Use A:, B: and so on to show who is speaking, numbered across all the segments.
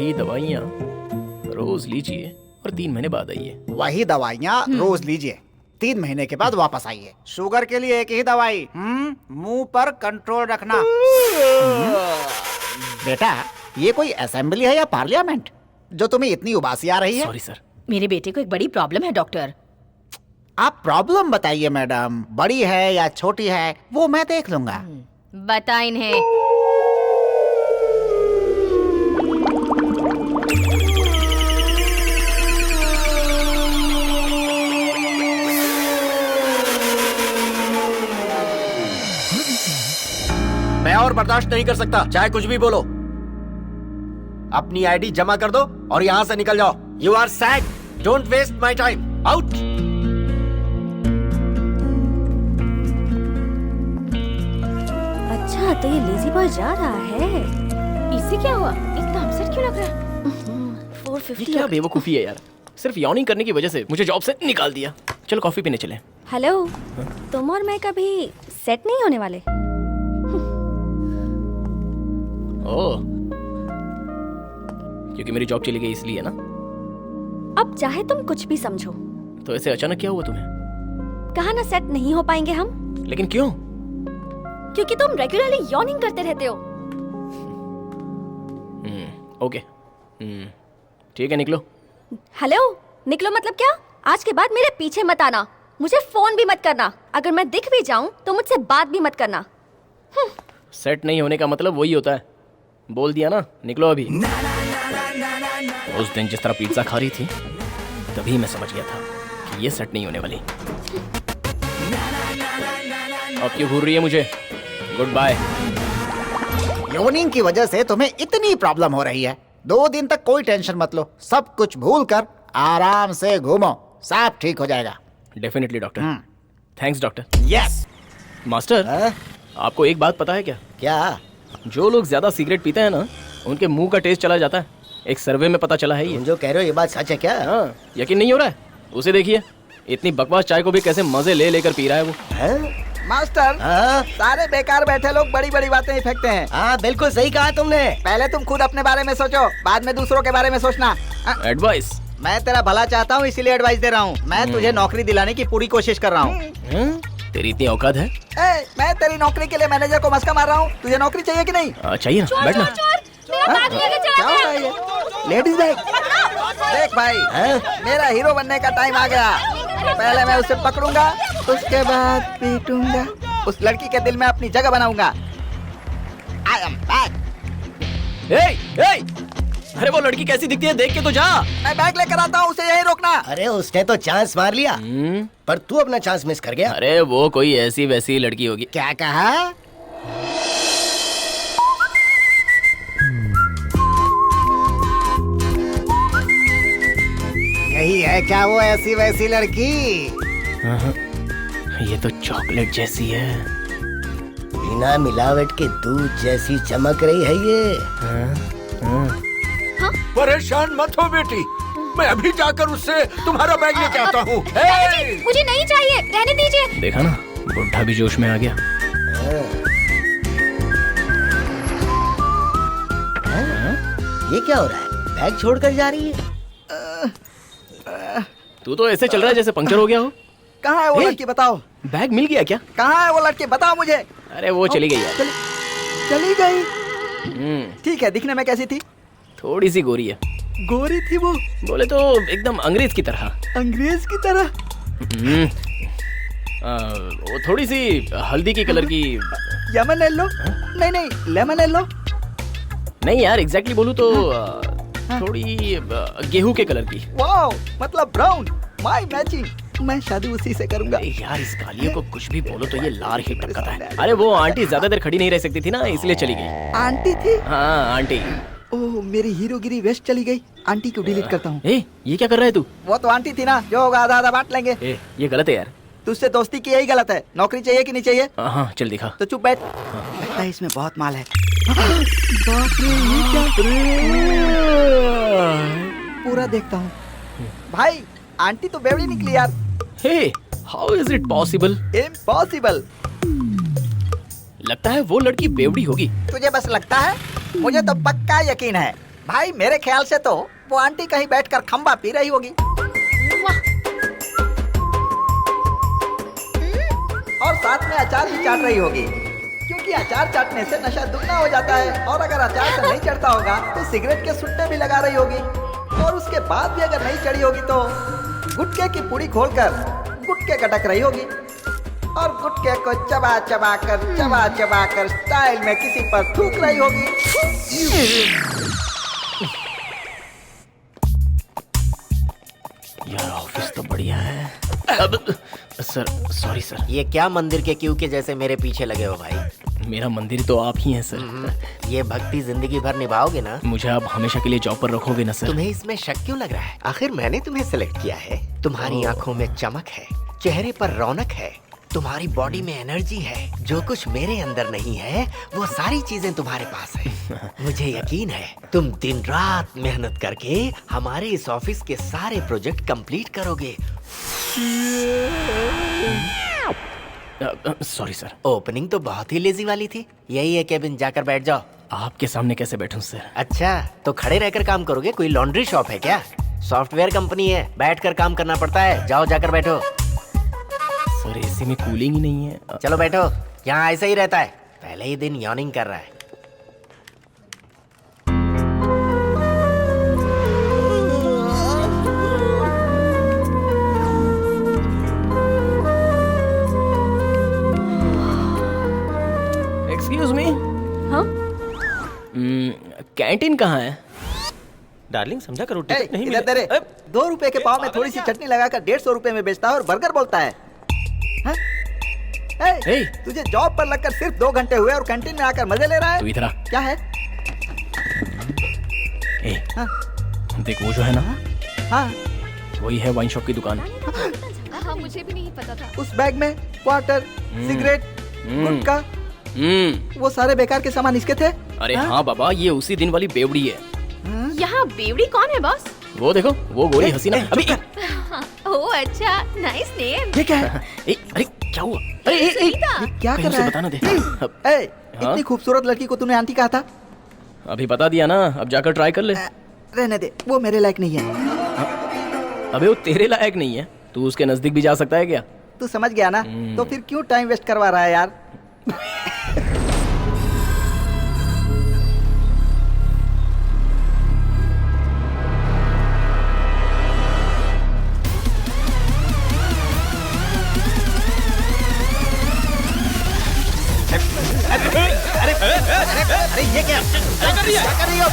A: वही दवाइयाँ रोज लीजिए और 3 महीने बाद आइए।
B: वही दवाइयाँ रोज लीजिए, 3 महीने के बाद वापस आइए। शुगर के लिए एक ही दवाई, मुंह पर कंट्रोल रखना। बेटा, ये कोई असेंबली है या पार्लियामेंट जो तुम्हें इतनी उबासी आ रही है?
A: Sorry sir.
C: मेरे बेटे को एक बड़ी प्रॉब्लम है डॉक्टर।
B: आप प्रॉब्लम बताइए मैडम, बड़ी है या छोटी है वो मैं देख लूंगा।
C: बता इन्हें।
D: मैं और बर्दाश्त नहीं कर सकता, चाहे कुछ भी बोलो। अपनी आईडी जमा कर दो और यहाँ से निकल जाओ। You are sad, don't waste my time, out.
E: अच्छा, तो ये लेजी बॉय जा रहा है। इसे क्या हुआ? इतना अपसेट क्यों लग रहा है? 450
A: ये क्या बेवकूफ़ी है यार, सिर्फ यॉर्निंग करने की वजह से मुझे जॉब से निकाल दिया। चलो कॉफी पीने चले।
E: हेलो, तुम और मैं कभी सेट नहीं होने वाले।
A: ओह, क्योंकि मेरी जॉब चली गई इसलिए ना?
E: अब चाहे तुम कुछ भी समझो,
A: तो ऐसे अचानक क्या हुआ तुम्हें?
E: कहा ना सेट नहीं हो पाएंगे हम।
A: लेकिन क्यों?
E: क्योंकि तुम रेगुलरली यॉर्निंग करते रहते हो।
A: ओके, ठीक है, निकलो।
E: हेलो, निकलो मतलब क्या? आज के बाद मेरे पीछे मत आना, मुझे फोन भी मत करना। अगर मैं दिख भी जाऊं तो मुझसे बात भी मत करना।
A: सेट नहीं होने का मतलब वही होता है। बोल दिया ना, निकलो अभी। उस दिन जिस तरह पिज्जा खा रही थी, तभी मैं समझ गया था कि ये सेट नहीं होने वाली। अब क्यों घूर रही है मुझे? Good bye.
B: योनिंग की वजह से तुम्हें इतनी प्रॉब्लम हो रही है, 2 दिन तक कोई टेंशन मत लो, सब कुछ भूल कर आराम से घूमो, सब ठीक हो जाएगा।
A: Definitely doctor. Thanks doctor.
B: Yes
A: master, आपको एक बात पता है क्या?
D: क्या?
A: जो लोग ज्यादा सिगरेट पीते हैं ना, उनके मुंह का टेस्ट चला जाता है। एक सर्वे में पता चला है ये।
D: तुम जो कह रहे हो ये बात सच है क्या?
A: हाँ, यकीन नहीं हो रहा है? उसे देखिए, इतनी बकवास चाय को भी कैसे मजे ले लेकर पी रहा है वो।
F: मास्टर, सारे बेकार बैठे लोग बड़ी बड़ी बातें ही फेंकते हैं।
D: हाँ, बिल्कुल सही कहा तुमने।
F: पहले तुम खुद अपने बारे में सोचो, बाद में दूसरों के बारे में सोचना।
A: एडवाइस?
F: मैं तेरा भला चाहता हूँ, इसीलिए एडवाइस दे रहा हूँ। मैं तुझे नौकरी दिलाने की पूरी कोशिश कर रहा हूँ।
A: तेरी इतनी औकात है?
F: मैं तेरी नौकरी के लिए मैनेजर को मस्का मार रहा हूँ। तुझे नौकरी चाहिए कि नहीं?
A: चाहिए ना, बैठना।
F: क्या हो रहा है ये? Ladies bag. देख भाई, मेरा हीरो बनने का टाइम आ गया। पहले मैं उसे पकड़ूंगा, उसके बाद पीटूंगा, उस लड़की के दिल में अपनी जगह बनाऊंगा। I am back.
A: अरे वो लड़की कैसी दिखती है, देख के तो जा।
F: मैं बैग लेकर आता हूँ, उसे यहीं रोकना।
D: अरे उसने तो चांस मार लिया, पर तू अपना चांस मिस कर गया।
A: अरे वो कोई ऐसी वैसी लड़की होगी।
B: क्या कहा? यही है क्या वो ऐसी वैसी लड़की?
A: ये तो चॉकलेट जैसी है।
D: बिना मिलावट के दूध जैसी चमक रही है ये।
G: परेशान मत हो बेटी, मैं अभी जाकर उससे तुम्हारा बैग लेके आता हूँ।
E: मुझे नहीं चाहिए, रहने दीजिए।
A: देखा ना, बुढ़ा भी जोश में आ गया।
D: ये क्या हो रहा है? बैग छोड़कर जा रही है।
A: तू तो ऐसे चल रहा है जैसे पंक्चर हो गया हो।
F: कहाँ है वो लड़की, बताओ।
A: बैग मिल गया क्या?
F: कहाँ है वो लड़की, बताओ मुझे।
A: अरे वो चली गई यार।
F: चली गई? ठीक है, दिखने में कैसी थी?
A: थोड़ी सी गोरी है।
F: गोरी थी वो?
A: बोले तो एकदम अंग्रेज की तरह।
F: अंग्रेज की तरह?
A: वो थोड़ी सी हल्दी की कलर की।
F: Yemen yellow? नहीं, लेमन येलो?
A: नहीं यार, एग्जैक्टली बोलूं तो थोड़ी गेहूं के कलर की।
F: वाओ, मतलब ब्राउन। My matching. मैं शादी उसी से करूंगा।
A: यार इस गालियों को कुछ भी बोलो तो ये लार ही टपकाता है। अरे वो आंटी ज्यादा देर खड़ी नहीं रह सकती थी ना, इसलिए चली गई।
F: आंटी थी?
A: हाँ आंटी।
F: ओह, मेरी हीरोगिरी वेस्ट चली गई। आंटी को डिलीट करता हूँ।
A: ये क्या कर रहा है तू?
F: वो तो आंटी थी ना, जो होगा आधा आधा बांट लेंगे।
A: ये गलत है यार।
F: तुझसे दोस्ती की यही गलत है। नौकरी चाहिए कि नहीं चाहिए?
A: हाँ चल दिखा।
F: तो चुप बैठ। लगता है इसमें बहुत माल है। बाप रे, ये क्या? पूरा देखता हूँ। भाई, आंटी तो बेवड़ी निकली यार।
A: How is it possible?
F: Impossible.
A: लगता है वो लड़की बेवड़ी होगी।
F: तुझे बस लगता है? मुझे तो पक्का यकीन है। भाई मेरे ख्याल से तो वो आंटी कहीं बैठकर खंबा पी रही होगी और साथ में अचार भी चाट रही होगी, क्योंकि अचार चाटने से नशा दुगना हो जाता है। और अगर अचार से नहीं चढ़ता होगा तो सिगरेट के सुट्टे भी लगा रही होगी, और उसके बाद भी अगर नहीं चढ़ी होगी तो गुटके की पुड़ी खोलकर गुटके कटक रही होगी और गुटके को चबा चबा कर स्टाइल में किसी पर थूक रही होगी।
A: यार ऑफिस तो बढ़िया है। अब सर सॉरी सर।
D: ये क्या मंदिर के क्यू के जैसे मेरे पीछे लगे हो भाई?
A: मेरा मंदिर तो आप ही हैं सर।
D: ये भक्ति जिंदगी भर निभाओगे ना?
A: मुझे आप हमेशा के लिए जॉब पर रखोगे ना सर?
D: तुम्हें इसमें शक क्यों लग रहा है? आखिर मैंने तुम्हें सिलेक्ट किया है। तुम्हारी आंखों में चमक है, चेहरे पर रौनक है, तुम्हारी बॉडी में एनर्जी है। जो कुछ मेरे अंदर नहीं है वो सारी चीजें तुम्हारे पास है। मुझे यकीन है तुम दिन रात मेहनत करके हमारे इस ऑफिस के सारे प्रोजेक्ट कंप्लीट करोगे।
A: Sorry sir.
D: ओपनिंग तो बहुत ही लेजी वाली थी। यही है केबिन, जाकर बैठ जाओ।
A: आपके सामने कैसे बैठूं सर?
D: अच्छा तो खड़े रहकर काम करोगे? कोई लॉन्ड्री शॉप है क्या? सॉफ्टवेयर कंपनी है, बैठकर काम करना पड़ता है। जाओ जाकर बैठो।
A: सर एसी में कूलिंग ही नहीं है।
D: चलो बैठो, यहाँ ऐसा ही रहता है। पहले ही दिन यॉर्निंग कर रहा है।
A: Excuse me.
E: हाँ?
A: कैंटीन कहाँ है?
H: डार्लिंग समझा करो,
F: ए,
H: टिकट नहीं
F: इधर दे रे।
H: मिले।
F: 2 रुपए के पाव में थोड़ी सी चटनी लगाकर 150 रुपए में बेचता है और बर्गर बोलता है। हाँ? ए, तुझे जॉब पर लगकर सिर्फ 2 घंटे हुए और कैंटीन में आकर मजे ले रहा
A: तू
F: है?
A: इधर आ।
F: क्या है? हाँ?
A: देख वो जो है ना,
F: हाँ?
A: वही है वाइन शॉप की दुकान।
E: हाँ, मुझे भी नहीं पता था।
F: उस बैग में क्वार्टर, सिगरेट, गुटखा, वो सारे बेकार के सामान इसके थे?
A: अरे हाँ बाबा, ये उसी दिन वाली बेवड़ी है।
C: यहाँ बेवड़ी कौन है बॉस?
A: वो देखो, वो गोरी हसीना। अभी
E: ओह अच्छा, नाइस नेम।
F: ये क्या है?
A: अरे क्या हुआ? अरे
F: ये क्या कर रहा है?
A: बताना दे।
F: ए, इतनी खूबसूरत लड़की को तूने आंटी कहा था?
A: अभी बता दिया ना, अब जाकर ट्राई कर ले।
F: रहने दे, वो मेरे लायक नहीं है।
A: अबे वो तेरे लायक नहीं है, तू उसके नजदीक भी जा सकता है क्या?
F: तू समझ गया ना? तो फिर क्यों टाइम वेस्ट करवा रहा है यार?
D: अरे ये क्या कर रही हो?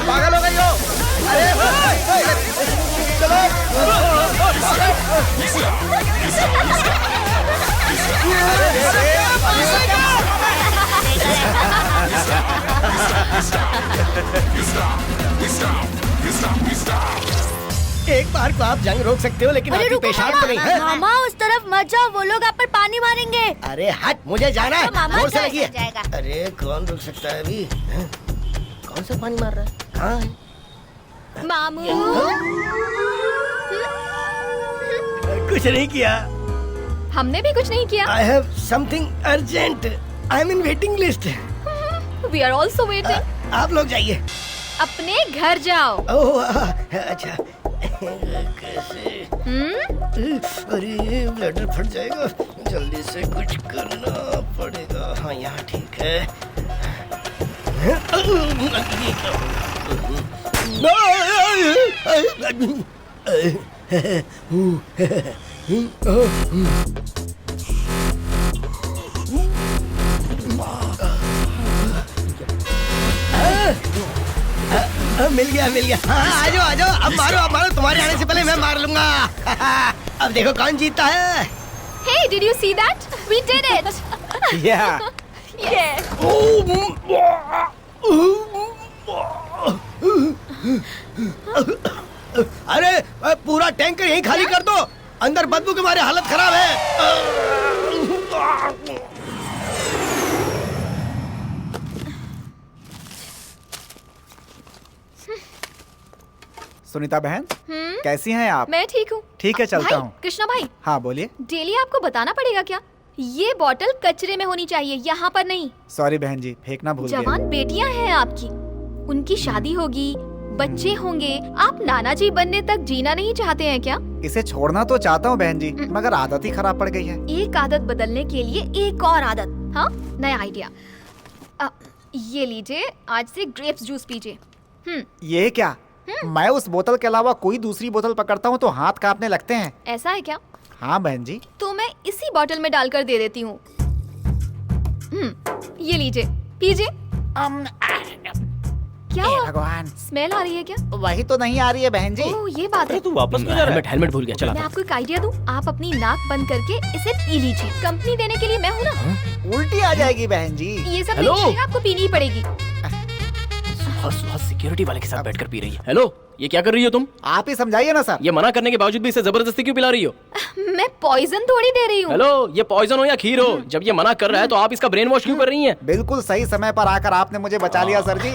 D: पागल हो गई हो?
H: एक बार को आप जंग रोक सकते हो, लेकिन आपकी पेशाब तो नहीं है।
E: मामा उस तरफ मत जाओ, वो लोग आप पर पानी मारेंगे।
H: अरे हट, मुझे जाना है।
E: मामा
H: जोर से
E: जाएगा,
H: लगी है।
E: जाएगा।
H: अरे कौन रुक सकता है अभी? हैं? कौन सा पानी मार रहा है? कहाँ है?
E: मामू
H: कुछ नहीं किया।
E: हमने भी कुछ नहीं किया।
H: I have something urgent. I am in waiting list.
E: We are also waiting.
H: आप लोग जाइए।
E: अपने घर जाओ।
H: ओह अच्छा। कैसे? अरे ब्लडर फट जाएगा, जल्दी से कुछ करना पड़ेगा। हाँ यहाँ ठीक है। मिल गया। हाँ, आ जाओ। अब मारो। तुम्हारे आने से पहले मैं मार लूंगा। अब देखो कौन जीतता है।
E: Hey, did you see that? We did it.
H: Yeah.
E: Yeah.
H: अरे पूरा टैंकर यहीं खाली कर दो, अंदर बदबू के मारे हालत खराब है।
B: सुनीता बहन, कैसी हैं आप?
C: मैं ठीक हूँ।
B: ठीक है, चलता
C: भाई,
B: हूँ।
C: कृष्णा भाई,
B: हाँ बोलिए।
C: डेली आपको बताना पड़ेगा क्या? ये बॉटल कचरे में होनी चाहिए, यहाँ पर नहीं।
B: सॉरी बहन जी, फेंकना भूल गया।
C: जवान बेटियां हैं आपकी, उनकी शादी होगी, बच्चे होंगे, आप नाना जी बनने तक जीना नहीं चाहते हैं क्या?
B: इसे छोड़ना तो चाहता हूँ बहन जी, मगर आदत ही खराब पड़ गई है।
C: एक आदत बदलने के लिए एक और आदत। हाँ, नया आइडिया। ये लीजिए, आज से ग्रेप्स जूस पीजिए।
B: ये क्या? मैं उस बोतल के अलावा कोई दूसरी बोतल पकड़ता हूँ तो हाथ कांपने लगते हैं।
C: ऐसा है क्या?
B: हाँ बहन जी।
C: तो मैं इसी बॉटल में डालकर दे देती हूँ। ये लीजिए, पीजिए। क्या हुआ?
B: भगवान,
C: स्मेल आ रही है क्या?
B: वही तो नहीं आ रही है बहन जी।
C: ओह, ये बात है।
A: तू वापस क्यों जा रहा है? हेलमेट भूल गया, चला।
C: मैं आपको एक आइडिया दूं, आप अपनी नाक बंद करके इसे पी लीजिए। कंपनी देने के लिए मैं हूँ ना।
B: उल्टी आ जाएगी बहन जी।
C: ये सब
A: हेलो?
C: नहीं चलेगा, आपको पीनी ही पड़ेगी।
A: सुबह सिक्योरिटी वाले के साथ बैठकर पी रही है। हेलो, ये क्या कर रही हो तुम?
B: आप ही समझाइए ना सर।
A: ये मना करने के बावजूद भी इसे जबरदस्ती क्यों पिला रही हो?
C: मैं पॉइजन थोड़ी दे रही हूँ।
A: हेलो, ये पॉइजन हो या खीर हो, जब ये मना कर रहा है तो आप इसका ब्रेन वॉश क्यों कर रही हैं?
B: बिल्कुल सही समय पर आकर आपने मुझे बचा लिया सर जी।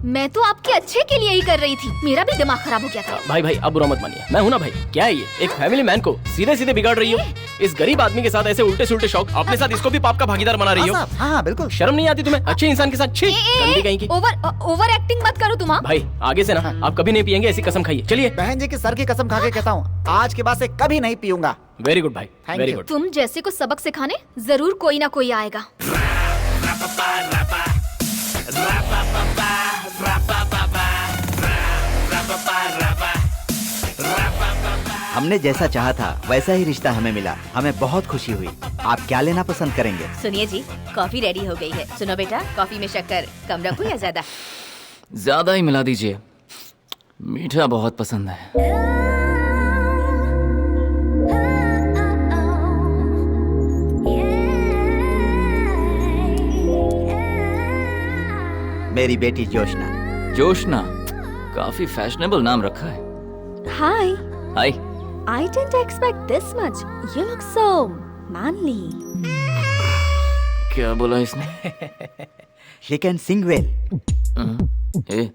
C: मैं तो आपके अच्छे के लिए ही कर रही थी, मेरा भी दिमाग खराब हो गया था।
A: भाई भाई, अब बुरा मत मानिए, मैं हूँ ना भाई। क्या है ये? एक फैमिली मैन को सीधे सीधे बिगाड़ रही हो। इस गरीब आदमी के साथ ऐसे उल्टे सुल्टे शौक, अपने साथ इसको भी पाप का भागीदार बना रही हो।
B: हाँ, हाँ बिल्कुल।
A: शर्म नहीं आती तुम्हें? अच्छे इंसान के साथ छी, गंदी कहीं की।
C: ओवर एक्टिंग मत करो तुम।
A: भाई आगे से ना आप कभी नहीं पियेंगे, ऐसी कसम खाइए। चलिए।
B: बहन जी की सर की कसम खा के कहता हूँ, आज के बाद से कभी नहीं पीऊंगा।
A: वेरी गुड भाई,
B: Thank
A: वेरी
B: you.
A: गुड।
C: तुम जैसे को सबक सिखाने जरूर कोई ना कोई आएगा।
F: हमने जैसा चाहा था वैसा ही रिश्ता हमें मिला। हमें बहुत खुशी हुई। आप क्या लेना पसंद करेंगे?
E: सुनिए जी, कॉफी रेडी हो गई है। सुनो बेटा, कॉफी में शक्कर कम रखो या ज्यादा?
I: ज्यादा ही मिला दीजिए, मीठा बहुत पसंद है।
F: मेरी बेटी जोशना।
I: जोशना, काफी फैशनेबल नाम रखा है।
E: हाय।
I: हाय।
E: I didn't expect this much. You look so manly.
I: क्या बोला इसने?
F: She can sing well.
I: ए,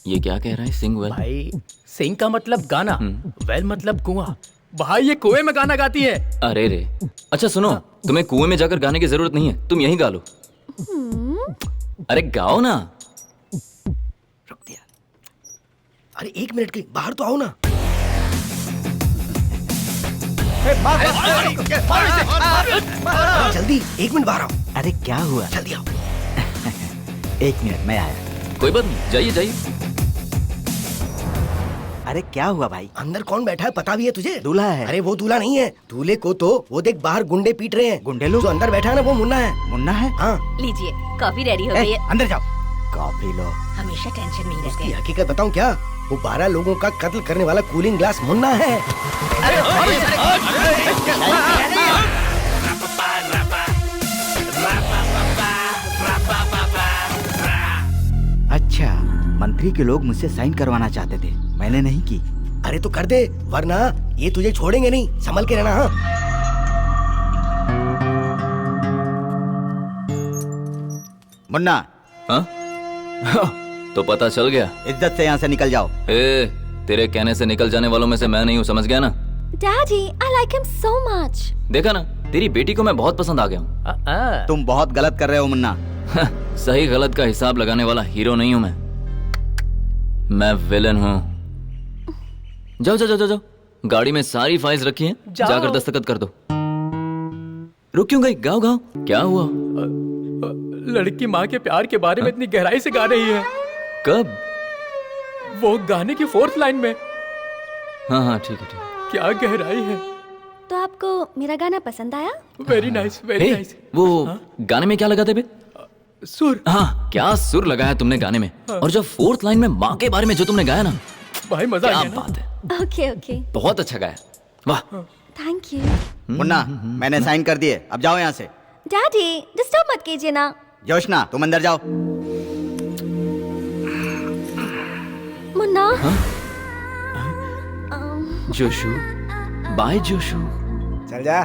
I: ये क्या कह रहा है? सिंग वेल?
A: भाई, सिंग का मतलब गाना, वेल मतलब कुआं। भाई ये कुएं में गाना गाती है।
I: अरे रे, अच्छा सुनो, तुम्हें कुएं में जाकर गाने की जरूरत नहीं है, तुम यहीं गा लो। अरे गाओ ना।
H: रुक दिया। अरे 1 मिनट के बाहर तो आओ ना। जल्दी 1 मिनट बाहर आओ।
F: अरे क्या हुआ?
H: जल्दी आओ।
F: 1 मिनट में आया।
I: कोई बात नहीं, जाइए जाइए।
F: अरे क्या हुआ भाई?
H: अंदर कौन बैठा है पता भी है तुझे?
F: दूल्हा है।
H: अरे वो दूल्हा नहीं है, दूल्हे को तो वो देख बाहर गुंडे पीट रहे हैं।
F: गुंडे लोग?
H: जो अंदर बैठा है ना वो मुन्ना है।
F: मुन्ना है?
H: हाँ।
E: लीजिए, कॉफी रेडी हो गई है।
F: अंदर जाओ, कॉफी लो।
E: हमेशा टेंशन में ही रहते
H: उसकी
E: हैं।
H: हकीकत बताऊं क्या? वो 12 लोगों का कत्ल करने वाला कूलिंग ग्लास मुन्ना है।
F: अच्छा, मंत्री के लोग मुझसे साइन करवाना चाहते थे, मैंने नहीं की।
H: अरे तो कर दे, वरना ये तुझे छोड़ेंगे नहीं। संभल के रहना। हाँ।
F: मुन्ना।
I: हाँ? तो पता चल गया।
F: इज्जत से यहाँ से निकल जाओ।
I: ए, तेरे कहने से निकल जाने वालों में से मैं नहीं हूँ, समझ गया ना?
E: Daddy, I like him so much.
I: देखा ना, तेरी बेटी को मैं बहुत पसंद आ गया हूँ।
F: तुम बहुत गलत कर रहे हो मुन्ना।
I: सही गलत का हिसाब लगाने वाला हीरो नहीं हूँ मैं विलन हूँ। जाओ जाओ जाओ जाओ, गाड़ी में सारी फाइल्स रखी हैं, जाकर दस्तखत कर दो। रुक क्यों गई? गाओ गाओ। क्या हुआ?
A: लड़की माँ के प्यार के बारे में इतनी गहराई से गा रही है।
I: कब?
A: वो गाने की 4th लाइन में।
I: हाँ हाँ ठीक है ठीक है।
A: क्या गहराई है।
E: तो आपको मेरा गाना पसंद आया?
A: वेरी नाइस, वेरी
I: हे,
A: नाइस।
I: वो गाने में क्या लगाते बे?
A: सुर।
I: हाँ, क्या सुर लगाया तुमने गाने में। और जब 4th लाइन में माँ के बारे में जो तुमने गाया ना,
A: भाई मजा आ
I: क्या
A: गया ना?
I: बात है।
E: ओके ओके,
I: बहुत अच्छा गाया, वाह।
E: Thank you.
F: मुन्ना, मैंने साइन कर दिए, अब जाओ यहाँ से।
E: डैडी, डिस्टर्ब मत कीजिए ना।
F: जोशना, तुम अंदर जाओ।
E: मुन्ना।
I: जोशु, बाय जोशु।
B: चल जा।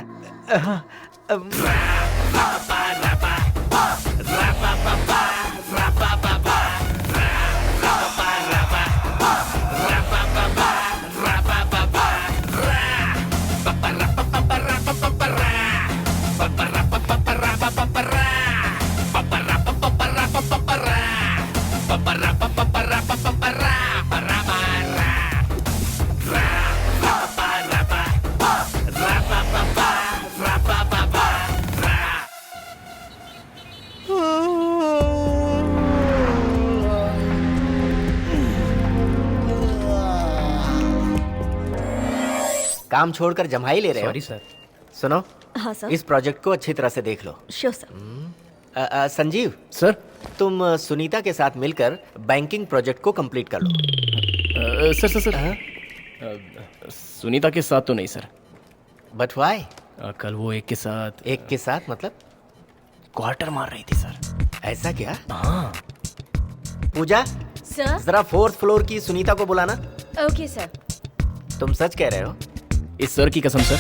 D: काम छोड़कर जम्हाई ले रहे हो?
A: Sorry sir.
D: सुनो,
E: हाँ सर।
D: इस प्रोजेक्ट को अच्छी तरह से देख लो।
E: Sure sir.
D: संजीव,
A: सर
D: तुम सुनीता के साथ मिलकर बैंकिंग प्रोजेक्ट को कंप्लीट कर लो।
A: सर सुनीता के साथ तो नहीं सर।
D: But why?
A: कल वो एक के साथ
D: एक के साथ मतलब?
A: क्वार्टर मार रही थी सर।
D: ऐसा क्या?
A: हाँ।
D: पूजा,
E: सर।
D: जरा 4th फ्लोर की सुनीता को बुलाना।
E: Okay sir.
D: तुम सच कह रहे हो?
A: इस सर की कसम सर।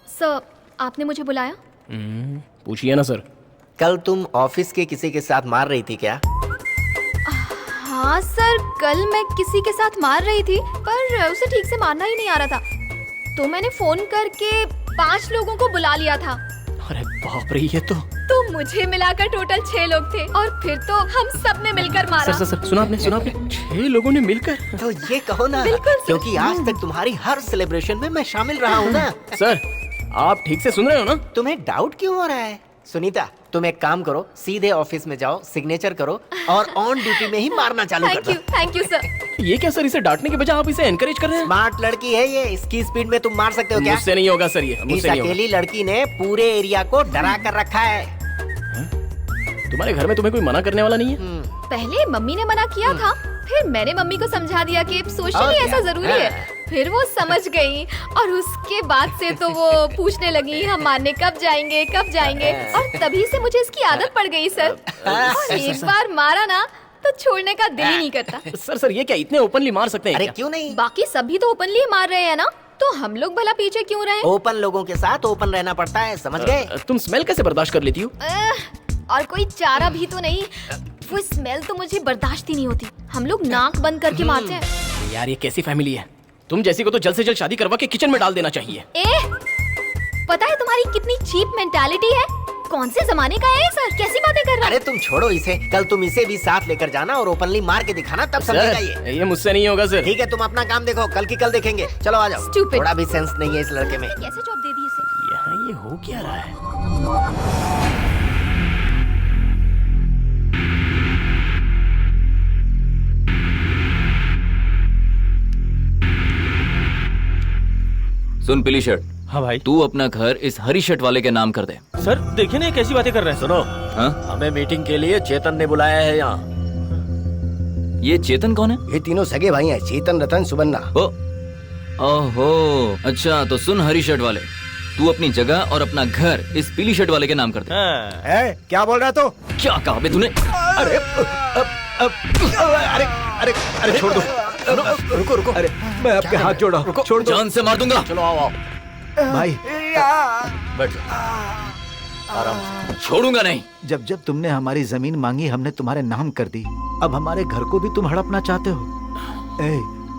C: सर आपने मुझे बुलाया?
A: पूछिए ना सर।
D: कल तुम ऑफिस के किसी के साथ मार रही थी क्या?
C: हाँ सर, कल मैं किसी के साथ मार रही थी पर उसे ठीक से मारना ही नहीं आ रहा था, तो मैंने फोन करके 5 लोगों को बुला लिया था।
A: अरे बाप रे, ये तो
C: मुझे मिलाकर टोटल 6 लोग थे और फिर तो हम सब ने मिलकर मारा।
A: सर सुना आपने 6 लोगों ने मिलकर?
D: तो ये कहो ना, क्योंकि आज तक तुम्हारी हर सेलिब्रेशन में मैं शामिल रहा हूँ ना।
A: सर आप ठीक से सुन रहे हो ना?
D: तुम्हें डाउट क्यों हो रहा है? सुनीता, तुम एक काम करो, सीधे ऑफिस में जाओ, सिग्नेचर करो और ऑन ड्यूटी में ही मारना चालू कर दो।
C: Thank you sir.
A: ये क्या सर, इसे डांटने के बजाय आप इसे एनकरेज कर रहे हैं?
D: स्मार्ट लड़की है ये, इसकी स्पीड में तुम मार सकते हो क्या?
A: मुझसे नहीं होगा सर, ये
D: इस
A: मुझसे नहीं होगा।
D: अकेली लड़की ने पूरे एरिया को डरा कर रखा है।
A: तुम्हारे घर में तुम्हें कोई मना करने वाला नहीं है?
C: पहले मम्मी ने मना किया था, फिर मैंने मम्मी को समझा दिया कि सोशली ऐसा जरूरी है, फिर वो समझ गई और उसके बाद से तो वो पूछने लगी हम मारने कब जाएंगे और तभी से मुझे इसकी आदत पड़ गई सर। और एक बार मारा ना तो छोड़ने का दिल ही नहीं करता।
A: सर ये क्या इतने ओपनली मार सकते हैं
D: अरे
A: क्या?
D: क्यों नहीं?
C: बाकी सभी तो ओपनली मार रहे हैं ना, तो हम लोग भला पीछे क्यों रहे?
D: ओपन लोगों के साथ ओपन रहना पड़ता है, समझ गए?
A: तुम स्मेल कैसे बर्दाश्त कर लेती हो?
C: और कोई चारा भी तो नहीं, वो स्मेल तो मुझे बर्दाश्त ही नहीं होती। हम लोग नाक बंद करके मारते हैं।
A: यार ये कैसी फैमिली है? तुम जैसी को तो जल्द से जल्द शादी करवा के किचन में डाल देना चाहिए।
C: पता है तुम्हारी कितनी चीप मेंटालिटी है? कौन से जमाने का है सर? कैसी बातें कर रहा है?
D: अरे तुम छोड़ो इसे, कल तुम इसे भी साथ लेकर जाना और ओपनली मार के दिखाना, तब समझेगा ये।
A: ये मुझसे नहीं होगा सर।
D: ठीक है, तुम अपना काम देखो, कल की कल देखेंगे। चलो आ जाओ।
C: Stupid.
D: थोड़ा भी सेंस नहीं है इस लड़के में।
C: कैसे जॉब दे दी इसे?
A: यहाँ ये हो क्या रहा है?
I: सुन पीली शर्ट,
J: हाँ भाई।
I: तू अपना घर इस हरी शर्ट वाले के नाम कर दे।
J: सर देखिए ना ये कैसी बातें कर रहे हैं।
G: सुनो,
I: हाँ?
G: हमें मीटिंग के लिए चेतन ने बुलाया है यहाँ।
I: ये चेतन कौन है?
H: ये तीनों सगे भाई हैं, चेतन, रतन, सुबन्ना।
I: ओहो, अच्छा तो सुन हरी शर्ट वाले, तू अपनी जगह और अपना घर इस पीली शर्ट वाले के नाम कर दे।
J: हाँ।
B: क्या बोल रहा तू?
I: क्या कहा बे तूने?
B: अरे अरे अरे अरे छोड़ दो, रुको रुको। अरे मैं आपके हाथ जोड़ा, छोड़ दो।
I: जान से मार दूंगा।
G: चलो आओ
B: भाई
G: बैठ जाओ, आराम से।
I: छोड़ूंगा नहीं।
B: जब जब तुमने हमारी जमीन मांगी हमने तुम्हारे नाम कर दी, अब हमारे घर को भी तुम हड़पना चाहते हो।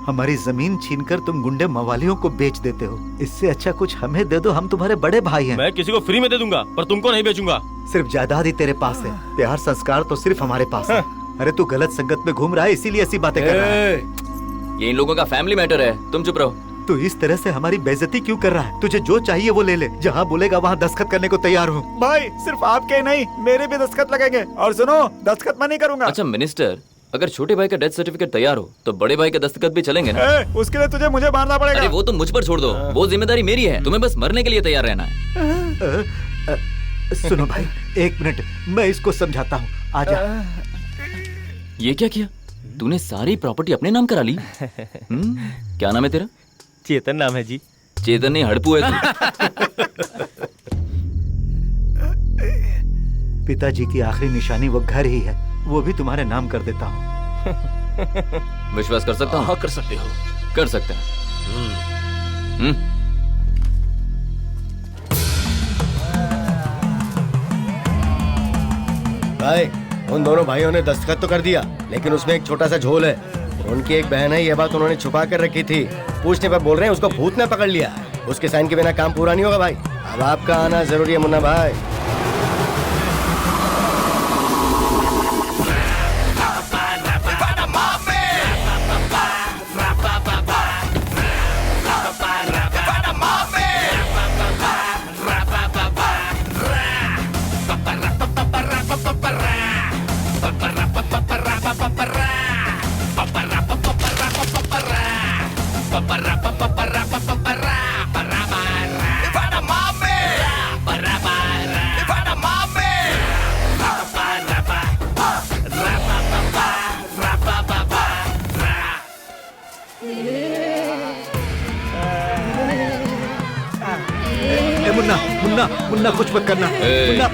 B: हमारी जमीन छीनकर तुम गुंडे मवालियों को बेच देते हो। इससे अच्छा कुछ हमें दे दो, हम तुम्हारे बड़े भाई हैं।
J: मैं किसी को फ्री में दे दूंगा पर तुमको नहीं बेचूंगा।
B: सिर्फ जायदाद ही तेरे पास है, प्यार संस्कार तो सिर्फ हमारे पास है। अरे तू गलत संगत में घूम रहा है, इसीलिए ऐसी बातें कर रहा है।
I: ये इन लोगों का फैमिली मैटर है, तुम चुप रहो।
B: तू इस तरह से हमारी बेइज्जती क्यों कर रहा है? तुझे जो चाहिए वो ले ले, जहाँ बोलेगा वहाँ दस्तखत करने को तैयार हूँ। भाई सिर्फ आपके नहीं, मेरे भी दस्तखत लगेंगे। और सुनो, दस्तखत मैं नहीं करूँगा।
I: अच्छा मिनिस्टर, अगर छोटे भाई का डेथ सर्टिफिकेट तैयार हो तो बड़े भाई के दस्तखत भी चलेंगे ना?
B: उसके लिए तुझे मुझे मारना पड़ेगा।
I: अरे वो तुम मुझ पर छोड़ दो, वो जिम्मेदारी मेरी है। तुम्हें बस मरने के लिए तैयार रहना है।
B: सुनो भाई, 1 मिनट, मैं इसको समझाता हूँ। आजा।
I: ये क्या किया तूने? सारी प्रॉपर्टी अपने नाम करा ली। क्या नाम है तेरा?
J: चेतन नाम है जी।
I: चेतन नहीं, हड़पू है तू।
B: पिताजी की आखिरी निशानी वो घर ही है, वो भी तुम्हारे नाम कर देता हूँ।
I: विश्वास कर सकता हूँ?
A: हाँ कर सकते हो।
I: कर सकते हैं।
H: भाई उन दोनों भाइयों ने दस्तखत तो कर दिया, लेकिन उसमें एक छोटा सा झोल है। उनकी एक बहन है, ये बात उन्होंने छुपा कर रखी थी। पूछने पर बोल रहे हैं उसको भूत ने पकड़ लिया। उसके साइन के बिना काम पूरा नहीं होगा भाई। अब आपका आना जरूरी है मुन्ना भाई।
B: मुन्ना मुन्ना मुन्ना कुछ मत करना। मुन्ना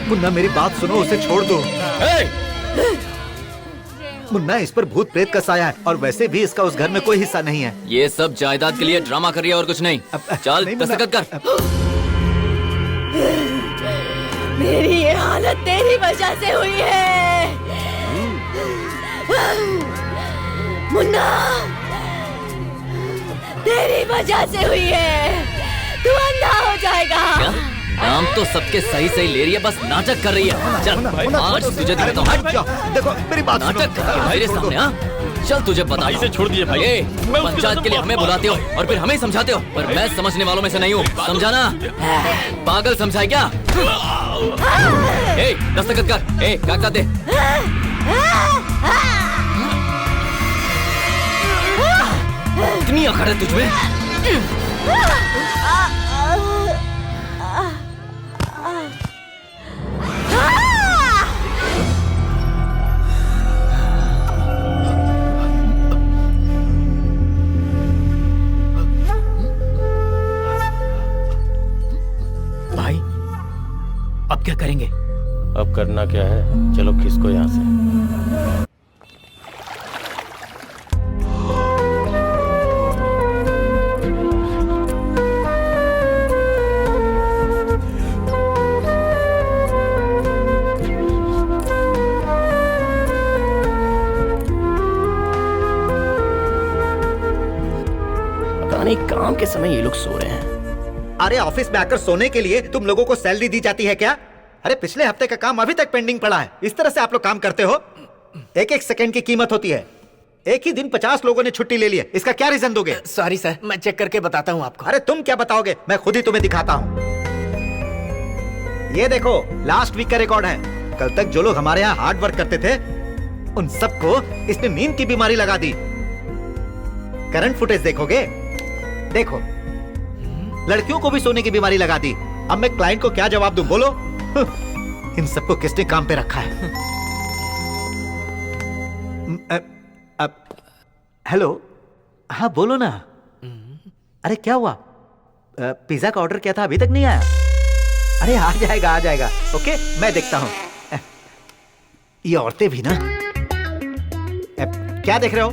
B: मुन्ना मेरी बात सुनो, उसे छोड़ दो। मुन्ना इस पर भूत प्रेत का साया है और वैसे भी इसका उस घर में कोई हिस्सा नहीं है।
I: ये सब जायदाद के लिए ड्रामा कर रही है और कुछ नहीं। चल दस्तखत कर।
E: मेरी ये हालत तेरी वजह से हुई है मुन्ना, तेरी वजह से हुई है। तू अंधा हो जाएगा।
I: क्या? नाम तो सबके सही सही ले रही है, बस नाटक कर रही है। चल आज तुझे दिखाता हूँ।
B: देखो मेरी बात सुनो।
I: नाटक कर रही है मेरे सामने। हाँ चल तुझे बता।
J: इसे छोड़ दीजिए भाई।
I: पंचायत के लिए हमें बुलाते हो और फिर हमें समझाते हो, पर मैं समझने वालों में से नहीं हूँ, समझाना। पागल समझाए क्या? दस्तखत कर। कागजात दे। इतनी अकड़ है तुझमें?
A: भाई अब क्या करेंगे?
J: अब करना क्या है, चलो खिसको यहाँ से।
A: पता नहीं काम के समय ये लोग सो रहे हैं।
B: अरे ऑफिस में आकर सोने के लिए तुम लोगों को सैलरी दी जाती है क्या? अरे पिछले हफ्ते का काम अभी तक पेंडिंग पड़ा है। इस तरह से आप लोग काम करते हो? एक एक सेकंड की कीमत होती है। एक ही दिन 50 लोगों ने छुट्टी ले ली है। इसका क्या रीजन दोगे?
D: सॉरी सर, मैं चेक करके बताता हूँ आपको।
B: अरे तुम क्या बताओगे, मैं खुद ही तुम्हें दिखाता हूँ। ये देखो लास्ट वीक का रिकॉर्ड है। कल तक जो लोग हमारे यहाँ हार्ड वर्क करते थे उन सबको इसने नींद की बीमारी लगा दी। करंट फुटेज देखोगे? देखो लड़कियों को भी सोने की बीमारी लगा दी। अब मैं क्लाइंट को क्या जवाब दूं? बोलो। इन सबको किसने काम पे रखा है? हेलो, हाँ बोलो ना। अरे क्या हुआ? पिज्जा का ऑर्डर किया था, अभी तक नहीं आया? अरे आ जाएगा आ जाएगा। ओके मैं देखता हूं। ये औरतें भी ना। क्या देख रहे हो?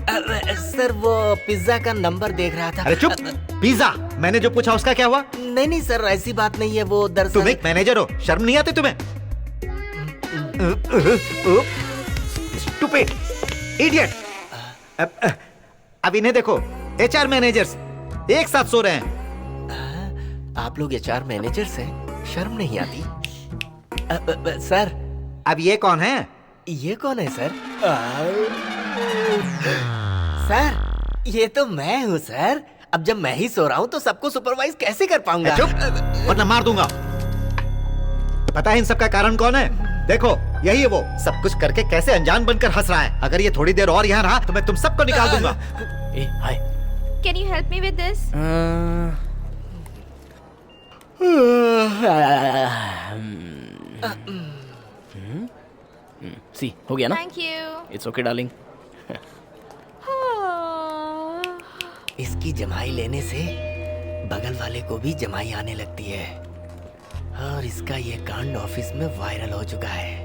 D: सर वो पिज्जा का नंबर देख रहा था।
B: अरे चुप। पिज्जा मैंने जो पूछा उसका क्या हुआ?
D: नहीं नहीं सर, ऐसी बात नहीं है। वो दरअसल
B: तुम एक मैनेजर हो, शर्म नहीं आती तुम्हें? Stupid idiot. अब इन्हें देखो, एचआर मैनेजर्स एक साथ सो रहे हैं।
D: आप लोग एचआर मैनेजर्स हैं, शर्म नहीं आती? सर
B: अब ये कौन है?
D: ये कौन है सर? सर ये तो मैं हूँ सर। अब जब मैं ही सो रहा हूँ तो सबको सुपरवाइज कैसे कर पाऊंगा?
B: चुप, वरना मार दूंगा। पता है इन सब का कारण कौन है? देखो यही है वो, सब कुछ करके कैसे अनजान बनकर हंस रहा है। अगर ये थोड़ी देर और यहाँ रहा तो मैं तुम सबको निकाल दूंगा।
A: हाय।
C: Can you help me with this?
A: सी हो गया ना?
C: Thank you.
A: It's okay darling.
D: इसकी जमाई लेने से बगल वाले को भी जमाई आने लगती है और इसका ये कांड ऑफिस में वायरल हो चुका है।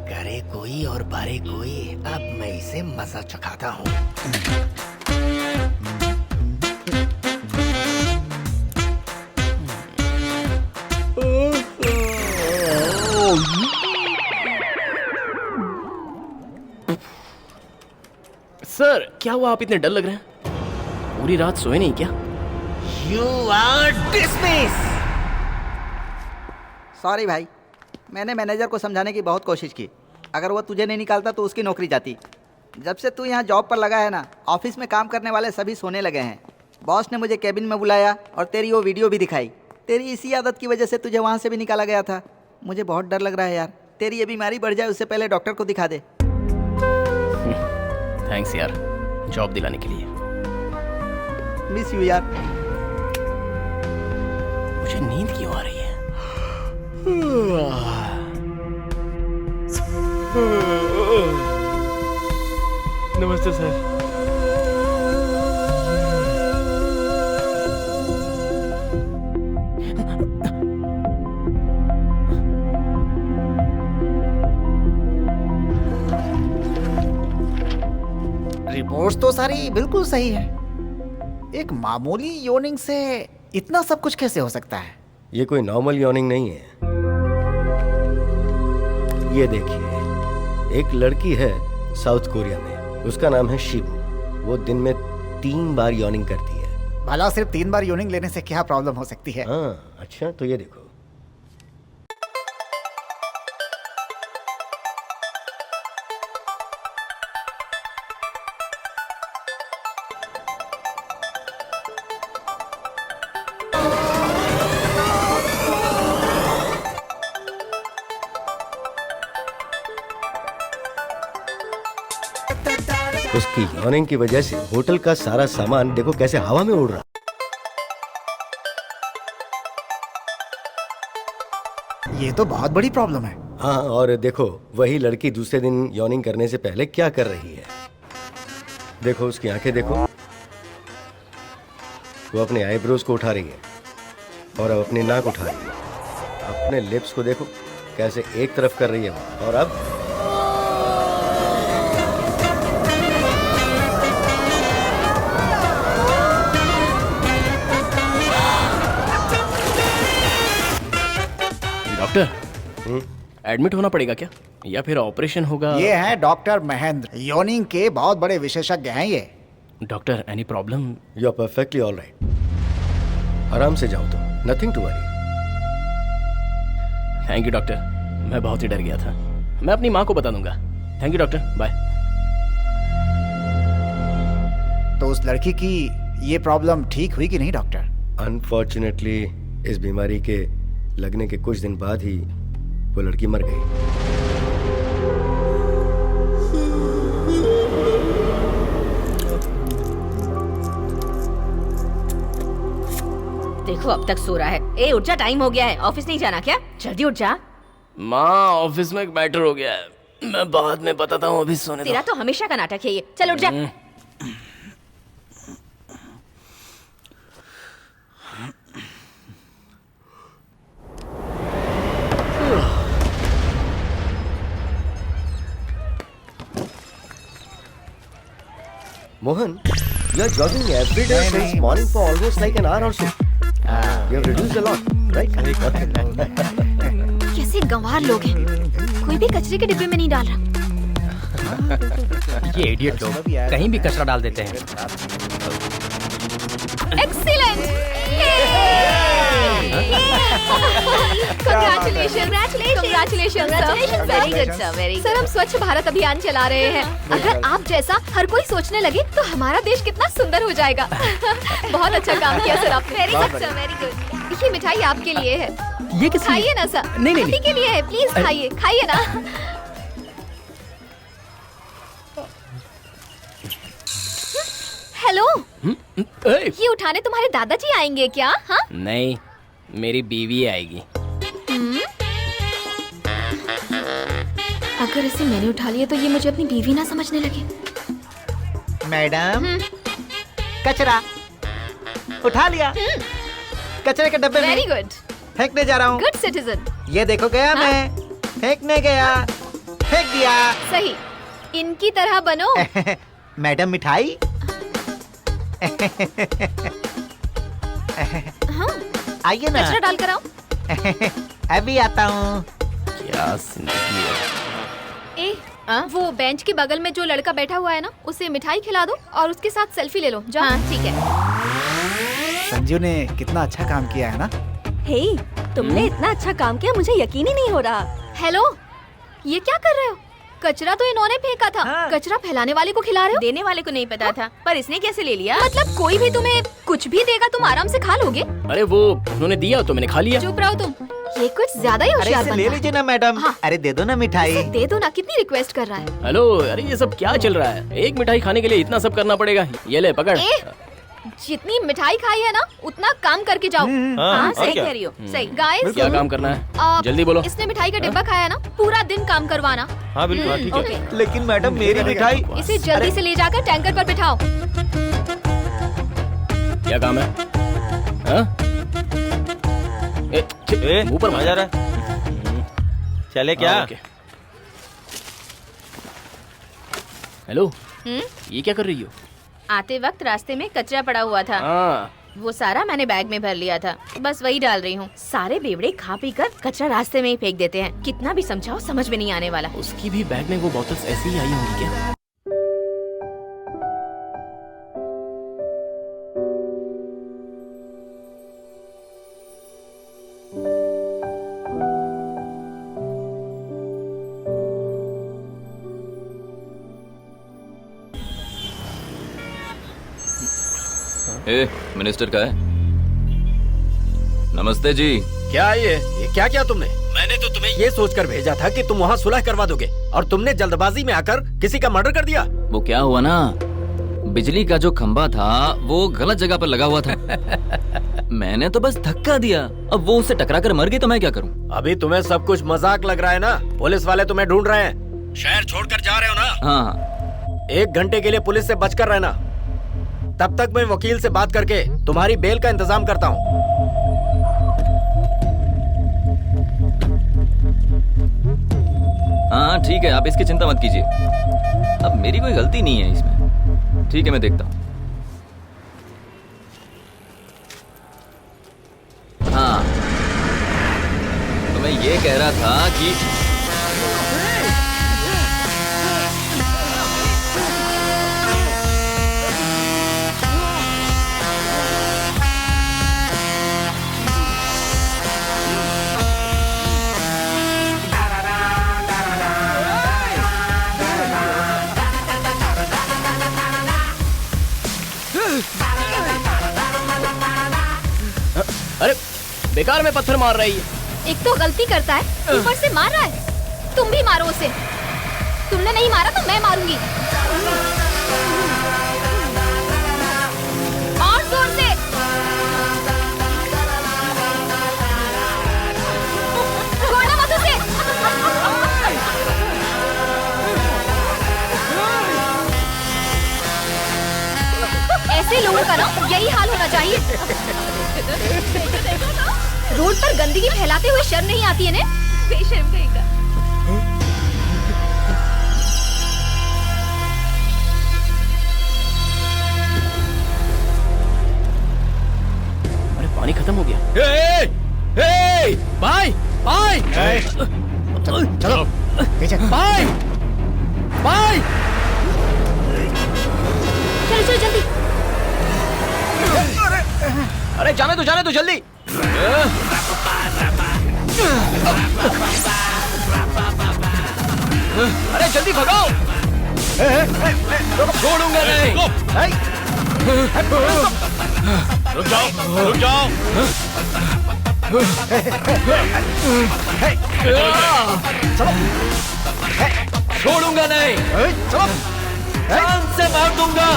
D: करे कोई और बारे कोई। अब मैं इसे मजा चखाता हूँ।
A: सर क्या हुआ, आप इतने डल लग रहे हैं? पूरी रात सोए नहीं क्या?
D: You are dismissed.
F: सॉरी भाई, मैंने मैनेजर को समझाने की बहुत कोशिश की। अगर वो तुझे नहीं निकालता तो उसकी नौकरी जाती। जब से तू यहाँ जॉब पर लगा है ना, ऑफिस में काम करने वाले सभी सोने लगे हैं। बॉस ने मुझे केबिन में बुलाया और तेरी वो वीडियो भी दिखाई। तेरी इसी आदत की वजह से तुझे वहाँ से भी निकाला गया था। मुझे बहुत डर लग रहा है यार। तेरी ये बीमारी बढ़ जाए उससे पहले डॉक्टर को दिखा दे।
A: थैंक्स यार, जॉब दिलाने के लिए।
F: मिस यू यार।
A: मुझे नींद क्यों आ रही है? नमस्ते सर।
F: रिपोर्ट्स तो सारी बिल्कुल सही है। एक मामूली योनिंग से इतना सब कुछ कैसे हो सकता है?
H: ये कोई नॉर्मल यॉर्निंग नहीं है। ये देखिए, एक लड़की है साउथ कोरिया में, उसका नाम है शिबू। वो दिन में 3 बार यॉर्निंग करती है।
F: भला सिर्फ 3 बार योनिंग लेने से क्या प्रॉब्लम हो सकती है?
H: हाँ, अच्छा तो ये देखो। उसकी यॉर्निंग की वजह से होटल का सारा सामान देखो कैसे हवा में उड़ रहा।
F: ये तो बहुत बड़ी प्रॉब्लम है।
H: हाँ, और देखो वही लड़की दूसरे दिन यॉर्निंग करने से पहले क्या कर रही है। देखो उसकी आंखें देखो, वो अपने आईब्रोज को उठा रही है और अब अपनी नाक उठा रही है। अपने लिप्स को देखो कैसे एक तरफ कर रही है वो। और अब
A: डॉक्टर, एडमिट होना पड़ेगा क्या, या फिर ऑपरेशन होगा?
F: ये है डॉक्टर महेंद्र, योनिंग के बहुत बड़े विशेषज्ञ हैं ये।
A: Doctor, any problem?
H: You are perfectly all right. आराम से जाओ तो, nothing to worry.
A: Thank you doctor, मैं बहुत ही डर गया था। मैं अपनी माँ को बता दूंगा। Thank you doctor, bye.
F: तो उस लड़की की ये प्रॉब्लम ठीक हुई कि नहीं डॉक्टर?
H: अनफॉर्चुनेटली इस बीमारी के लगने के कुछ दिन बाद ही वो लड़की मर गई।
E: देखो अब तक सो रहा है। ए उठ जा, टाइम हो गया है। ऑफिस नहीं जाना क्या? जल्दी उठ जा।
A: माँ, ऑफिस में एक मैटर हो गया है, मैं बाद में बताता हूँ, अभी सोने दो।
E: तेरा तो हमेशा का नाटक है ये। चल उठ जा।
H: Mohan, you are jogging every day since morning for almost like an hour or so. You have reduced a lot, right?
C: कैसे गंवार लोग हैं, कोई भी कचरे के डिब्बे में नहीं डाल रहा।
K: ये इडियट लोग कहीं भी कचरा डाल देते हैं।
C: Excellent! Congratulations,
E: very good sir, very good.
C: Sir, हम स्वच्छ भारत अभियान चला रहे हैं। अगर आप जैसा हर कोई सोचने लगे तो हमारा देश कितना सुंदर हो जाएगा। बहुत अच्छा काम किया सर आपने।
E: Very good sir, very good.
C: ये मिठाई आपके लिए है,
K: ये किस
C: खाइए ना सर।
K: नहीं, नहीं,
C: आप ही के लिए है, प्लीज खाइए, खाइए ना। हेलो, ये उठाने तुम्हारे दादाजी आएंगे क्या? हाँ?
A: नहीं, मेरी बीवी आएगी।
C: अगर इसे मैंने उठा लिया तो ये मुझे अपनी बीवी ना समझने लगे।
F: मैडम, कचरा उठा लिया। कचरे के डब्बे
C: वेरी
F: में
C: गुड,
F: फेंकने जा रहा हूँ।
C: Good citizen.
F: ये देखो गया मैं, फेंकने गया, फेंक दिया।
C: सही, इनकी तरह बनो।
F: मैडम मिठाई।
C: हाँ,
F: आइए ना।
C: कचरा डाल कर आओ।
F: अभी आता हूँ।
A: क्या जिंदगी है।
C: ए, वो बेंच के बगल में जो लड़का बैठा हुआ है ना, उसे मिठाई खिला दो और उसके साथ सेल्फी ले लो। जाओ। हाँ, ठीक है।
F: संजू ने कितना अच्छा काम किया है ना।
E: हे, तुमने इतना अच्छा काम किया, मुझे यकीन ही नहीं हो रहा।
C: हेलो, ये क्या कर रहे हो? कचरा तो इन्होंने फेंका था।
F: हाँ।
C: कचरा फैलाने वाले को खिला रहे हो?
E: देने वाले को नहीं पता था, पर इसने कैसे ले लिया?
C: मतलब कोई भी तुम्हें कुछ भी देगा, तुम आराम से खा लोगे?
A: अरे वो उन्होंने दिया तो मैंने खा लिया।
C: चुप रहो तुम, ये कुछ ज्यादा ही
F: अरे
C: होशियार
F: इसे
C: बनता
F: ले
C: है।
F: लीजिए ना मैडम।
C: हाँ।
F: अरे दे दो ना मिठाई।
C: इसे दे दो ना, कितनी रिक्वेस्ट कर रहा है।
A: हेलो, अरे ये सब क्या चल रहा है? एक मिठाई खाने के लिए इतना सब करना पड़ेगा? ये ले पकड़।
C: ए, जितनी मिठाई खाई है ना उतना काम करके जाओ।
E: हाँ, सही
J: क्या?
E: कह रही हो, सही।
C: गाइस
A: क्या काम करना है? जल्दी बोलो।
C: इसने मिठाई का डिब्बा खाया ना, पूरा दिन काम करवाना।
J: हाँ बिल्कुल, हाँ, ठीक है।
C: ओके।
B: लेकिन मैडम मेरी मिठाई।
C: इसे जल्दी से ले जाकर टैंकर पर बिठाओ।
A: क्या काम है? हाँ?
J: मुंह पर मजा रहा है। चले क्या?
A: हाँ, ओके। हेलो, ये क्या कर रही हो?
L: आते वक्त रास्ते में कचरा पड़ा हुआ था,
A: हाँ,
L: वो सारा मैंने बैग में भर लिया था, बस वही डाल रही हूँ। सारे बेवड़े खा पी कर कचरा रास्ते में ही फेंक देते हैं, कितना भी समझाओ समझ में नहीं आने वाला।
A: उसकी भी बैग में वो बोतल्स ऐसी ही आई होंगी क्या?
I: ए, मिनिस्टर का है। नमस्ते जी।
G: क्या ये क्या किया तुमने? मैंने तो तुम्हें ये सोचकर भेजा था कि तुम वहाँ सुलह करवा दोगे, और तुमने जल्दबाजी में आकर किसी का मर्डर कर दिया।
I: वो क्या हुआ ना, बिजली का जो खंभा था वो गलत जगह पर लगा हुआ था। मैंने तो बस धक्का दिया, अब वो उससे टकरा कर मर गई तो मैं क्या करूं?
G: अभी तुम्हें सब कुछ मजाक लग रहा है ना? पुलिस वाले तुम्हें ढूंढ रहे हैं, शहर छोड़कर जा रहे हो ना?
I: हाँ।
G: 1 घंटे के लिए पुलिस से बचकर रहना, तब तक मैं वकील से बात करके तुम्हारी बेल का इंतजाम करता हूँ।
I: हाँ ठीक है, आप इसकी चिंता मत कीजिए, अब मेरी कोई गलती नहीं है इसमें। ठीक है, मैं देखता हूँ। हाँ, तो मैं ये कह रहा था कि
A: अरे बेकार में पत्थर मार रही है।
C: एक तो गलती करता है, ऊपर से मार रहा है। तुम भी मारो उसे। तुमने नहीं मारा तो मैं मारूंगी। और जोर से। छोड़ना मत उसे। ऐसे लोगों का ना यही हाल होना चाहिए। रोड पर गंदगी फैलाते हुए शर्म नहीं आती है ने? बेशर्म कहेगा।
A: अरे पानी खत्म हो गया। भाई भाई
H: चलो पीछे।
A: भाई भाई
C: चलो चलो जल्दी।
A: अरे जाने दो जल्दी। अरे जल्दी भगाओ। छोड़ूंगा नहीं।
J: रुक जाओ।
A: छोड़ूंगा नहीं। जान से मार दूंगा।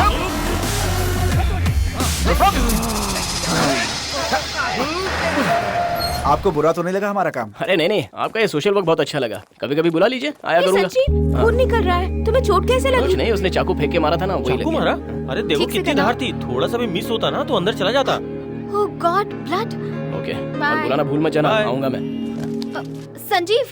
F: आपको बुरा तो नहीं लगा हमारा काम?
A: अरे नहीं, आपका ये सोशल वर्क बहुत अच्छा लगा। कभी कभी बुला लीजिए, आया करूंगा।
E: सच्ची खून निकल रहा है, तुम्हें चोट कैसे लगी?
A: कुछ नहीं, उसने चाकू फेंक के मारा था ना, वही
J: चाकू
A: लगी।
J: मारा? अरे देखो
E: ठीक से
J: कितनी
E: करना।
J: धार थी, थोड़ा सा भी मिस होता ना तो अंदर चला जाता।
E: ओह गॉड, ब्लड।
A: Okay,
C: Bye.
A: और बुलाना भूल मत जाना,
J: Bye.
A: आऊंगा मैं।
C: संजीव,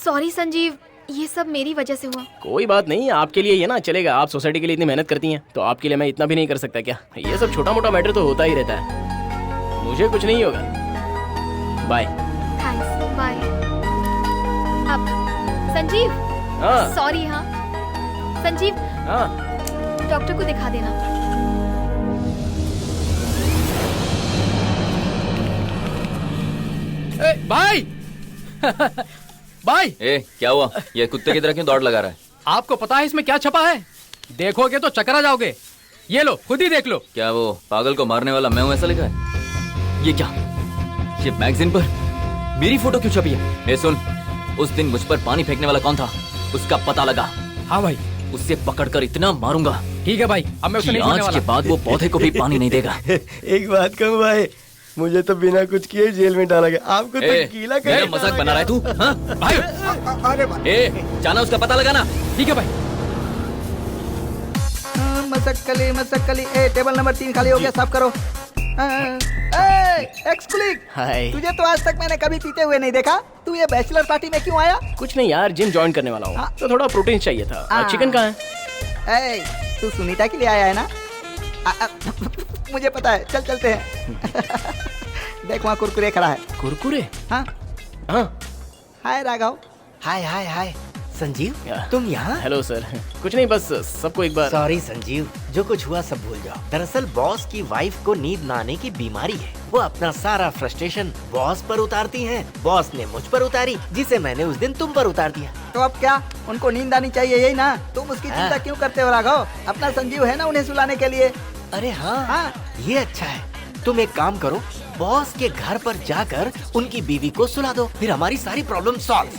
C: सॉरी संजीव, ये सब मेरी वजह से हुआ।
A: कोई बात नहीं, आपके लिए ये ना चलेगा। आप सोसाइटी के लिए इतनी मेहनत करती हैं, तो आपके लिए मैं इतना भी नहीं कर सकता क्या? ये सब छोटा मोटा मैटर तो होता ही रहता है। मुझे कुछ नहीं होगा। बाय।
C: Thanks, bye. अब संजीव,
A: हाँ
C: सॉरी। हाँ संजीव,
A: हाँ।
C: डॉक्टर को दिखा देना।
K: भाई भाई,
I: ए, क्या हुआ? ये कुत्ते की तरह क्यों दौड़ लगा रहा है?
K: आपको पता है इसमें क्या छपा है? देखोगे तो चकरा जाओगे। ये लो, खुद ही देख लो।
I: क्या वो पागल को मारने वाला मैं हूँ ऐसा लिखा है? ये क्या, ये मैगजीन पर मेरी फोटो क्यों छपी है? ए सुन, उस दिन मुझ पर पानी फेंकने वाला कौन था, उसका पता लगा।
K: हाँ भाई,
I: उससे पकड़कर इतना मारूंगा
K: ठीक है भाई, अब मैं उसे नहीं छोड़ने
I: आज के
K: वाला।
I: बाद वो पौधे को भी पानी नहीं देगा।
H: एक बात कहूँ भाई, मुझे तो बिना कुछ किए जेल में डाला गया, आपको तो गीला कर
I: मेरा मजाक बना रहा है तू? हाँ?
K: भाई
D: अरे
I: ए, जाना उसका पता लगाना।
K: ठीक है भाई।
F: मसक्कली ए टेबल नंबर 3 खाली हो गया, साफ करो। एक्स कुलीग,
A: हाय।
F: तुझे तो आज तक मैंने कभी पीते हुए नहीं देखा, तू ये बैचलर पार्टी में क्यों आया?
A: कुछ नहीं यार, जिम ज्वाइन करने वाला हूँ
F: हाँ।
A: तो थोड़ा प्रोटीन चाहिए था।
F: हाँ।
A: चिकन कहाँ है?
F: ए, तू सुनीता के लिए आया है ना? मुझे पता है, चल चलते हैं। देख वहाँ कुरकुरे खड़ा है।
A: कुरकुरे?
F: हाँ
A: हाँ।
F: हाय राघव।
D: हाय हाय हाय संजीव,
A: या।
D: तुम यहाँ?
A: Hello sir. कुछ नहीं, बस सबको एक बार।
D: सॉरी संजीव, जो कुछ हुआ सब भूल जाओ। दरअसल बॉस की वाइफ को नींद न आने की बीमारी है। वो अपना सारा फ्रस्ट्रेशन बॉस पर उतारती हैं। बॉस ने मुझ पर उतारी, जिसे मैंने उस दिन तुम पर उतार दिया।
F: तो अब क्या, उनको नींद आनी चाहिए, यही ना? तुम उसकी चिंता क्यों करते हो राघव? अपना संजीव है ना उन्हें सुलाने के लिए।
D: अरे हाँ,
F: हाँ।
D: ये अच्छा है। तुम एक काम करो, बॉस के घर पर जाकर उनकी बीवी को सुला दो, फिर हमारी सारी प्रॉब्लम सॉल्व।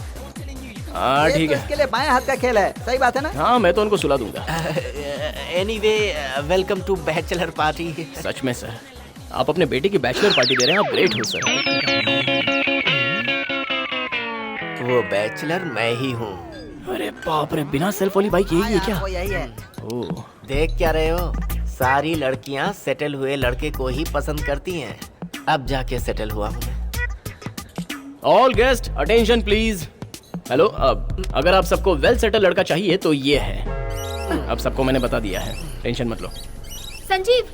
A: हाँ
F: ये
A: ठीक
F: तो
A: है।
F: इसके लिए बाएं हाथ का खेल है, सही बात है ना?
A: हाँ मैं तो उनको सुला दूंगा।
D: Anyway, welcome to bachelor party.
A: सच में सर, आप अपने बेटे की बैचलर पार्टी दे रहे हैं, आप ग्रेट हो सर।
D: वो बैचलर मैं ही हूँ।
A: अरे बाप रे, बिना सेल्फ वाली बाइक यही है क्या?
F: वो यही है।
A: ओह,
D: देख क्या रहे हो? सारी लड़कियाँ सेटल हुए लड़के को ही पसंद करती हैं। अब जाके सेटल हुआ हूँ मैं।
A: All guest attention please. Hello, अब अगर आप सबको वेल सेटल लड़का चाहिए तो ये है। अब सबको मैंने बता दिया है, टेंशन मत लो।
C: संजीव,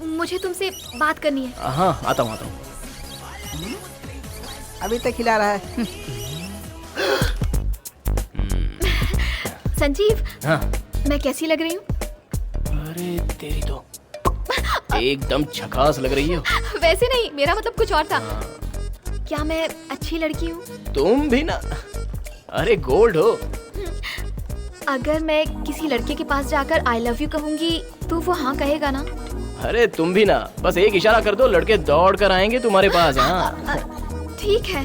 C: मुझे तुमसे बात करनी है।
A: हाँ आता हूँ।
F: अभी तक खिला रहा है।
C: संजीव,
A: हाँ।
C: मैं कैसी लग रही हूँ?
A: अरे तेरी तो एकदम झकास लग रही हो।
C: वैसे नहीं, मेरा मतलब कुछ और था। क्या मैं अच्छी लड़की हूँ?
A: तुम भी ना, अरे गोल्ड हो।
C: अगर मैं किसी लड़के के पास जाकर आई लव यू कहूंगी तो वो हाँ कहेगा ना?
A: अरे तुम भी ना, बस एक इशारा कर दो, लड़के दौड़ कर आएंगे तुम्हारे पास। हाँ
C: ठीक है।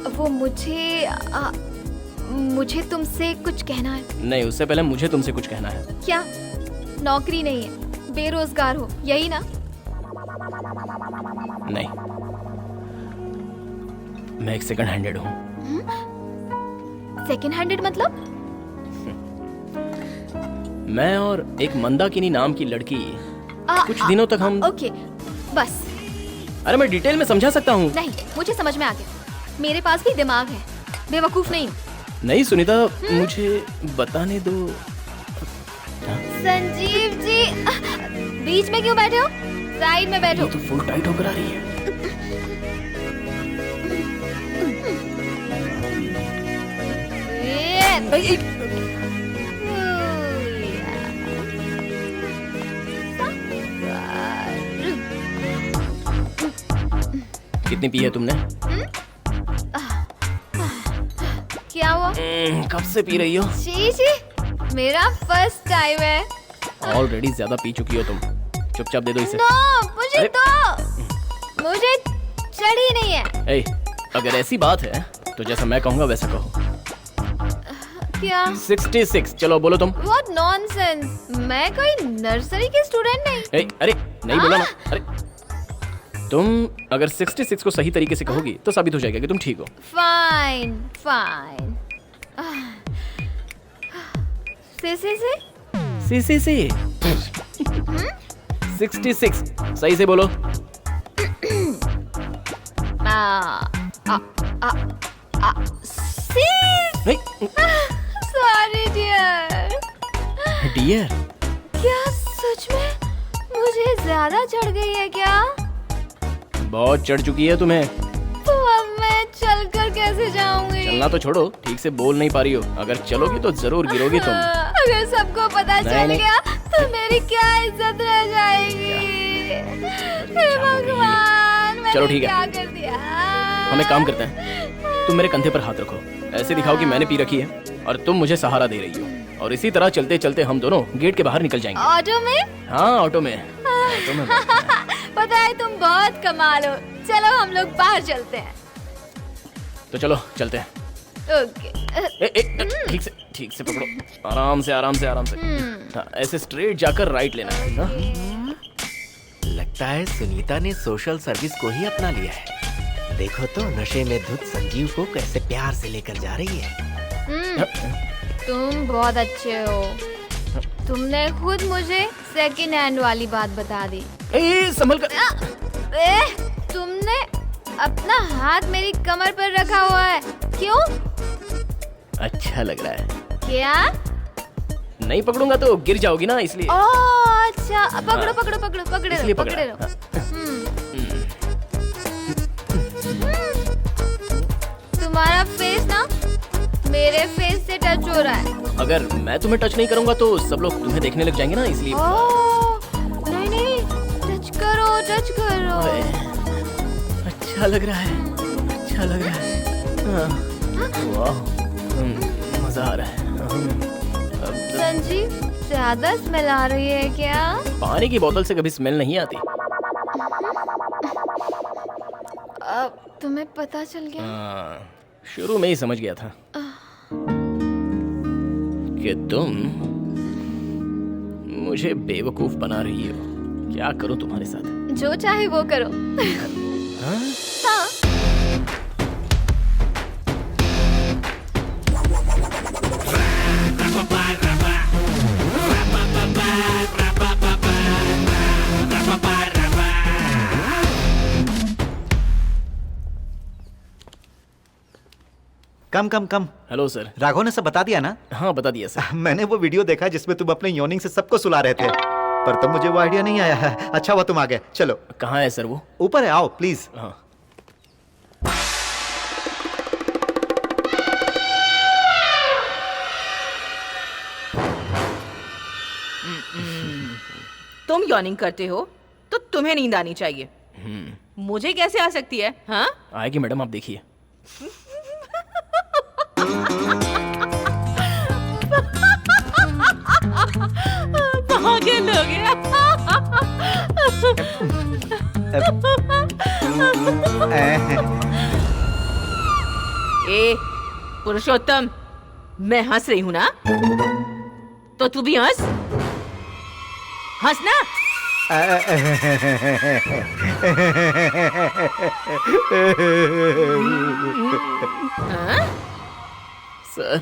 C: वो मुझे तुमसे कुछ कहना है।
A: नहीं, उससे पहले मुझे तुमसे कुछ कहना है।
C: क्या? नौकरी नहीं है, बेरोजगार हो, यही ना?
A: नहीं, मैं एक सेकंड हैंडेड हूँ।
C: सेकंड हैंडेड मतलब?
A: मैं और एक मंदाकिनी नाम की लड़की कुछ दिनों तक हम।
C: ओके, बस।
A: अरे मैं डिटेल में समझा सकता हूँ।
C: नहीं, मुझे समझ में आ गया। मेरे पास भी दिमाग है, बेवकूफ नहीं।
A: नहीं सुनीता, मुझे बताने दो।
C: संजीव जी, बीच में क्यों बैठे हो? साइड में बैठो।
A: ये तो फुल टाइट होकर आ रही है। कितनी पी है तुमने?
C: क्या हुआ?
A: कब से पी रही हो?
C: शी, मेरा फर्स्ट टाइम है।
A: ऑलरेडी ज्यादा पी चुकी हो तुम, चुपचाप दे दो इसे।
C: नो, मुझे दो। मुझे चढ़ी नहीं है।
A: ए, अगर ऐसी बात है तो जैसा मैं कहूँगा वैसा कहो।
C: क्या?
A: 66, चलो बोलो तुम।
C: What nonsense! मैं कोई नर्सरी की स्टूडेंट नहीं।
A: ए, अरे नहीं बोला ना। अरे तुम अगर 66 को सही तरीके से कहोगी तो साबित हो जाएगा कि तुम ठीक हो।
C: Fine fine.
A: सी 66 सही से बोलो।
C: Sorry dear.
A: डियर?
C: क्या सच में मुझे ज्यादा चढ़ गई है क्या?
A: बहुत चढ़ चुकी है तुम्हें।
C: तो अब मैं चलकर कैसे जाऊंगी?
A: चलना तो छोड़ो, ठीक से बोल नहीं पा रही हो। अगर चलोगी तो जरूर गिरोगी तुम।
C: अगर सबको पता चल
A: नहीं।
C: गया तो मेरी क्या इज्जत रह जाएगी? हे भगवान,
A: चलो
C: मैंने
A: ठीक है,
C: क्या कर दिया?
A: हम एक काम करते हैं, तुम मेरे कंधे पर हाथ रखो, ऐसे दिखाओ कि मैंने पी रखी है और तुम मुझे सहारा दे रही हो, और इसी तरह चलते चलते हम दोनों गेट के बाहर निकल जाएंगे।
C: ऑटो में?
A: हाँ ऑटो में।
C: पता है तुम बहुत कमाल हो। चलो हम लोग बाहर चलते हैं।
A: तो चलो चलते हैं।
C: ओके।
A: ठीक से पकड़ो, आराम से आराम से आराम से। हाँ, ऐसे स्ट्रेट जाकर राइट लेना है। हाँ?
D: लगता है सुनीता ने सोशल सर्विस को ही अपना लिया है। देखो तो नशे में धुत संजीव को कैसे प्यार से लेकर जा रही है।
C: तुम बहुत अच्छे हो। तुमने खुद मुझे सेकंड हैंड वाली बात बता दी।
A: संभल कर।
C: तुमने अपना हाथ मेरी कमर पर रखा हुआ है, क्यों?
A: अच्छा लग रहा है।
C: क्या?
A: नहीं पकड़ूंगा तो गिर जाओगी ना, इसलिए।
C: ओह अच्छा, पकड़ो पकड़ो पकड़ो पकड़े
A: इसलिए
C: रहो, पकड़े रहो। तुम्हारा फेस ना मेरे फेस से टच हो रहा है।
A: अगर मैं तुम्हें टच नहीं करूंगा तो सब लोग तुम्हें देखने लग जाएंगे ना, इसलिए।
C: नहीं नहीं, टच करो टच करो।
A: अच्छा लग रहा है, अच्छा लग रहा है। वाह, मजा आ रहा है।
C: संजीव, ज्यादा स्मेल आ रही है क्या?
A: पानी की बोतल से कभी स्मेल नहीं आती।
C: अब तुम्हें पता चल गया?
A: शुरू में ही समझ गया था कि तुम मुझे बेवकूफ बना रही हो। क्या करूं तुम्हारे साथ?
C: जो चाहे वो करो।
A: हाँ?
C: हाँ।
B: Come come come.
A: Hello sir.
B: Raghav ने सब बता दिया ना?
A: हाँ बता दिया सर।
B: मैंने वो वीडियो देखा जिसमें तुम अपने योनिंग से सबको सुला रहे थे, पर तब मुझे वो आइडिया नहीं आया है। अच्छा हुआ तुम आ गए। चलो।
A: कहाँ है सर वो?
B: ऊपर है, आओ प्लीज।
A: हाँ।
L: तुम यॉर्निंग करते हो तो तुम्हें नींद आनी चाहिए। मुझे कैसे आ सकती है? हाँ?
A: आएगी मैडम, आप देखिए।
L: पागल हो गया। ए पुरुषोत्तम, मैं हंस रही हूँ ना, तो तू भी हंस। हंसना।
A: सर,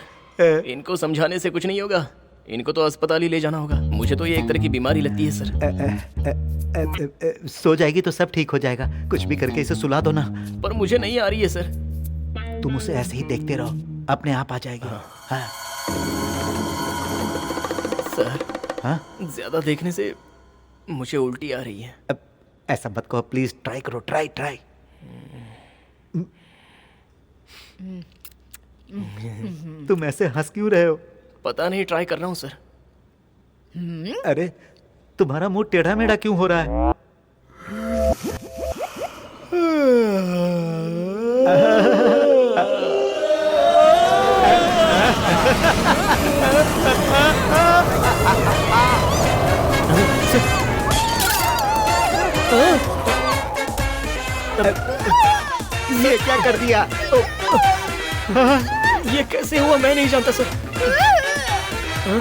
A: इनको समझाने से कुछ नहीं होगा। इनको तो अस्पताल ही ले जाना होगा। मुझे तो ये एक तरह की बीमारी लगती है सर।
B: सो जाएगी तो सब ठीक हो जाएगा। कुछ भी करके इसे सुला दो ना।
A: पर मुझे नहीं आ रही है सर।
B: तुम उसे ऐसे ही देखते रहो, अपने आप आ जाएगी। हाँ।
A: सर,
B: हाँ?
A: ज्यादा देखने से मुझे उल्टी आ रही है।
B: ऐसा मत कहो प्लीज, ट्राई करो, ट्राई ट्राई। तुम ऐसे हंस क्यों रहे हो?
A: पता नहीं, ट्राई कर रहा हूँ सर।
B: अरे तुम्हारा मुंह टेढ़ा मेढ़ा क्यों हो रहा है? ये क्या कर दिया?
A: ये कैसे हुआ मैं नहीं जानता सर।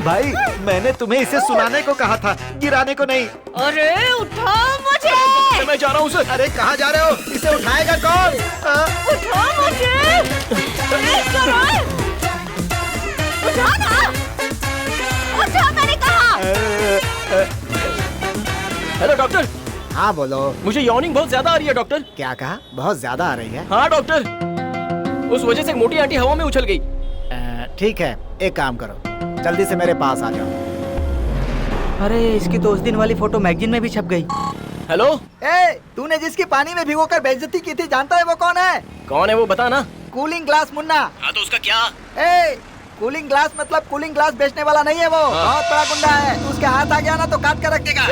B: भाई मैंने तुम्हें इसे सुलाने को कहा था, गिराने को नहीं।
L: अरे उठा मुझे।
A: मैं जा रहा हूँ सर।
B: अरे कहाँ जा रहे हो? इसे उठाएगा कौन?
L: उठा मुझे। उठा ना, उठा मैंने कहा।
A: Hello doctor.
F: हाँ बोलो।
A: मुझे यॉर्निंग बहुत ज्यादा आ रही है डॉक्टर।
F: क्या कहा? बहुत ज्यादा आ रही है?
A: हाँ डॉक्टर, उस वजह से एक मोटी आंटी हवा में उछल गई।
F: ठीक है, एक काम करो, जल्दी से मेरे पास आ जाओ।
M: अरे इसकी तो उस दिन वाली फोटो मैगजीन में भी छप गई।
A: हेलो।
F: तूने जिसकी पानी में भिगोकर बेइज्जती की थी, जानता है वो कौन है?
A: कौन है वो बता ना।
F: Cooling glass Munna.
A: हाँ तो उसका क्या?
F: कूलिंग ग्लास मतलब कूलिंग ग्लास बेचने वाला नहीं है वो। बहुत बड़ा गुंडा है। तू उसके हाथ आ गया ना तो काट कर रख देगा।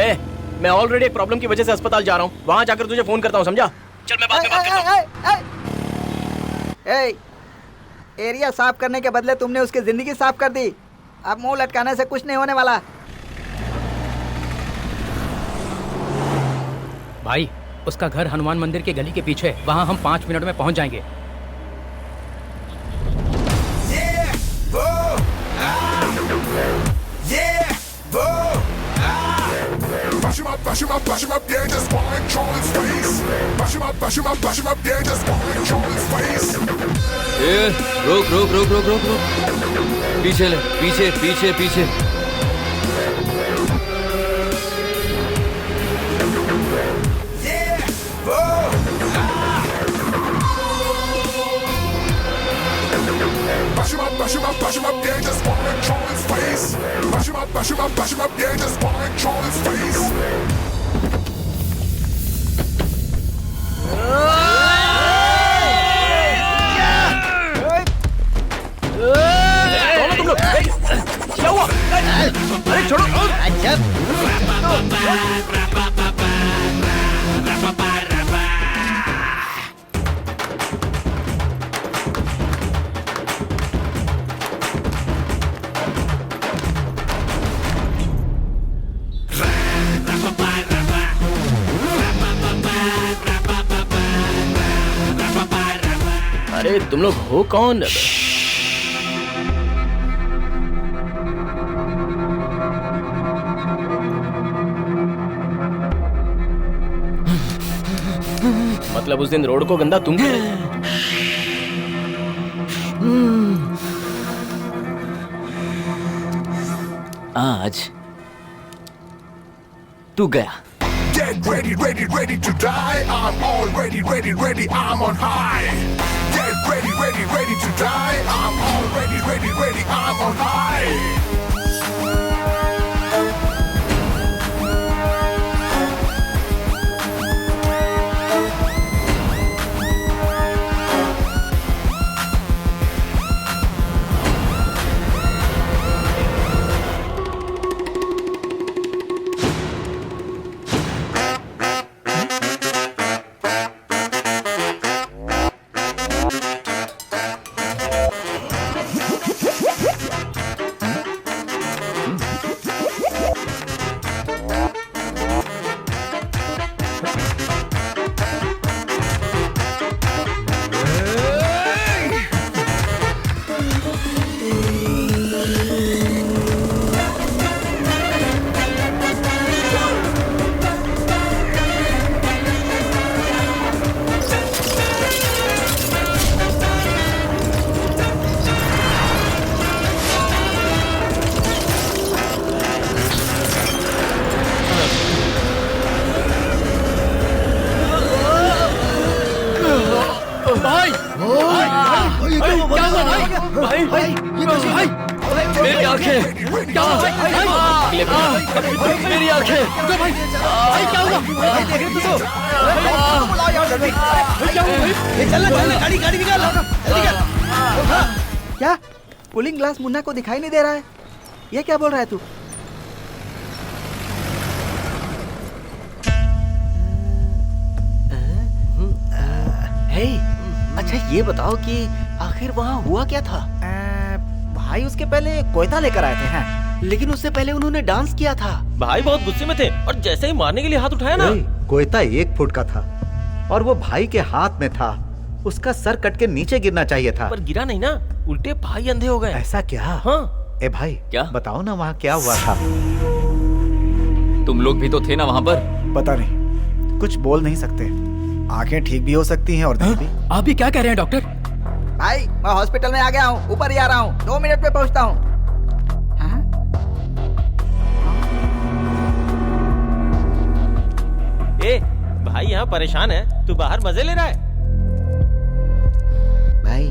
A: मैं ऑलरेडी एक प्रॉब्लम की वजह से अस्पताल जा रहा हूँ, वहाँ जाकर तुझे फोन करता हूँ, समझा? चल मैं बाद में बात करता हूँ।
F: एरिया साफ करने के बदले तुमने उसकी जिंदगी साफ कर दी। अब मुंह लटकाने से कुछ नहीं होने वाला।
K: भाई उसका घर हनुमान मंदिर के गली के पीछे है, वहाँ हम 5 मिनट में पहुँच जाएंगे।
N: Yeah,
I: ए, रुक रुक रुक रुक रुक रुक, पीछे ले, पीछे पीछे पीछे।
A: तुम लोग क्या हुआ? अरे छोड़ो। अरे तुम लोग हो कौन? मतलब उस दिन रोड को गंदा तुम करे?
I: आज तू गया।
N: Get ready, ready, ready to die. I'm already ready, ready, I'm on high. Get ready, ready, ready to die. I'm already ready, ready, I'm on high.
I: मेरी आंखें क्या मेरी आंखें
K: क्या हुआ?
F: गाड़ी गाड़ी निकाल। क्या कूलिंग ग्लास मुन्ना को दिखाई नहीं दे रहा है? ये क्या बोल रहा है तू?
D: हे, अच्छा ये बताओ कि आखिर वहाँ हुआ क्या था?
F: भाई उसके पहले कोयता लेकर आए थे। हैं?
D: लेकिन उससे पहले उन्होंने डांस किया था।
A: भाई बहुत गुस्से में थे और जैसे ही मारने के लिए हाथ उठाया ना,
B: कोयता 1 फुट का था और वो भाई के हाथ में था। उसका सर कट के नीचे गिरना चाहिए था,
A: पर गिरा नहीं ना, उल्टे भाई अंधे हो गए।
B: ऐसा क्या?
A: हाँ।
B: ए भाई
I: क्या
B: बताओ ना वहाँ क्या हुआ था?
I: तुम लोग भी तो थे ना वहाँ पर?
O: पता नहीं, कुछ बोल नहीं सकते। आंखें ठीक भी हो सकती हैं और नहीं भी।
K: आप भी क्या कह रहे हैं डॉक्टर?
F: भाई मैं हॉस्पिटल में आ गया हूँ, ऊपर ही आ रहा हूँ, 2 मिनट में पहुँचता हूँ।
A: ए भाई यहाँ परेशान है, तू बाहर मजे ले रहा है?
D: भाई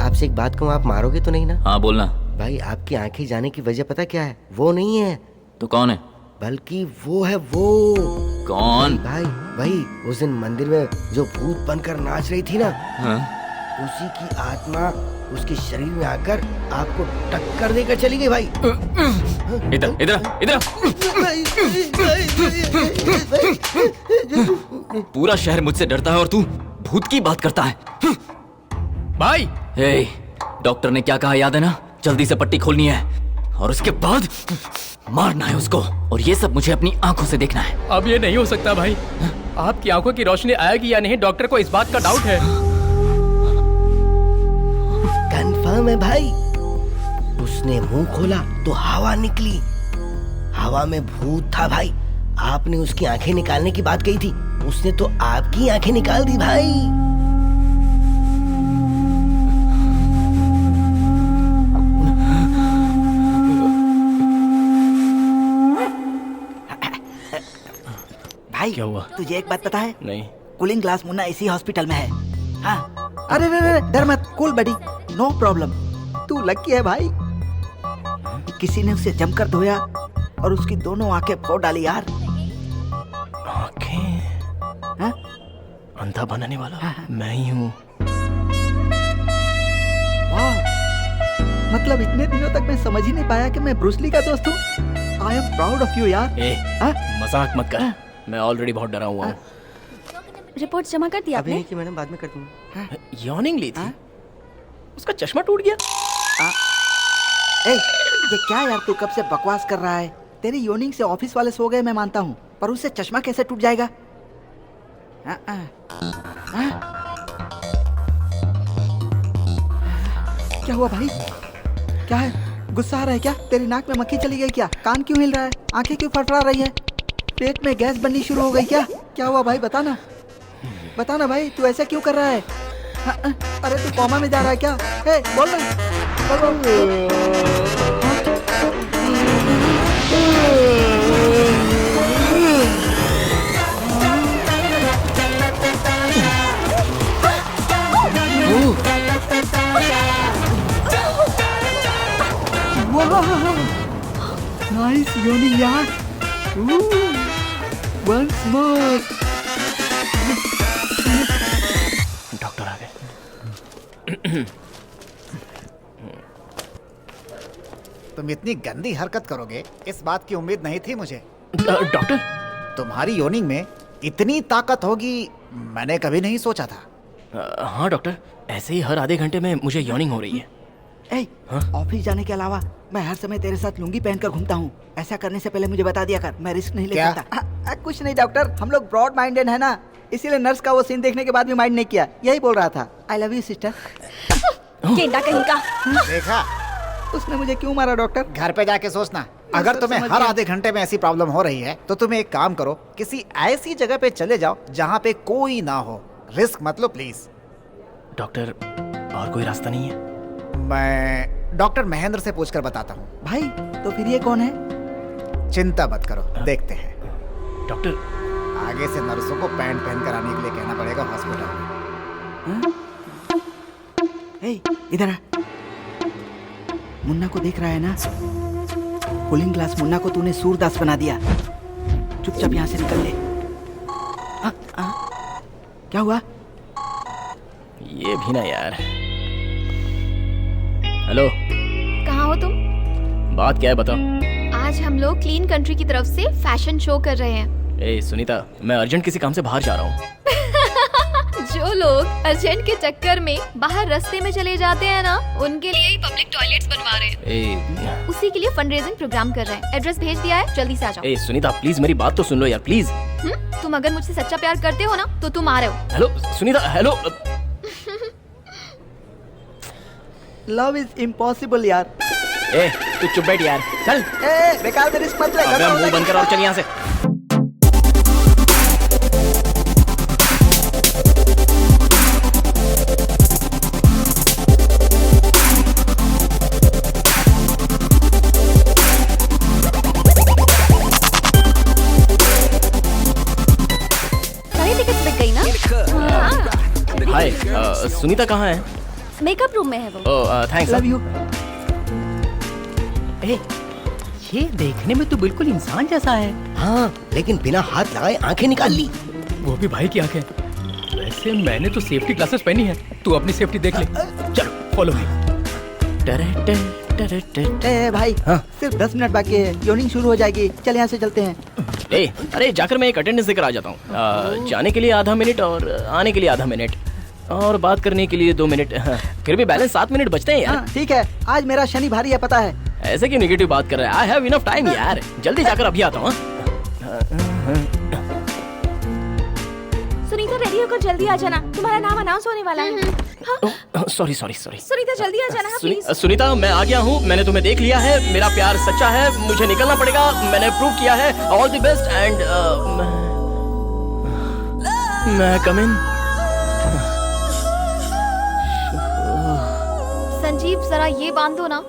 D: आपसे एक बात कहूँ, आप मारोगे तो नहीं ना?
I: हाँ बोलना।
D: भाई आपकी आंखें जाने की वजह पता क्या है? वो नहीं है
I: तो कौन है?
D: बल्कि वो है वो।
I: कौन?
D: भाई वही उस दिन मंदिर में जो भूत बनकर नाच रही थी ना, उसी की आत्मा उसके शरीर में आकर आपको टक्कर देकर चली गई। भाई
I: इधर इधर इधर। पूरा शहर मुझसे डरता है और तू भूत की बात करता है।
K: भाई
I: डॉक्टर ने क्या कहा याद है ना? जल्दी से पट्टी खोलनी है और उसके बाद मारना है उसको, और ये सब मुझे अपनी आंखों से देखना है।
K: अब ये नहीं हो सकता भाई। आपकी आंखों की रोशनी आएगी या नहीं, डॉक्टर को इस बात का डाउट है।
D: कंफर्म है भाई। उसने मुंह खोला तो हवा निकली, हवा में भूत था भाई।
H: आपने उसकी आंखें निकालने की बात कही थी, उसने तो आपकी आंखें निकाल दी भाई।
F: भाई
A: क्या हुआ?
F: तुझे एक बात पता है?
A: नहीं।
F: कूलिंग ग्लास मुन्ना इसी हॉस्पिटल में है। हाँ। अरे डर मत, कूल बडी, नो प्रॉब्लम। तू लकी है भाई, किसी ने उसे जमकर धोया और उसकी दोनों आंखें फोड़ डाली यार।
A: आंखें?
F: हाँ?
A: अंधा बनाने वाला मैं ही हूँ।
F: वाह, मतलब इतने दिनों तक मैं समझ ही नहीं पाया कि मैं ब्रूस ली का दोस्त हूँ। I am proud of you यार।
A: मजाक मत कर, मैं ऑलरेडी बहुत डरा हुआ हूँ।
E: रिपोर्ट जमा कर दी आपने?
M: कि मैडम बाद में कर दूंगा।
A: यॉर्निंग ली थी, उसका चश्मा टूट गया।
F: ए, ये क्या यार, तू कब से बकवास कर रहा है? तेरी योनिंग से ऑफिस वाले सो गए मैं मानता हूँ, पर उससे चश्मा कैसे टूट जाएगा? क्या हुआ भाई? क्या है, गुस्सा आ रहा है क्या? तेरी नाक में मक्खी चली गई क्या? कान क्यों हिल रहा है? आंखें क्यों फड़फड़ा रही है? पेट में गैस बननी शुरू हो गई क्या? क्या हुआ भाई, बताना बताना भाई, तू ऐसा क्यों कर रहा है? अरे तू कोमा में जा रहा है क्या? बोल ना, नाइस योनिंग यार। Once more.
A: डॉक्टर आ गए।
O: तुम इतनी गंदी हरकत करोगे इस बात की उम्मीद नहीं थी मुझे।
A: डॉक्टर,
O: तुम्हारी योनिंग में इतनी ताकत होगी मैंने कभी नहीं सोचा था।
A: हाँ डॉक्टर, ऐसे ही हर आधे घंटे में मुझे यॉर्निंग हो रही है।
F: ऑफिस जाने के अलावा मैं हर समय तेरे साथ लुंगी पहनकर घूमता हूँ। ऐसा करने से पहले मुझे बता दिया कर, मैं रिस्क नहीं ले सकता। कुछ नहीं डॉक्टर, हम लोग ब्रॉड माइंडेड है ना, इसीलिए नर्स का वो सीन देखने के बाद भी माइंड नहीं किया। यही बोल रहा था। I love you sister.
E: गेंडा कहीं का।
O: देखा
F: उसने मुझे क्यों मारा डॉक्टर?
O: घर पे जाके सोचना। अगर तुम्हें हर आधे घंटे में ऐसी प्रॉब्लम हो रही है तो तुम एक काम करो, किसी ऐसी जगह पे चले जाओ जहाँ पे कोई ना हो। रिस्क मत लो प्लीज।
A: डॉक्टर, और कोई रास्ता नहीं है?
O: मैं डॉक्टर महेंद्र से पूछकर बताता हूँ।
F: भाई तो फिर ये कौन है?
O: चिंता मत करो, देखते हैं।
A: डॉक्टर,
O: आगे से नर्सों को पैंट पहनकर आने के लिए कहना पड़ेगा हॉस्पिटल में।
F: इधर आ। मुन्ना को देख रहा है ना? कूलिंग ग्लास मुन्ना को तूने सूरदास बना दिया। चुपचाप यहाँ से निकल ले। क्या हुआ?
A: ये भी ना यार। हेलो,
C: कहाँ हो तुम?
A: बात क्या है बताओ।
C: आज हम लोग क्लीन कंट्री की तरफ से फैशन शो कर रहे हैं।
A: ए सुनीता, मैं अर्जेंट किसी काम से बाहर जा रहा हूँ।
C: जो लोग अर्जेंट के चक्कर में बाहर रास्ते में चले जाते हैं ना, उनके लिए ही पब्लिक टॉयलेट्स बनवा रहे हैं। उसी के लिए फंड रेजिंग प्रोग्राम कर रहे हैं। एड्रेस भेज दिया है, जल्दी से आ जाओ।
A: ए सुनीता प्लीज मेरी बात तो सुन लो यार, प्लीज।
C: तुम अगर मुझसे सच्चा प्यार करते हो ना तो तुम आ रहे हो।
A: Hello Sunita, hello.
F: Love is impossible यार।
A: ए तू चुप बैठ यार, चल।
F: बेकार में रिस्क मत ले।
A: अबे मुंह बंद कर और चल यहाँ से।
E: सारी टिकट बिक गई ना?
A: हाय, सुनीता कहाँ है?
E: मेकअप रूम में है वो।
A: थैंक्स।
F: Love you.
M: ये देखने में तो बिल्कुल इंसान जैसा है।
H: हाँ, लेकिन बिना हाथ लगाए आंखें निकाल ली।
K: वो भी भाई की आंखें। वैसे मैंने तो सेफ्टी ग्लासेस पहनी है, तू अपनी सेफ्टी देख ले। चलो फॉलो मी।
F: भाई सिर्फ 10 मिनट बाकी है, योनिंग शुरू हो जाएगी। चल यहाँ से चलते हैं।
A: अरे जाकर मैं एक अटेंडेंस देकर आ जाता हूँ। जाने के लिए आधा मिनट और आने के लिए आधा मिनट और बात करने के लिए 2 मिनट। फिर भी बैलेंस 7 मिनट बचते हैं यार।
F: ठीक है, आज मेरा शनि भारी है पता है।
A: ऐसे क्यों नेगेटिव बात कर रहा है? आई हैव इनफ टाइम यार, जल्दी जाकर अभी आता हूँ।
L: सुनीता रेडी होकर जल्दी आ जाना, तुम्हारा नाम अनाउंस होने वाला है।
A: Sorry sorry sorry.
L: सुनीता जल्दी आ जाना प्लीज।
A: सुनीता मैं आ गया हूँ, मैंने तुम्हें देख लिया है, मेरा प्यार सच्चा है, मुझे निकलना पड़ेगा, मैंने प्रूव किया है। ऑल द बेस्ट एंड मैं कम इन।
C: संजीव जरा ये बांध दो ना।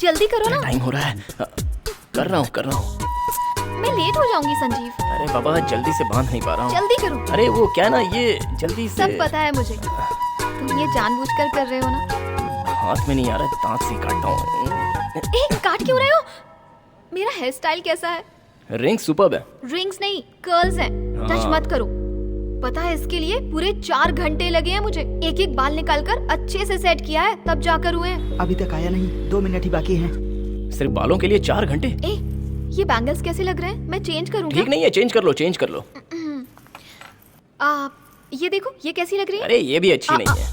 C: जल्दी करो ना।
A: टाइम हो रहा है, कर रहा हूँ।
C: मैं लेट हो जाऊंगी संजीव।
A: अरे बाबा जल्दी से बांध नहीं पा रहा हूँ।
C: जल्दी करो।
A: अरे वो क्या ना, ये जल्दी से।
C: सब पता है मुझे, तुम ये जानबूझकर कर रहे हो ना।
A: हाथ में नहीं आ रहा, दांत से काटता हूँ।
C: काट क्यों रहे हो? मेरा हेयर स्टाइल कैसा है?
A: रिंग सुपर्ब है।
C: रिंग्स नहीं, कर्ल्स हैं। टच मत करो। पता है इसके लिए पूरे 4 घंटे लगे हैं मुझे। एक एक बाल निकालकर अच्छे से सेट किया है, तब जाकर हुए हैं।
M: अभी तक आया नहीं, 2 मिनट ही बाकी हैं।
A: सिर्फ बालों के लिए 4 घंटे?
C: ये बैंगल्स कैसे लग रहे हैं? मैं चेंज करूंगा।
A: ठीक नहीं है, चेंज कर लो, चेंज कर लो।
C: ये देखो, ये कैसी लग रही है?
A: अरे ये भी अच्छी नहीं है।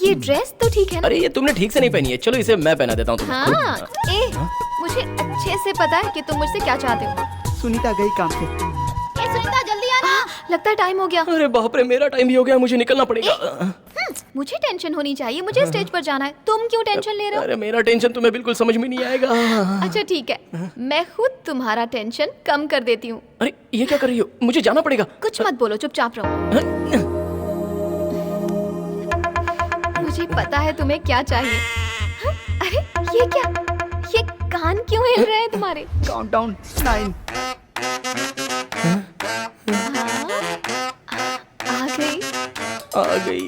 C: ये ड्रेस तो ठीक है ना?
A: अरे ये तुमने ठीक से नहीं पहनी है, चलो इसे मैं पहना देता हूँ तुम्हें।
C: हाँ, मुझे अच्छे से पता है कि तुम मुझसे क्या चाहते हो।
M: सुनीता गई काम से।
C: सुनीता जल्दी आना। लगता है टाइम हो गया।
A: अरे बाप रे, मेरा टाइम भी हो गया, मुझे निकलना पड़ेगा।
C: मुझे टेंशन होनी चाहिए, मुझे स्टेज पर जाना है, तुम क्यों टेंशन ले रहे हो?
A: अरे मेरा टेंशन तुम्हें बिल्कुल समझ में नहीं आएगा।
C: अच्छा ठीक है, मैं खुद तुम्हारा टेंशन कम कर देती हूँ।
A: अरे ये क्या कर रही हो? मुझे जाना पड़ेगा।
C: कुछ मत बोलो, चुपचाप रहो। मुझे पता है तुम्हें क्या चाहिए। अरे ये क्या, ये कान क्यों हिल रहे हैं तुम्हारे?
M: काउंटडाउन 9।
A: आ गई।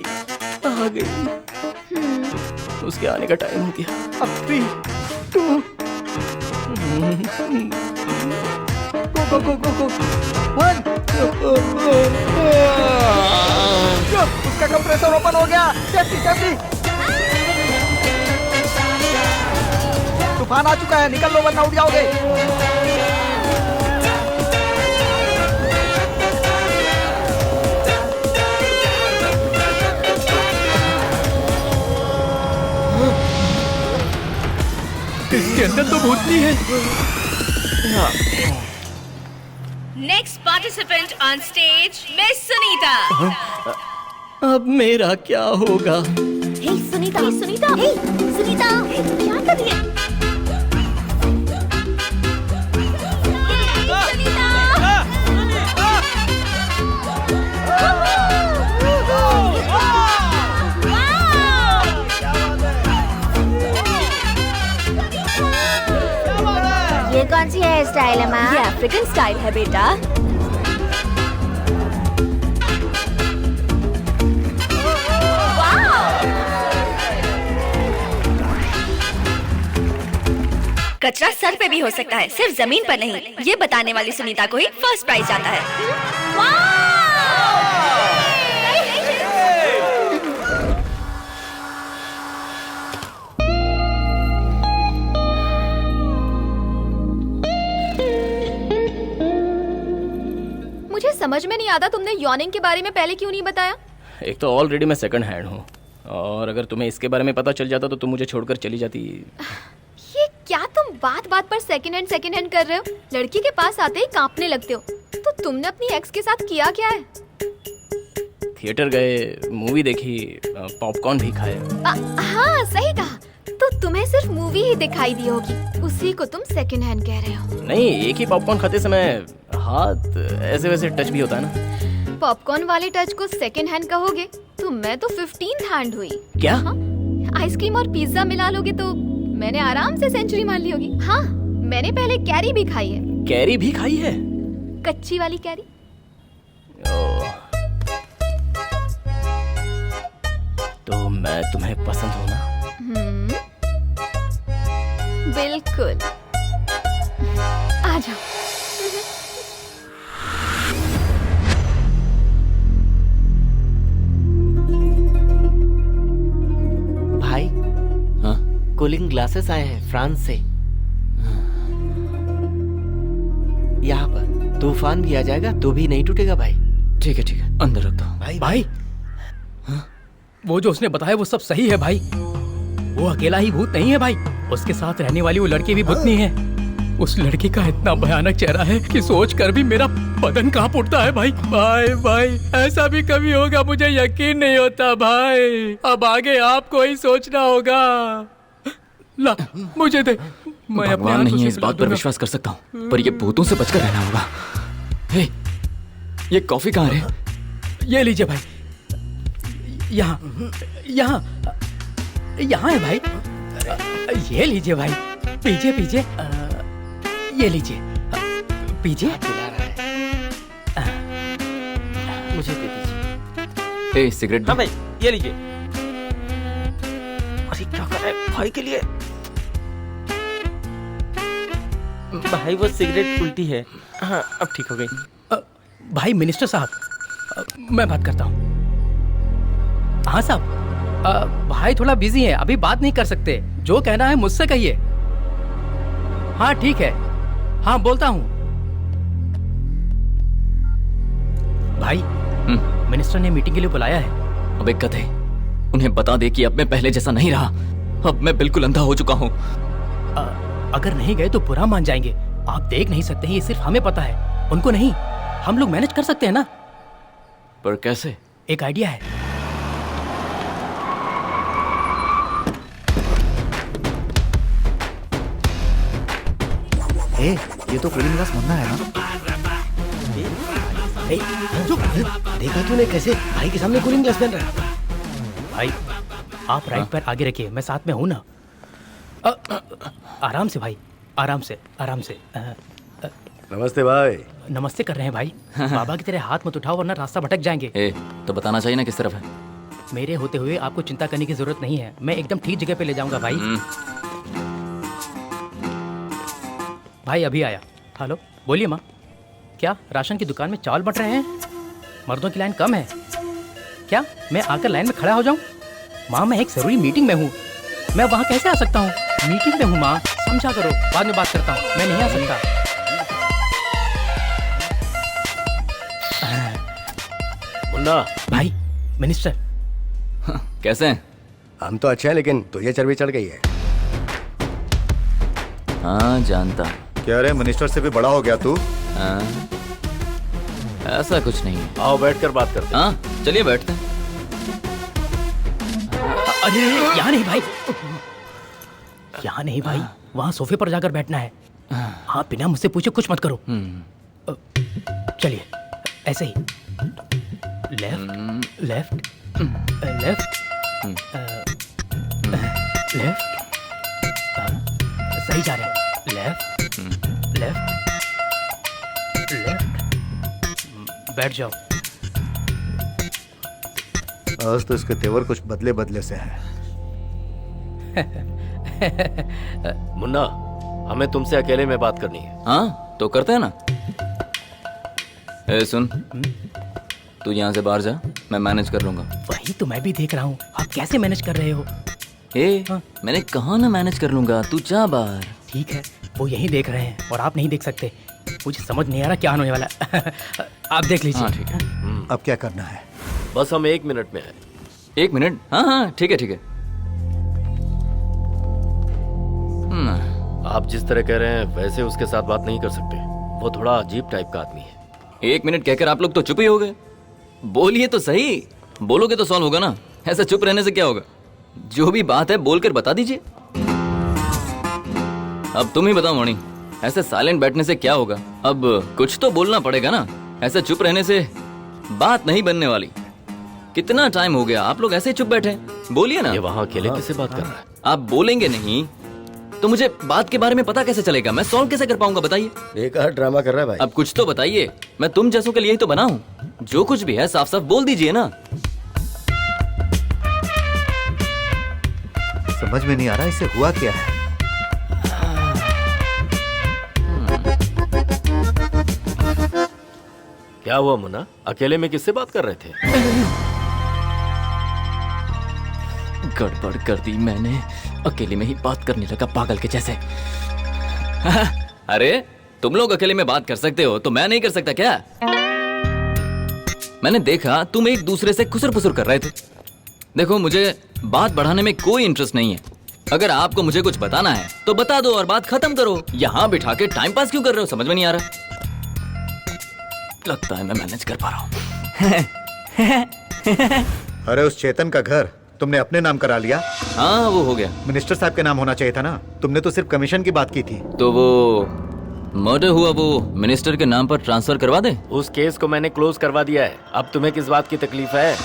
A: उसके आने का टाइम हो गया।
M: अब 3, 2, go 1।
O: उसका कंप्रेसर ओपन हो गया। सेफ्टी। तूफान आ चुका है, निकल लो वरना उड़ जाओगे।
K: इसके अंदर तो भूतनी है।
L: Next participant on stage miss Sunita.
A: अब मेरा क्या होगा?
E: हे सुनीता, सुनीता, हे सुनीता, क्या कर रही है?
L: ये कौन सी हेयर स्टाइल है माँ?
E: ये अफ्रीकन स्टाइल है बेटा। कचरा सर पे भी हो सकता है, सिर्फ जमीन पर नहीं। ये बताने वाली सुनीता को ही फर्स्ट प्राइज जाता है।
C: मुझे समझ में नहीं आता तुमने यॉर्निंग के बारे में पहले क्यों नहीं बताया?
A: एक तो ऑलरेडी मैं सेकंड हैंड हूँ, और अगर तुम्हें इसके बारे में पता चल जाता तो तुम मुझे छोड़कर चली जाती।
C: ये क्या तुम बात बात पर सेकंड हैंड कर रहे हो? लड़की के पास आते ही कांपने लगते हो। तो तुमने अपनी एक्स के साथ किया क्या है?
A: थिएटर गए, मूवी देखी, पॉपकॉर्न भी खाए।
C: हाँ सही कहा। तो तुम्हें सिर्फ मूवी ही दिखाई दी होगी, उसी को तुम सेकंड हैंड कह रहे हो।
A: नहीं, एक ही पॉपकॉर्न खाते समय हाथ ऐसे वैसे टच भी होता है ना।
C: पॉपकॉर्न वाले टच को सेकंड हैंड कहोगे तो मैं तो 15th हैंड हुई।
A: क्या?
C: आइसक्रीम और पिज्जा मिला लोगे तो मैंने आराम से सेंचुरी मान ली होगी। हाँ, मैंने पहले कैरी भी खाई है।
A: कैरी भी खाई है?
C: कच्ची वाली कैरी।
A: तो मैं तुम्हें पसंद हूँ ना?
C: बिल्कुल। आ जाओ।
D: भाई,
I: हाँ?
D: कूलिंग ग्लासेस आए हैं फ्रांस से। यहाँ पर तूफान भी आ जाएगा तो भी नहीं टूटेगा भाई।
K: ठीक है, ठीक है, अंदर रख दो।
O: भाई
K: वो जो उसने बताया वो सब सही है भाई। वो अकेला ही भूत नहीं है भाई, उसके साथ रहने वाली वो लड़की भी भूतनी है। उस लड़की का इतना भयानक चेहरा है कि सोच कर भी मेरा बदन कांप उठता है भाई। भाई भाई ऐसा भी कभी होगा मुझे यकीन नहीं होता भाई। अब आगे आपको ही सोचना होगा। ला मुझे दे, मैं अपने
I: भगवान नहीं है इस बात पर विश्वास कर सकता हूँ, पर ये भूतों से बचकर रहना होगा। हे, ये कॉफी कहाँ है?
K: ये लीजिए भाई, यहाँ यहाँ यहाँ है भाई। ये लीजिए भाई, पीजिए पीजिए। ये लीजिए पीजिए।
A: मुझे दे दीजिए।
I: ए सिगरेट।
A: हाँ भाई ये लीजिए। अरे क्या कर रहा है भाई के लिए? भाई वो सिगरेट उल्टी है। हाँ अब ठीक हो गई।
K: भाई मिनिस्टर साहब, मैं बात करता हूँ। हाँ साहब, भाई थोड़ा बिजी है, अभी बात नहीं कर सकते। जो कहना है मुझसे कहिए। हाँ ठीक है, हाँ बोलता हूँ। भाई मिनिस्टर ने मीटिंग के लिए बुलाया है।
I: अब एक कथे, उन्हें बता दे कि अब मैं पहले जैसा नहीं रहा। अब मैं बिल्कुल अंधा हो चुका हूँ।
K: अगर नहीं गए तो बुरा मान जाएंगे। आप देख नहीं सकते हैं, ये सिर्फ हमें पता है, उनको नहीं। हम लोग मैनेज कर सकते हैं ना?
I: पर कैसे?
K: एक आइडिया है।
O: ये तो कूलिंग ग्लास मुन्ना है ना?
H: देखा तूने कैसे भाई के सामने कूलिंग ग्लास पहन रहा है?
K: भाई आप राइट पैर आगे रखिए, मैं साथ में हूं ना। आराम से भाई, आराम से आराम से।
H: नमस्ते भाई।
K: नमस्ते कर रहे हैं भाई। बाबा की तरह हाथ मत उठाओ वरना रास्ता भटक जाएंगे।
I: तो बताना चाहिए ना किस तरफ है।
K: मेरे होते हुए आपको चिंता करने की जरूरत नहीं है, मैं एकदम ठीक जगह पे ले जाऊंगा भाई। भाई अभी आया। हेलो बोलिए माँ। क्या राशन की दुकान में चावल बट रहे हैं? मर्दों की लाइन कम है क्या? मैं आकर लाइन में खड़ा हो जाऊं? माँ मैं एक जरूरी मीटिंग में हूँ, मैं वहाँ कैसे आ सकता हूँ? मीटिंग में हूँ माँ, समझा करो, बाद में बात करता हूँ, मैं नहीं आ सकता।
G: मुन्ना
K: भाई मिनिस्टर
I: कैसे हैं?
H: हम तो अच्छे हैं, लेकिन तुझे चर्बी चढ़ गई है।
I: हाँ जानता।
B: क्या रे मिनिस्टर से भी बड़ा हो गया तू?
I: ऐसा कुछ नहीं है।
G: आओ बैठकर बात करते हैं।
I: हाँ चलिए बैठते हैं।
K: अरे यहाँ नहीं भाई, यहाँ नहीं भाई, वहाँ सोफे पर जाकर बैठना है। हाँ बिना मुझसे पूछे कुछ मत करो। चलिए ऐसे ही, लेफ्ट लेफ्ट लेफ्ट लेफ्ट, सही जा रहे हैं। लेफ्ट लेफ्ट लेफ्ट, बैठ जाओ।
B: आज तो इसके तेवर कुछ बदले बदले से है।
G: मुन्ना हमें तुमसे अकेले में बात करनी है।
I: हाँ तो करते हैं ना। ए सुन, तू यहाँ से बाहर जा, मैं मैनेज कर लूंगा।
K: वही तो मैं भी देख रहा हूँ, आप कैसे मैनेज कर रहे हो?
I: मैंने कहा ना मैनेज कर लूंगा, तू जा बाहर।
K: ठीक है, वो यही देख रहे हैं और आप नहीं देख सकते। मुझे समझ नहीं आ रहा क्या होने वाला है। आप देख लीजिए।
I: हाँ ठीक है।
B: अब क्या करना है?
G: बस हम 1 मिनट में है।
I: 1 मिनट? हाँ हाँ ठीक है ठीक है।
G: आप जिस तरह कह रहे हैं वैसे उसके साथ बात नहीं कर सकते, वो थोड़ा अजीब टाइप का आदमी है।
I: 1 मिनट कहकर आप लोग तो चुप ही हो गए। बोलिए तो सही, बोलोगे तो सॉल्व होगा ना। ऐसा चुप रहने से क्या होगा? जो भी बात है बोलकर बता दीजिए। अब तुम ही बताओ मणि, ऐसे साइलेंट बैठने से क्या होगा? अब कुछ तो बोलना पड़ेगा ना। ऐसे चुप रहने से बात नहीं बनने वाली। कितना टाइम हो गया आप लोग ऐसे चुप बैठे, बोलिए ना।
G: ये वहाँ अकेले किससे बात कर रहा है?
I: आप बोलेंगे नहीं तो मुझे बात के बारे में पता कैसे चलेगा? मैं सॉल्व कैसे कर पाऊंगा बताइए?
H: बेकार ड्रामा कर रहा है भाई।
I: अब कुछ तो बताइए, मैं तुम जैसों के लिए ही तो बना हूँ। जो कुछ भी है साफ साफ बोल दीजिए ना।
B: समझ में नहीं आ रहा इसे हुआ क्या है।
G: क्या हुआ मुन्ना? अकेले में किससे बात कर रहे थे?
I: गड़बड़ कर दी मैंने, अकेले में ही बात करने लगा पागल के जैसे। अरे तुम लोग अकेले में बात कर सकते हो तो मैं नहीं कर सकता क्या? मैंने देखा तुम एक दूसरे से खुसर फुसर कर रहे थे। देखो मुझे बात बढ़ाने में कोई इंटरेस्ट नहीं है, अगर आपको मुझे कुछ बताना है तो बता दो और बात खत्म करो। यहाँ बिठा के टाइम पास क्यों कर रहे हो, समझ में नहीं आ रहा। लगता है मैं मैनेज कर पा रहा हूँ।
B: अरे उस चेतन का घर तुमने अपने नाम करा लिया?
I: हाँ वो हो गया।
B: मिनिस्टर साहब के नाम होना चाहिए था ना, तुमने तो सिर्फ कमीशन की बात की थी।
I: तो वो मर्डर हुआ, वो मिनिस्टर के नाम पर ट्रांसफर करवा दे।
G: उस केस को मैंने क्लोज करवा दिया है। अब तुम्हें किस बात की तकलीफ है?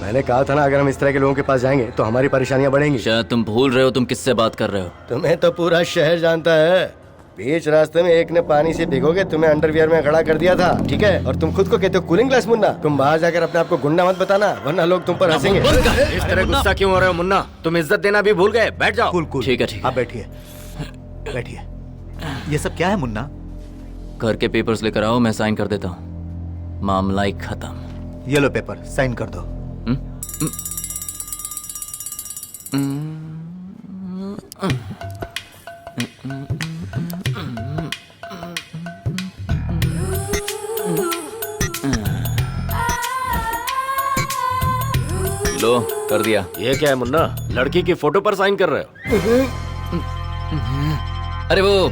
H: मैंने कहा था ना, अगर हम इस तरह के लोगों के पास जाएंगे तो हमारी परेशानियां बढ़ेंगी।
I: शायद तुम भूल रहे हो तुम किससे बात कर रहे हो।
H: तुम्हें तो पूरा शहर जानता है। बीच रास्ते में एक ने पानी से भिगोगे तुम्हें अंडरवियर में खड़ा कर दिया था, ठीक है? और तुम खुद को कहते हो कूलिंग ग्लास मुन्ना। तुम बाहर जाकर अपने आप को गुंडा मत बताना, वरना लोग तुम पर हंसेंगे।
G: इस तरह गुस्सा क्यों हो रहे हो मुन्ना? तुम इज्जत देना भी भूल गए। बैठ जाओ।
B: कूल।
I: ठीक है ठीक है।
B: आप बैठिए बैठिए। ये सब क्या है मुन्ना?
I: घर के पेपर्स लेकर आओ, मैं साइन कर देता हूँ। मामला ही खत्म।
B: ये लो पेपर, साइन कर दो।
I: लो कर दिया।
G: ये क्या है मुन्ना, लड़की की फोटो पर साइन कर रहे हो?
I: अरे वो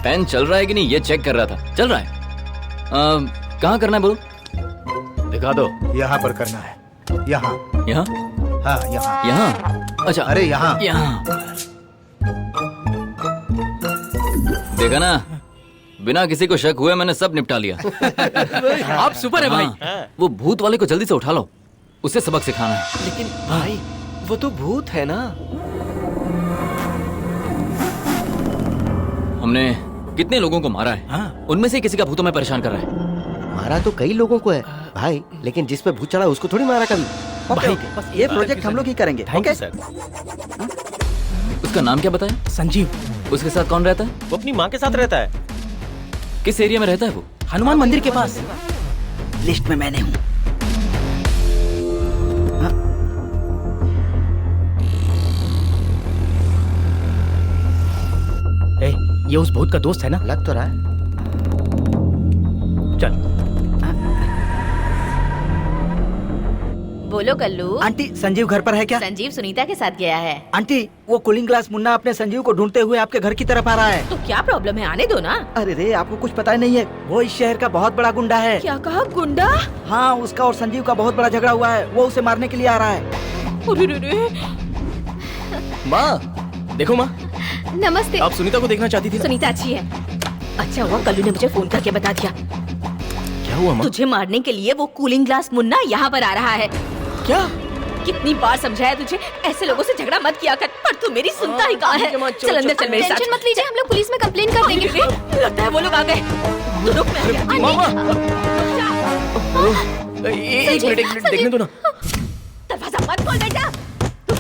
I: पेन चल रहा है कि नहीं ये चेक कर रहा था। चल रहा है। कहाँ करना है बोलो?
G: दिखा दो।
B: यहाँ पर करना है। यहाँ
I: यहाँ?
B: हाँ यहाँ।
I: यहाँ? अच्छा
B: अरे यहाँ।
I: यहाँ देखा ना, बिना किसी को शक हुए मैंने सब निपटा लिया।
A: आप सुपर है भाई।
I: वो भूत वाले को जल्दी से उठा लो, उसे सबक सिखाना है।
G: लेकिन भाई वो तो भूत है ना।
I: हमने कितने लोगों को मारा है, उनमें से किसी का भूत हमें परेशान कर रहा है।
H: मारा तो कई लोगों को है भाई, लेकिन जिस पे भूत चढ़ा उसको थोड़ी मारा कभी।
M: भाई बस ये प्रोजेक्ट हम लोग ही करेंगे।
G: Thank you sir.
I: उसका नाम क्या बताया?
K: संजीव।
I: उसके साथ कौन रहता है?
J: वो अपनी माँ के साथ रहता है।
I: किस एरिया में रहता है वो?
K: हनुमान मंदिर के पास।
M: लिस्ट में मैंने हूँ।
K: ये उस भूत का दोस्त है ना?
H: लग तो रहा है।
K: चल।
L: बोलो कल्लू।
M: आंटी संजीव घर पर है क्या?
L: संजीव सुनीता के साथ गया है।
M: आंटी वो कूलिंग ग्लास मुन्ना अपने संजीव को ढूंढते हुए आपके घर की तरफ आ रहा है।
L: तो क्या प्रॉब्लम है, आने दो ना।
M: अरे रे आपको कुछ पता ही नहीं है, वो इस शहर का बहुत बड़ा गुंडा है।
L: क्या कहा, गुंडा?
M: हाँ, उसका और संजीव का बहुत बड़ा झगड़ा हुआ है, वो उसे मारने के लिए आ रहा है।
A: माँ देखो माँ।
C: नमस्ते।
A: आप सुनीता को देखना चाहती थी ना?
L: सुनीता अच्छी है। अच्छा हुआ कल्लू ने मुझे फोन करके बता दिया।
A: क्या हुआ माँ?
L: तुझे मारने के लिए वो कूलिंग ग्लास मुन्ना यहाँ पर आ रहा है।
A: क्या?
L: कितनी बार समझाया तुझे, ऐसे लोगों से झगड़ा मत किया कर, पर तू मेरी सुनता ही कहाँ है। चल अंदर चल मेरे साथ।
C: टेंशन मत लीजिए, हम लोग पुलिस में कंप्लेन कर देंगे।
L: लगता है वो लोग आ गए। तू रुक, मैं
A: एक मिनट देखने दो ना।
L: दरवाजा मत खोल बेटा। तू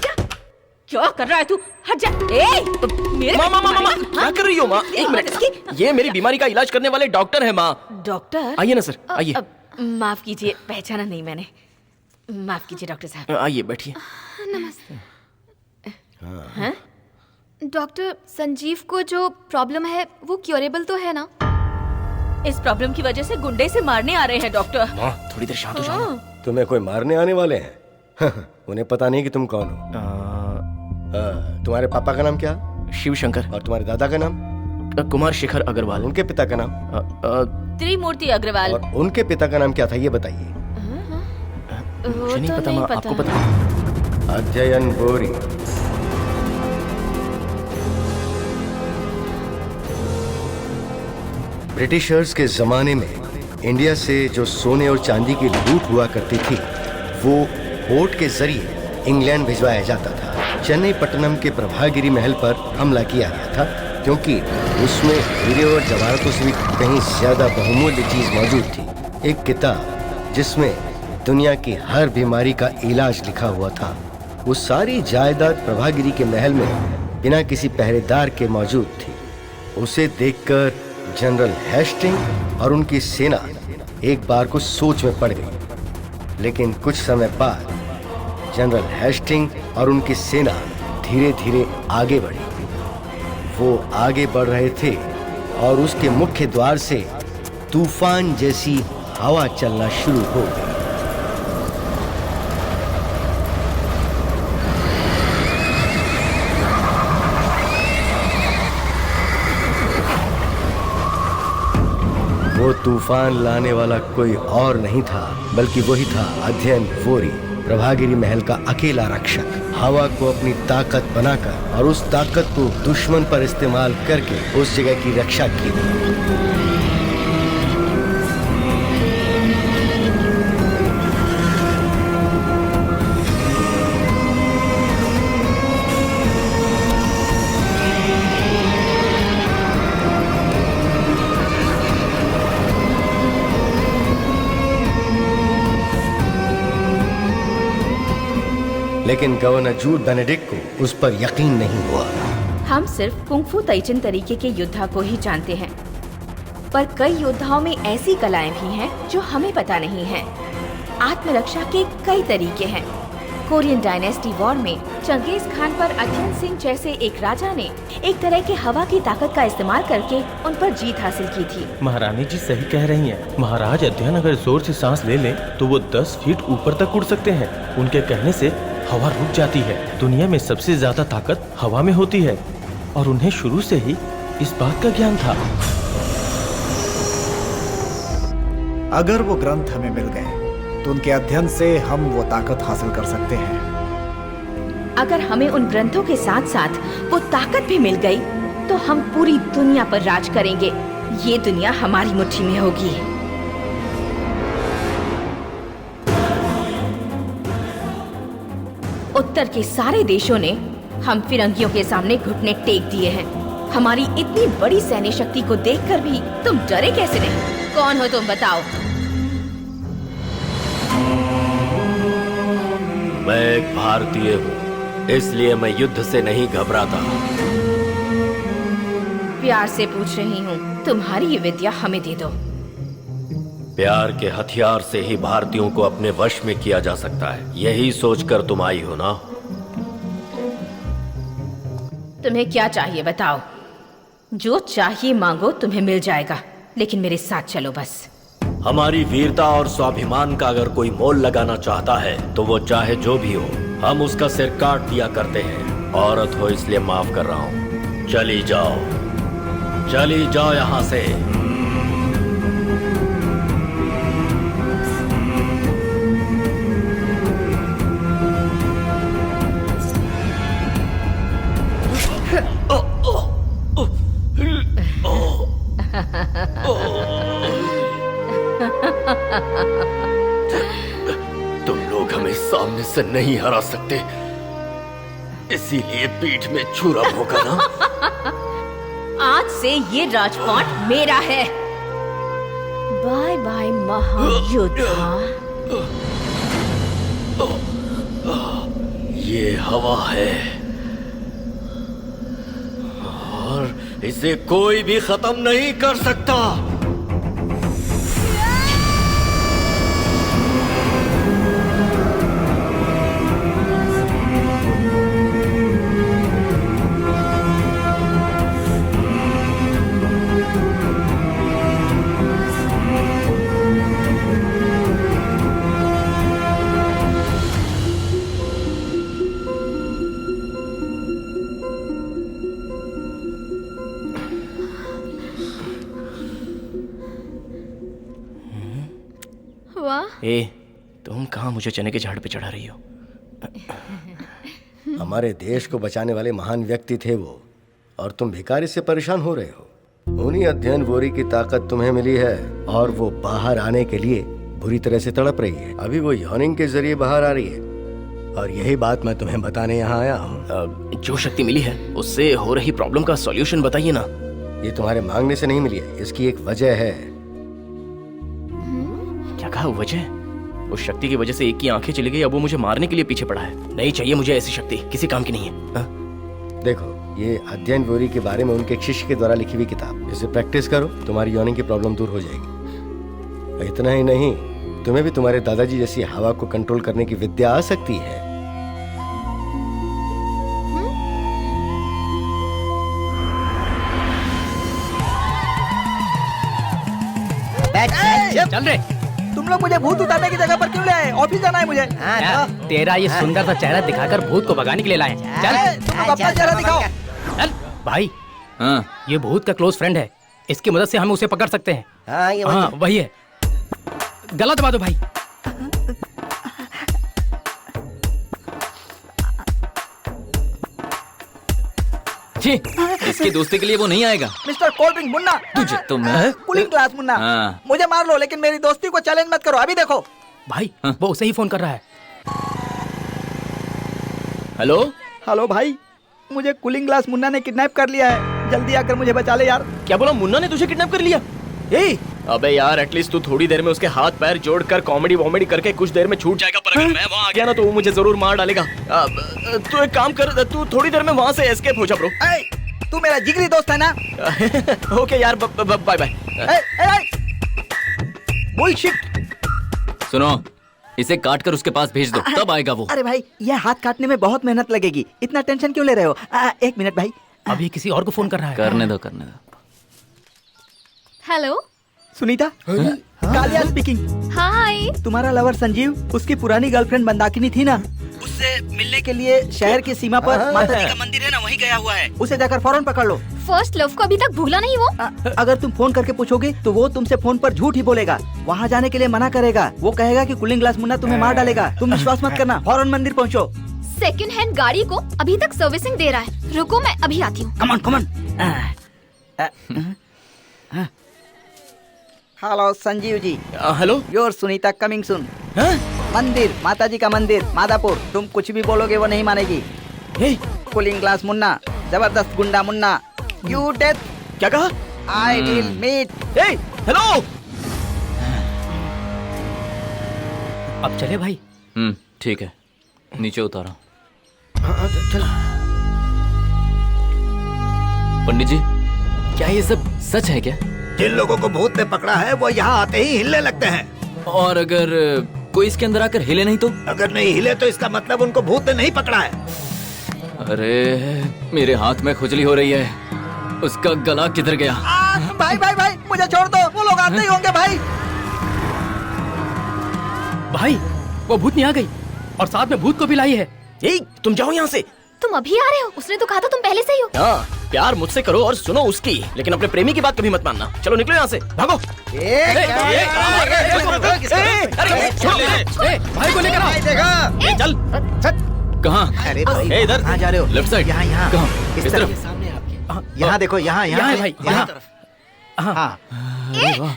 L: क्या कर रहा है तू? हट जा। मेरे
A: माँ क्या कर रही हो माँ? एक मिनट, ये मेरी बीमारी का इलाज करने वाले डॉक्टर है माँ।
L: डॉक्टर?
A: आइए ना सर, आइए।
L: माफ कीजिए, पहचाना नहीं मैंने। माफ कीजिए डॉक्टर साहब।
A: आइए बैठिए।
C: नमस्ते। हाँ? डॉक्टर, संजीव को जो प्रॉब्लम है वो क्योरेबल तो है ना?
L: इस प्रॉब्लम की वजह से गुंडे से मारने आ रहे हैं डॉक्टर।
A: थोड़ी देर शांत हो जाओ।
H: तुम्हें कोई मारने आने वाले हैं? उन्हें पता नहीं कि तुम कौन हो। तुम्हारे पापा का नाम क्या?
A: शिव शंकर।
H: और तुम्हारे दादा का नाम?
A: कुमार शेखर अग्रवाल।
H: उनके पिता का नाम?
L: त्रिमूर्ति अग्रवाल।
H: और उनके पिता का नाम क्या था ये बताइए।
A: मुझे नहीं पता माँ, आपको पता?
H: अध्ययन बोरी। ब्रिटिशर्स के जमाने में इंडिया से जो सोने और चांदी की लूट हुआ करती थी वो बोट के जरिए इंग्लैंड भिजवाया जाता था। चेन्नई पट्टनम के प्रभागिरी महल पर हमला किया गया था क्योंकि उसमें हीरे और जवाहरातों से भी कहीं ज्यादा बहुमूल्य चीज मौजूद थी। एक किताब जिसमें दुनिया की हर बीमारी का इलाज लिखा हुआ था। वो सारी जायदाद प्रभागिरी के महल में बिना किसी पहरेदार के मौजूद थी। उसे देखकर जनरल हेस्टिंग और उनकी सेना एक बार को सोच में पड़ गई। लेकिन कुछ समय बाद जनरल हेस्टिंग और उनकी सेना धीरे धीरे आगे बढ़ी। वो आगे बढ़ रहे थे और उसके मुख्य द्वार से तूफान जैसी हवा चलना शुरू हो गई। तूफान लाने वाला कोई और नहीं था, बल्कि वही था अध्ययन वोरी, प्रभागिरी महल का अकेला रक्षक। हवा को अपनी ताकत बनाकर और उस ताकत को दुश्मन पर इस्तेमाल करके उस जगह की रक्षा की। लेकिन गवर्नर जूड बेनेडिक्ट को उस पर यकीन नहीं हुआ।
L: हम सिर्फ कुंग-फू ताइचिन तरीके के योद्धा को ही जानते हैं, पर कई योद्धाओं में ऐसी कलाएं भी हैं जो हमें पता नहीं है। आत्मरक्षा के कई तरीके हैं। कोरियन डायनेस्टी वॉर में चंगेज खान पर अध्ययन सिंह जैसे एक राजा ने एक तरह के हवा की ताकत का इस्तेमाल करके उन पर जीत हासिल की थी।
J: महारानी जी सही कह रही हैं। महाराज अध्ययन अगर जोर से सांस ले लें तो वो 10 फीट ऊपर तक उड़ सकते हैं। उनके कहने से हवा रुक जाती है। दुनिया में सबसे ज्यादा ताकत हवा में होती है और उन्हें शुरू से ही इस बात का ज्ञान था।
O: अगर वो ग्रंथ हमें मिल गए तो उनके अध्ययन से हम वो ताकत हासिल कर सकते हैं।
L: अगर हमें उन ग्रंथों के साथ साथ वो ताकत भी मिल गई तो हम पूरी दुनिया पर राज करेंगे। ये दुनिया हमारी मुट्ठी में होगी। उत्तर के सारे देशों ने हम फिरंगियों के सामने घुटने टेक दिए हैं। हमारी इतनी बड़ी सैन्य शक्ति को देखकर भी तुम डरे कैसे नहीं? कौन हो तुम, बताओ।
G: मैं एक भारतीय हूँ, इसलिए मैं युद्ध से नहीं घबराता।
L: प्यार से पूछ रही हूँ, तुम्हारी ये विद्या हमें दे दो।
G: प्यार के हथियार से ही भारतीयों को अपने वश में किया जा सकता है, यही सोचकर तुम आई हो ना?
L: तुम्हें क्या चाहिए बताओ। जो चाहिए मांगो, तुम्हें मिल जाएगा, लेकिन मेरे साथ चलो बस।
G: हमारी वीरता और स्वाभिमान का अगर कोई मोल लगाना चाहता है तो वो चाहे जो भी हो, हम उसका सिर काट दिया करते हैं। औरत हो इसलिए माफ कर रहा हूँ। चली जाओ यहाँ से। तुम लोग हमें सामने से नहीं हरा सकते, इसीलिए पीठ में छुरा भोंका ना।
L: आज से ये राजपाट मेरा है। बाय बाय महायोद्धा।
G: ये हवा है और इसे कोई भी खत्म नहीं कर सकता।
A: ए, तुम कहाँ मुझे चने के झाड़ पे चढ़ा रही हो?
H: हमारे देश को बचाने वाले महान व्यक्ति थे वो, और तुम भिखारी से परेशान हो रहे हो। उन्हीं अध्ययन वोरी की ताकत तुम्हें मिली है और वो बाहर आने के लिए बुरी तरह से तड़प रही है। अभी वो यॉनिंग के जरिए बाहर आ रही है और यही बात मैं तुम्हें बताने यहाँ आया हूँ।
A: जो शक्ति मिली है उससे हो रही प्रॉब्लम का सॉल्यूशन बताइए ना।
H: ये तुम्हारे मांगने से नहीं मिली है, इसकी एक वजह है।
A: क्या कहा वजह? उस शक्ति की वजह से एक की आंखें चली गई, अब वो मुझे मारने के लिए पीछे पड़ा है। नहीं चाहिए मुझे ऐसी शक्ति, किसी काम की नहीं है। हा?
H: देखो, ये अध्ययन वोरी के बारे में उनके एक शिष्य के द्वारा लिखी हुई किताब, इसे प्रैक्टिस करो, तुम्हारी यॉनिंग की प्रॉब्लम दूर हो जाएगी। इतना ही नहीं, तुम्हें भी तुम्हारे दादाजी जैसी हवा को कंट्रोल करने की विद्या आ सकती है।
M: चल रे।
F: तुम लोग मुझे भूत उतारने की जगह पर क्यों ले आए? ऑफिस जाना है मुझे।
K: तेरा ये सुंदर सा चेहरा दिखाकर भूत को भगाने के लिए लाए। चल
F: तुम लोग अपना चेहरा दिखाओ।
K: चल भाई। हाँ, ये भूत का क्लोज फ्रेंड है, इसकी मदद से हम उसे पकड़ सकते हैं।
D: हाँ ये
K: हाँ वही है। गला दबा दो भाई।
I: छी, इसकी दोस्ती के लिए वो नहीं आएगा।
F: मिस्टर कोल्ड ड्रिंक मुन्ना,
I: तुझे तो मैं
F: कूलिंग ग्लास मुन्ना,
I: हाँ।
F: मुझे मार लो लेकिन मेरी दोस्ती को चैलेंज मत करो। अभी देखो
K: भाई वो उसे ही फोन कर रहा है।
A: हेलो
F: हेलो भाई, मुझे कूलिंग ग्लास मुन्ना ने किडनैप कर लिया है, जल्दी आकर मुझे बचा ले यार।
A: क्या बोला? मुन्ना ने तुझे किडनैप कर लिया? यही? अबे यार एटलीस्ट तू थोड़ी देर में उसके हाथ पैर जोड़कर कॉमेडी वॉमेडी करके कुछ देर में छूट जाएगा, पर अगर मैं वहाँ आ गया ना तो वो मुझे जरूर मार डालेगा। तू एक काम कर, तू थोड़ी देर में वहाँ से एस्केप हो जा ब्रो।
F: तू मेरा जिगरी दोस्त है ना?
A: ओके यार, बाय बाय।
F: बुलशिट।
I: सुनो, इसे काट कर उसके पास भेज दो, तब आएगा वो।
F: अरे भाई, यह हाथ काटने में बहुत मेहनत लगेगी, इतना टेंशन क्यों ले रहे हो? 1 मिनट भाई।
K: अभी किसी और को फोन कर रहा है।
I: करने दो करने दो।
C: Hello
F: Sunita, Kaliya speaking.
C: Hi.
F: तुम्हारा लवर संजीव, उसकी पुरानी गर्लफ्रेंड मंदाकिनी थी ना, उससे मिलने के लिए शहर की सीमा पर माता जी का मंदिर है ना, वहीं गया हुआ है। उसे जाकर फौरन पकड़ लो।
C: फर्स्ट लव को अभी तक भूला नहीं वो?
F: अगर तुम फोन करके पूछोगे तो वो तुमसे फोन पर झूठ ही बोलेगा, वहाँ जाने के लिए मना करेगा। वो कहेगा कि कूलिंग ग्लास मुन्ना तुम्हें मार डालेगा। तुम विश्वास मत करना, फौरन मंदिर पहुँचो।
C: सेकंड हैंड गाड़ी को अभी तक सर्विसिंग दे रहा है। रुको मैं अभी आती हूँ।
F: Come on. Hello Sanjeev ji.
A: Hello,
F: your Sunita coming soon. मंदिर, माता जी का मंदिर, मादापुर। तुम कुछ भी बोलोगे वो नहीं मानेगी। कूलिंग ग्लास मुन्ना, जबरदस्त गुंडा मुन्ना, यू डेथ।
A: क्या कहा?
F: I will meet.
A: हेलो।
K: अब चले भाई।
I: ठीक है, नीचे उतारो।
D: चल।
I: पंडित जी, क्या ये सब सच है क्या?
B: जिन लोगों को भूत ने पकड़ा है वो यहाँ आते ही हिलने लगते हैं।
I: और अगर कोई इसके अंदर आकर हिले नहीं तो?
B: अगर नहीं हिले तो इसका मतलब उनको भूत ने नहीं पकड़ा है।
I: अरे मेरे हाथ में खुजली हो रही है। उसका गला किधर गया?
F: भाई भाई भाई, मुझे छोड़ दो, वो लोग आते ही होंगे भाई।
K: भाई वो भूतनी आ गई और साथ में भूत को भी लाई है।
A: तुम जाओ यहाँ से।
C: तुम अभी आ रहे हो? उसने तो कहा था तुम पहले से ही हो।
A: हाँ, प्यार मुझसे करो और सुनो उसकी, लेकिन अपने प्रेमी की बात कभी मत मानना। चलो निकलो यहाँ से, भागो।
K: भाई को लेकर आओ।
A: चल।
I: कहाँ?
B: अरे भाई,
A: इधर।
B: कहाँ जा रहे हो?
I: Left side.
B: यहाँ।
I: कहाँ?
B: इस
I: इस
B: तरफ।
I: तरफ।
B: यहाँ देखो, यहाँ
K: यहाँ है भाई, यहाँ।
B: हाँ।
I: अरे वाह,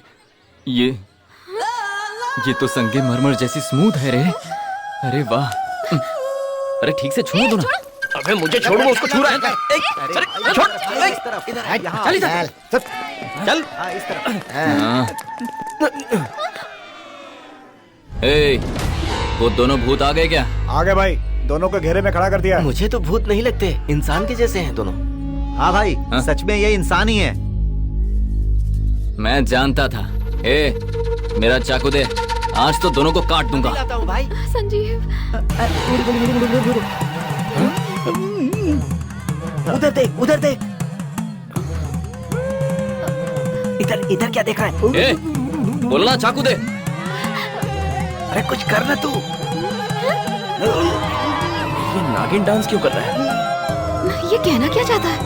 I: ये तो संगे मरमर जैसी स्मूथ है रे। अरे वाह। अरे ठीक से छूने दो ना।
A: अबे मुझे छोड़ो, उसको छू रहा है। छोड़।
B: चल इधर।
A: चल।
B: इस तरफ।
I: ए, वो दोनों भूत आ गए क्या?
O: आ गए भाई, दोनों को घेरे में खड़ा कर दिया।
D: मुझे तो भूत नहीं लगते, इंसान के जैसे हैं दोनों।
B: हाँ भाई, सच में ये इंसान ही है।
I: मैं जानता था। ए, मेरा चाकू दे, आज तो दोनों को काट दूंगा।
D: लाता हूँ भाई।
C: संजीव।
F: उधर देख, उधर देख। इधर क्या देख रहा है?
I: ए, बोलना चाकू दे।
F: अरे कुछ कर ना तू।
A: ये नागिन डांस क्यों कर रहा है?
C: ये कहना क्या चाहता है?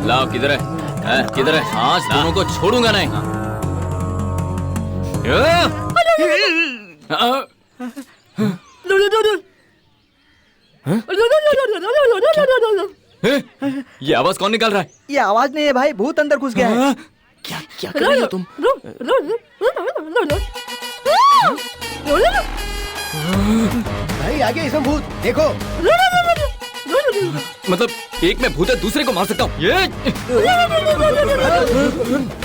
I: लाओ, किधर है? किधर है? आज दोनों को छोड़ूंगा नहीं। ये आवाज कौन निकाल रहा है?
F: ये आवाज नहीं है भाई, भूत अंदर घुस गया है।
A: क्या कर रही हो तुम?
H: भाई आगे इसमें भूत देखो।
I: मतलब एक में भूत है, दूसरे को मार सकता हूँ। ये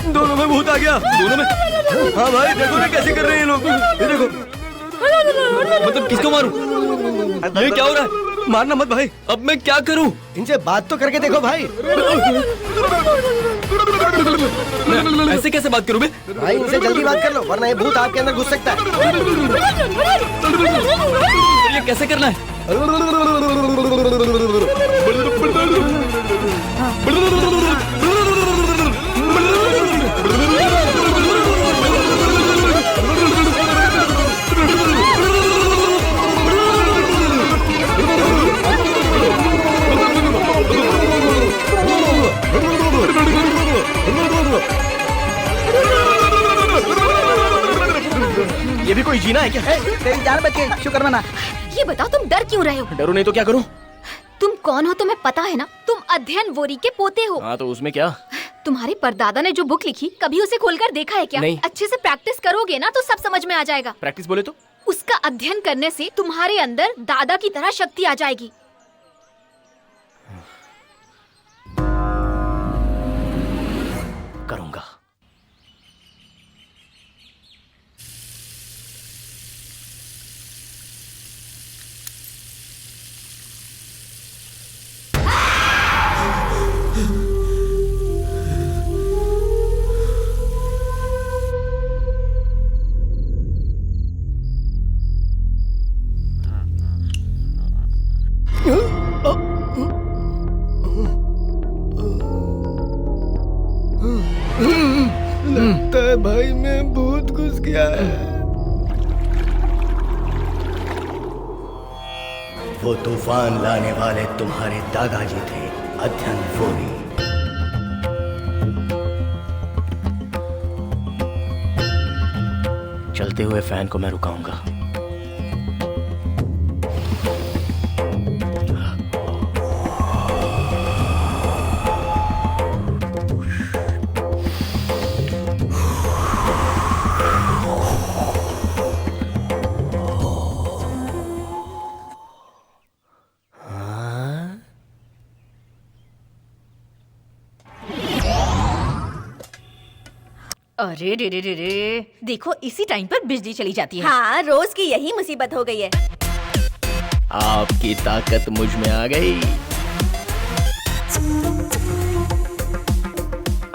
H: दोनों में भूत आ गया।
I: दोनों में?
H: हाँ भाई देखो ना कैसे कर रहे हैं ये लोग। ये देखो।
I: मतलब किसको मारूं? ये क्या हो रहा है?
H: मारना मत भाई।
I: अब मैं क्या करूं?
H: इनसे बात तो करके देखो भाई।
I: ऐसे कैसे बात करूं मैं?
H: भाई इनसे जल्दी बात कर लो, वरना ये भूत आपके अंदर घुस सकता है।
I: ये कैसे करना है?
A: है क्या?
F: तेरी जान बच गई, शुक्र मना।
C: ये बताओ तुम डर क्यों रहे हो?
A: डरो नहीं तो क्या करूं?
C: तुम कौन हो तुम्हें पता है ना? तुम अध्ययन वोरी के पोते हो।
A: हाँ तो उसमें क्या?
C: तुम्हारे परदादा ने जो बुक लिखी कभी उसे खोलकर देखा है क्या?
A: नहीं।
C: अच्छे से प्रैक्टिस करोगे ना तो सब समझ में आ जाएगा।
A: प्रैक्टिस बोले तो?
C: उसका अध्ययन करने से तुम्हारे अंदर दादा की तरह शक्ति आ जाएगी।
A: करूंगा।
H: लगता है भाई में भूत घुस गया है। वो तूफान लाने वाले तुम्हारे दादाजी थे, अध्ययन वोरी।
A: चलते हुए फैन को मैं रुकाऊंगा।
L: अरे रे रे रे रे, देखो इसी टाइम पर बिजली चली जाती है।
E: हाँ, रोज की यही मुसीबत हो गई है।
A: आपकी ताकत मुझ में आ गई।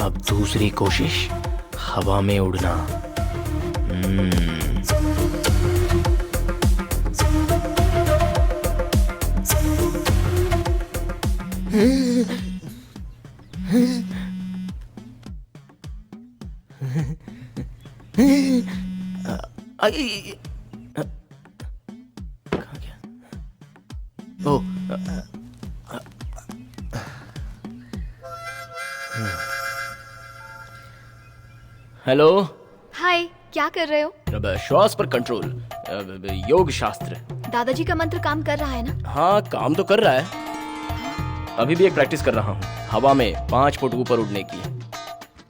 A: अब दूसरी कोशिश, हवा में उड़ना। कहाँ गया? ओ, हेलो।
C: हाय, क्या कर रहे हो?
A: अब श्वास पर कंट्रोल, अब योग शास्त्र।
C: दादाजी का मंत्र काम कर रहा है ना?
A: हाँ काम तो कर रहा है। अभी भी एक प्रैक्टिस कर रहा हूँ, हवा में 5 फुट ऊपर उड़ने की,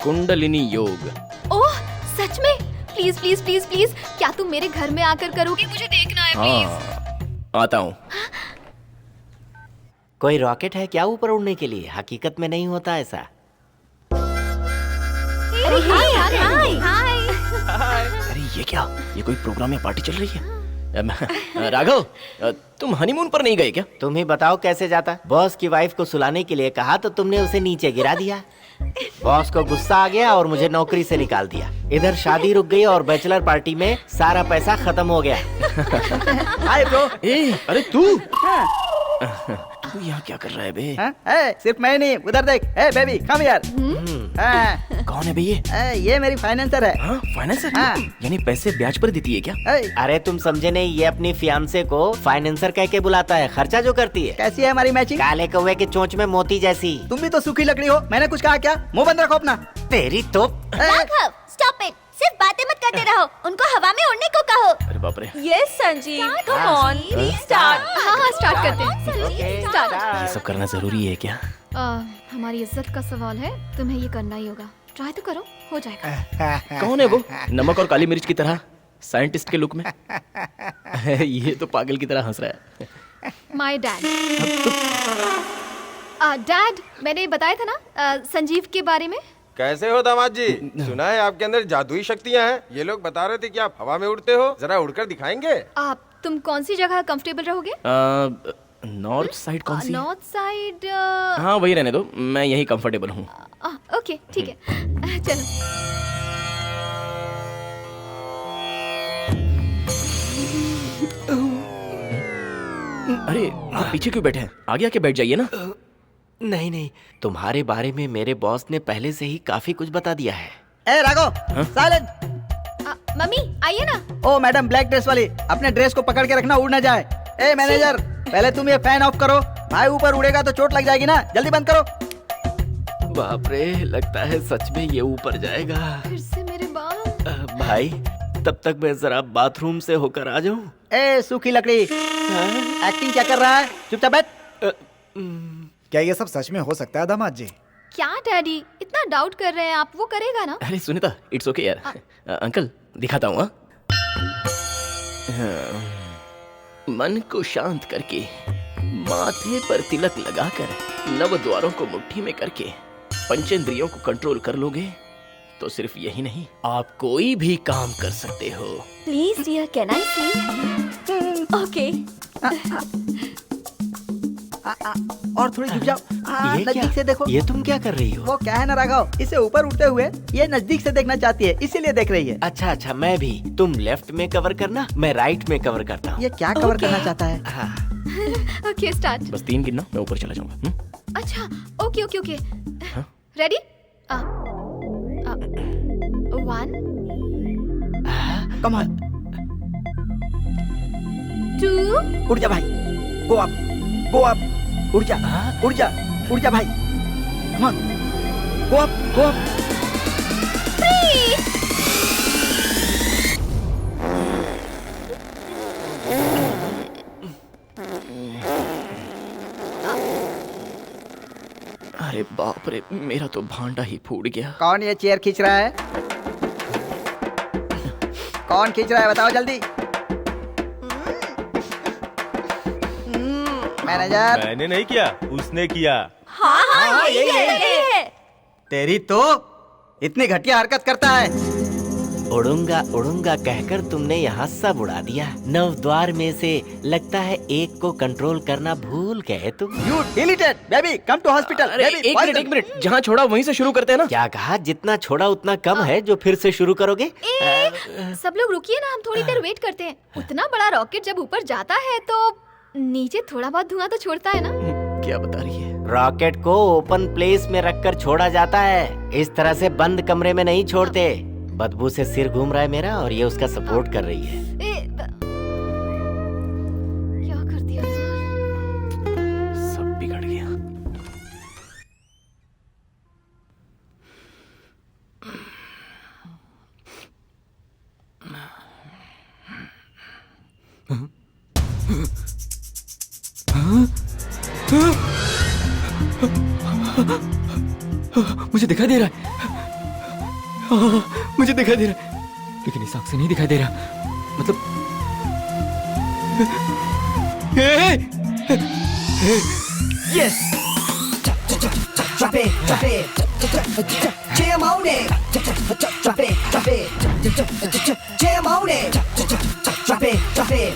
A: कुंडलिनी योग।
C: ओह सच में? प्लीज प्लीज प्लीज प्लीज, क्या तुम मेरे घर में आकर करोगे? मुझे देखना है प्लीज।
A: हाँ आता हूँ।
D: कोई रॉकेट है क्या ऊपर उड़ने के लिए? हकीकत में नहीं होता ऐसा।
C: अरे हाय हाय।
A: अरे ये क्या? ये कोई प्रोग्राम या पार्टी चल रही है? राघव, तुम हनीमून पर नहीं गए क्या?
D: तुम ही बताओ कैसे जाता। बॉस की वाइफ को सुलाने के लिए कहा तो तुमने उसे नीचे गिरा दिया। बॉस को गुस्सा आ गया और मुझे नौकरी से निकाल दिया। इधर शादी रुक गई और बैचलर पार्टी में सारा पैसा खत्म हो गया।
F: Hi bro.
A: अरे तू तू यहाँ क्या कर रहा है बे?
F: सिर्फ मैं नहीं, उधर देख। बेबी कम यार।
A: कौन है भैया?
F: ये मेरी फाइनेंसर है।
A: हाँ फाइनेंसर? यानी पैसे ब्याज पर देती है क्या?
D: अरे तुम समझे नहीं, ये अपनी फियांसे को फाइनेंसर कह के बुलाता है, खर्चा जो करती है।
F: कैसी है हमारी मैचिंग?
D: काले कौवे के चोंच में मोती जैसी।
F: तुम भी तो सूखी लकड़ी हो। मैंने कुछ कहा क्या? मुंह बंद रखो अपना।
D: तेरी तो
E: राघव, स्टॉप इट। सिर्फ बातें मत करते रहो, उनको हवा में उड़ने को कहो।
A: अरे बाप रे।
L: Yes Sanjeev, come on please start.
C: हाँ स्टार्ट करते हैं। स्टार्ट।
A: ये सब करना जरूरी है क्या?
C: हमारी इज्जत का सवाल है, तुम्हें ये करना ही होगा। ट्राई तो करो, हो जाएगा।
A: कौन है वो? नमक और काली मिर्च की तरह साइंटिस्ट के लुक में। ये तो पागल की तरह हंस रहा है।
C: My dad. डैड, मैंने बताया था ना संजीव के बारे में।
P: कैसे हो दामाद जी? सुना है आपके अंदर जादुई शक्तियाँ हैं। ये लोग बता रहे थे कि आप हवा में उड़ते हो, जरा उड़कर दिखाएंगे?
C: तुम कौन सी जगह कंफर्टेबल रहोगे?
A: नॉर्थ साइड कौन सी?
C: North side.
A: हाँ वही रहने दो, मैं यही कंफर्टेबल हूँ।
C: ओके ठीक है, चलो।
A: अरे आप पीछे क्यों बैठे हैं? आगे आके बैठ जाइए ना।
D: नहीं नहीं, तुम्हारे बारे में मेरे बॉस ने पहले से ही काफी कुछ बता दिया है।
F: ए राघव, साइलेंट।
C: मम्मी आइए ना।
F: ओ मैडम ब्लैक ड्रेस वाली, अपने ड्रेस को पकड़ के रखना, उड़ ना जाए। ए मैनेजर, पहले तुम ये फैन ऑफ करो। भाई ऊपर उड़ेगा तो चोट लग जाएगी ना, जल्दी बंद करो।
D: बाप रे, लगता है सच में ये ऊपर जाएगा।
C: फिर से मेरे बाल।
D: भाई तब तक मैं जरा बाथरूम से होकर आ जाऊं।
F: ए सूखी लकड़ी, एक्टिंग क्या कर रहा है? चुपचाप बैठ।
O: क्या ये सब सच में हो सकता है दामाद जी?
C: क्या डैडी इतना डाउट कर रहे हैं आप? वो करेगा ना?
A: अरे सुनीता, इट्स ओके यार। अंकल दिखाता हूँ। मन को शांत करके, माथे पर तिलक लगाकर, नव द्वारों को मुट्ठी में करके पंचेंद्रियों को कंट्रोल कर लोगे तो सिर्फ यही नहीं, आप कोई भी काम कर सकते हो।
E: Please dear, can I see? Okay.
F: और थोड़ी झुक जाओ।
D: ये
F: नजदीक
D: क्या?
F: से देखो।
D: ये तुम क्या कर रही हो?
F: वो क्या है ना राघव, इसे ऊपर उड़ते हुए ये नजदीक से देखना चाहती है, इसीलिए देख रही है।
D: अच्छा अच्छा, मैं भी। तुम लेफ्ट में कवर करना, मैं राइट में कवर करता हूँ।
F: ये क्या कवर करना चाहता है?
D: हाँ।
C: Okay start.
A: बस 3 गिनना, मैं ऊपर चला जाऊंगा।
C: अच्छा okay okay okay. Ready? 1
F: come on.
C: 2
F: उड़ जा भाई, गो अप, गो अप, उड़ जा, उड़ जा, उड़ जा भाई, come on, go up, go up.
C: 3
A: अरे बाप रे, मेरा तो भांडा ही फूट गया।
F: कौन ये चेयर खींच रहा है? कौन खींच रहा है बताओ जल्दी। मैनेजर।
J: मैंने नहीं किया, उसने किया।
F: हाँ, यही। तेरी तो इतनी घटिया हरकत करता है।
D: उड़ूंगा उड़ूंगा कहकर तुमने यहाँ सब उड़ा दिया। नव द्वार में से लगता है एक को कंट्रोल करना भूल गए तुम।
F: You deleted, baby, come to hospital.
A: अरे
F: Baby,
A: एक मिनट, जहाँ छोड़ा वहीं से शुरू करते हैं ना।
D: क्या कहा? जितना छोड़ा उतना कम है जो फिर से शुरू करोगे?
C: सब लोग रुकिए ना, हम थोड़ी देर वेट करते हैं। उतना बड़ा रॉकेट जब ऊपर जाता है तो नीचे थोड़ा बहुत धुआं तो छोड़ता है ना।
A: क्या बता रही है?
D: रॉकेट को ओपन प्लेस में रखकर छोड़ा जाता है, इस तरह से बंद कमरे में नहीं छोड़ते। बदबू से सिर घूम रहा है मेरा और ये उसका सपोर्ट कर रही है।
C: क्या कर दिया यार?
A: सब बिगड़ गया। मुझे दिखाई दे रहा है। मुझे दिखाई दे रहा है, लेकिन इस आंख से नहीं दिखाई दे रहा। मतलब
F: Yes. Drop it, drop it. Jam on it. Drop it, drop it. Jam on it. Drop it, drop it.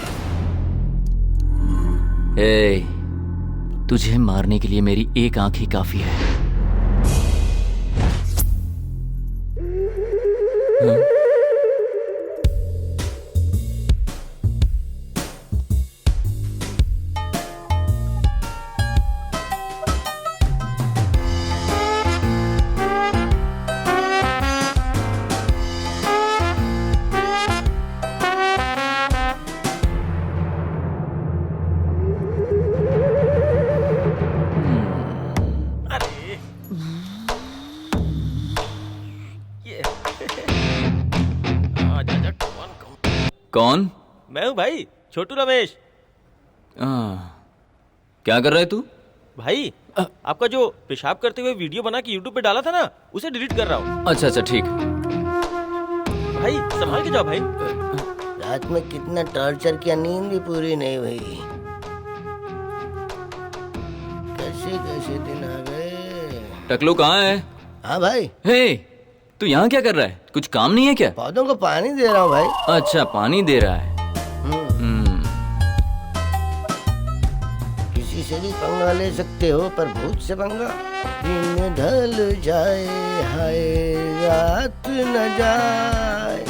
I: ए, तुझे मारने के लिए मेरी एक आंख ही काफी है। कौन?
J: मैं हूँ भाई, छोटू रमेश।
I: क्या कर रहा है तू?
J: भाई आपका जो पेशाब करते हुए वीडियो बना के यूट्यूब पे डाला था ना, उसे डिलीट कर रहा हूँ।
I: अच्छा अच्छा ठीक।
J: भाई संभाल के जाओ भाई।
H: रात में कितना टॉर्चर किया, नींद भी पूरी नहीं हुई। कैसे कैसे दिन आ गए।
I: टकलू कहाँ है?
H: हाँ भाई।
I: हे, तू यहाँ क्या कर रहा है? कुछ काम नहीं है क्या?
H: पौधों को पानी दे रहा हूँ भाई।
I: अच्छा, पानी दे रहा है।
H: किसी से भी पंगा ले सकते हो, पर भूत से पंगा। दिन ढल जाए, हाय रात न जाए।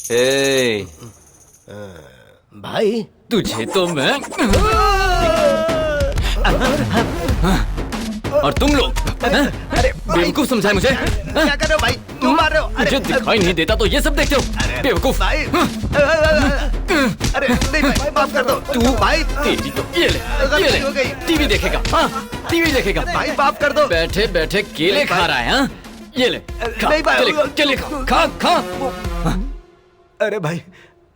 I: ए,
H: भाई
I: तुझे तो मैं और तुम लोग बेवकूफ समझा है मुझे?
B: क्या कर रहे हो भाई? तुम मार रहे हो?
I: मुझे दिखाई नहीं देता तो ये सब देखते हो? बेवकूफ।
B: अरे नहीं भाई, माफ कर दो।
I: तू
B: भाई
I: तेरी तो ये
B: गलती हो
I: ले
B: गई।
I: टीवी देखेगा। हाँ टीवी देखेगा।
B: भाई माफ कर दो।
I: बैठे बैठे केले खा रहा है। हाँ ये ले खा,
B: नहीं भाई,
I: केले खा खा खा।
B: अरे भाई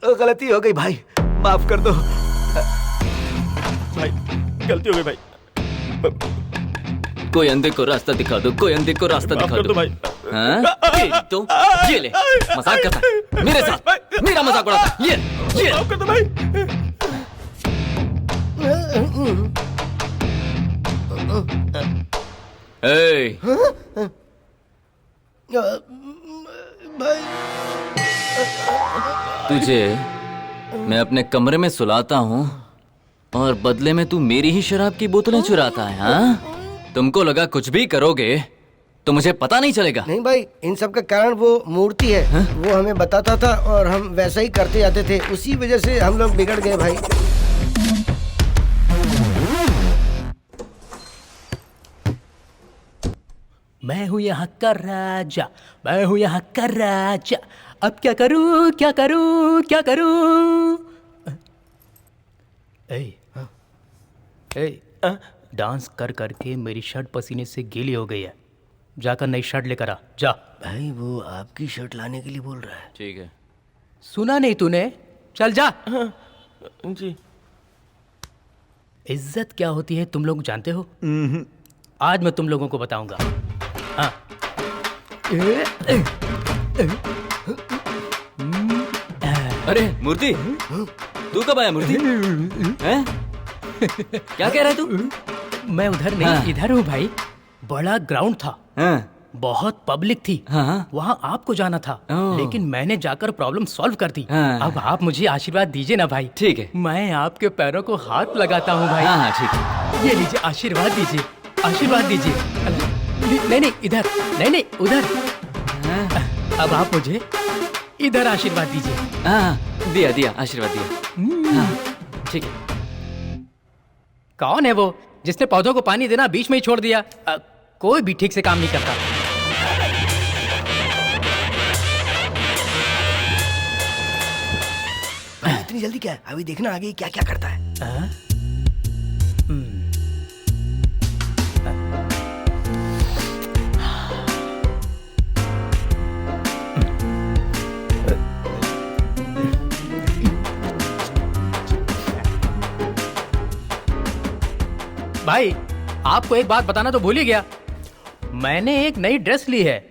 B: गलती हो गई भाई, माफ कर दो
A: भाई। गलती हो गई भाई।
I: कोई अंधे को रास्ता दिखा दो, कोई अंधे को रास्ता
A: माफ
I: दिखा
A: कर
I: दो
A: दो भाई।
I: हाँ? तो ये ले, मजाक करता है मेरे साथ, मेरा मजाक उड़ाता। ये
A: माफ कर दो भाई।
I: ए, तुझे मैं अपने कमरे में सुलाता हूँ और बदले में तू मेरी ही शराब की बोतलें चुराता है। हाँ तुमको लगा कुछ भी करोगे तो मुझे पता नहीं चलेगा।
H: नहीं भाई, इन सब का कारण वो मूर्ति है। वो हमें बताता था और हम वैसा ही करते जाते थे, उसी वजह से हम लोग बिगड़ गए भाई।
K: मैं हूँ यहाँ का राजा, मैं हूँ यहाँ का राजा। अब क्या करूँ, क्या करूँ, क्या करूँ? डांस कर करके मेरी शर्ट पसीने से गीली हो गई है। जाकर नई शर्ट लेकर आ जा।
H: भाई वो आपकी शर्ट लाने के लिए बोल रहा है।
I: ठीक है।
K: सुना नहीं तूने? चल जा।
A: जी।
K: इज्जत क्या होती है तुम लोग जानते हो? आज मैं तुम लोगों को बताऊंगा। हाँ।
I: अरे मूर्ति, तू कब आया मूर्ति? हैं? क्या कह रहा है तू?
K: मैं उधर नहीं,
I: हाँ।
K: इधर हूँ भाई। बड़ा ग्राउंड था।
I: हाँ।
K: बहुत पब्लिक थी।
I: हाँ।
K: वहाँ आपको जाना था, लेकिन मैंने जाकर प्रॉब्लम सॉल्व कर दी।
I: हाँ।
K: अब आप मुझे आशीर्वाद दीजिए ना भाई।
I: ठीक है।
K: मैं आपके पैरों को हाथ लगाता हूँ भाई।
I: हाँ हाँ ठीक है।
K: ये लीजिए, आशीर्वाद दीजिए, आशीर्वाद दीजिए। नहीं नहीं इधर, नहीं नहीं उधर। अब आप मुझे इधर आशीर्वाद दीजिए।
I: हाँ दिया दिया, आशीर्वाद दिया। हाँ ठीक है।
K: कौन है वो जिसने पौधों को पानी देना बीच में ही छोड़ दिया? कोई भी ठीक से काम नहीं करता।
H: इतनी जल्दी क्या है? अभी देखना आगे क्या क्या करता है।
K: भाई आपको एक बात बताना तो भूल ही गया। मैंने एक नई ड्रेस ली है,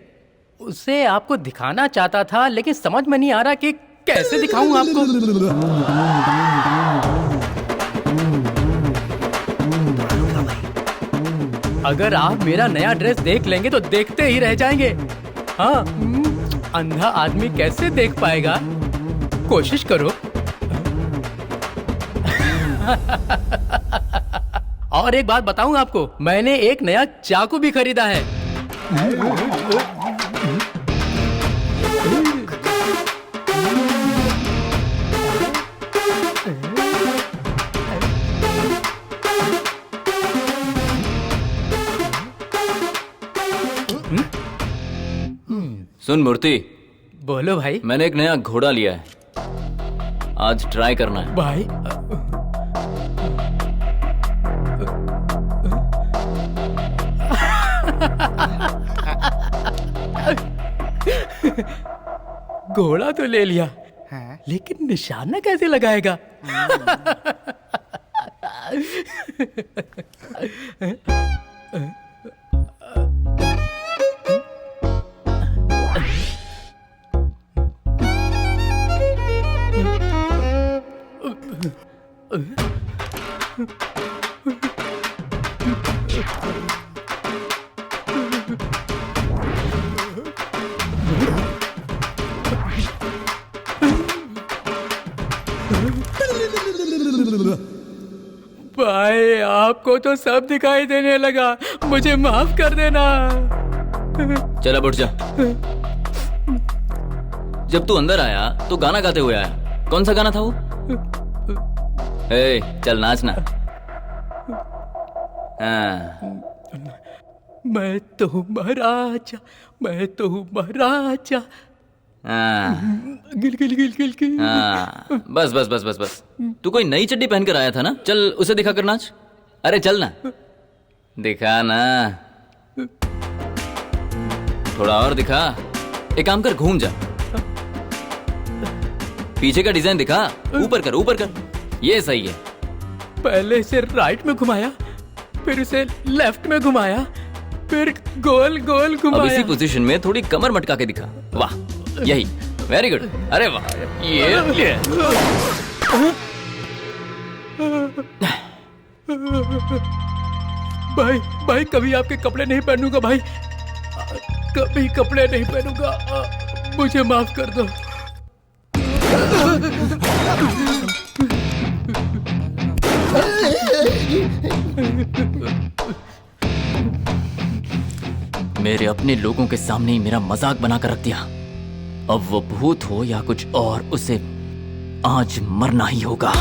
K: उसे आपको दिखाना चाहता था, लेकिन समझ में नहीं आ रहा कि कैसे दिखाऊं आपको। अगर आप मेरा नया ड्रेस देख लेंगे तो देखते ही रह जाएंगे। हाँ, अंधा आदमी कैसे देख पाएगा? कोशिश करो। और एक बात बताऊं आपको, मैंने एक नया चाकू भी खरीदा है।
I: सुन मूर्ति,
K: बोलो भाई।
I: मैंने एक नया घोड़ा लिया है, आज ट्राई करना है।
K: भाई घोड़ा तो ले लिया, लेकिन निशाना कैसे लगाएगा? भाई आपको तो सब दिखाई देने लगा, मुझे माफ कर देना।
I: चल अब उठ जा। जब तू अंदर आया तो गाना गाते हुए आया, कौन सा गाना था वो? चल नाचना। हाँ।
K: मैं तो हूँ महाराजा, मैं तो हूँ महाराजा। गिल गिल गिल गिल गिल।
I: बस बस बस बस बस। तू कोई नई चड्डी पहन कर आया था ना? चल उसे दिखा कर नाच। अरे चल ना, दिखा ना, थोड़ा और दिखा। एक काम कर, घूम जा, पीछे का डिजाइन दिखा, ऊपर कर, ऊपर कर, ये सही है।
K: पहले इसे राइट में घुमाया, फिर इसे लेफ्ट में घुमाया, फिर गोल गोल घुमाया।
I: अब इसी पोजीशन में थोड़ी कमर मटका के दिखा। वाह, यही, वेरी गुड। अरे वाह, ये
K: भाई भाई कभी आपके कपड़े नहीं पहनूंगा भाई, कभी कपड़े नहीं पहनूंगा, मुझे माफ कर दो।
I: मेरे अपने लोगों के सामने ही मेरा मजाक बनाकर रख दिया। अब वो भूत हो या कुछ और, उसे आज मरना ही होगा।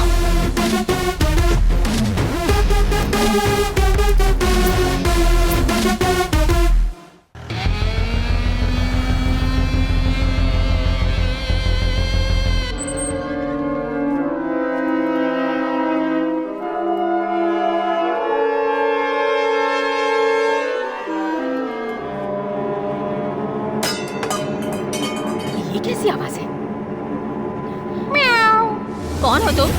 L: ये कैसी आवाज है? म्याऊ। कौन हो तुम?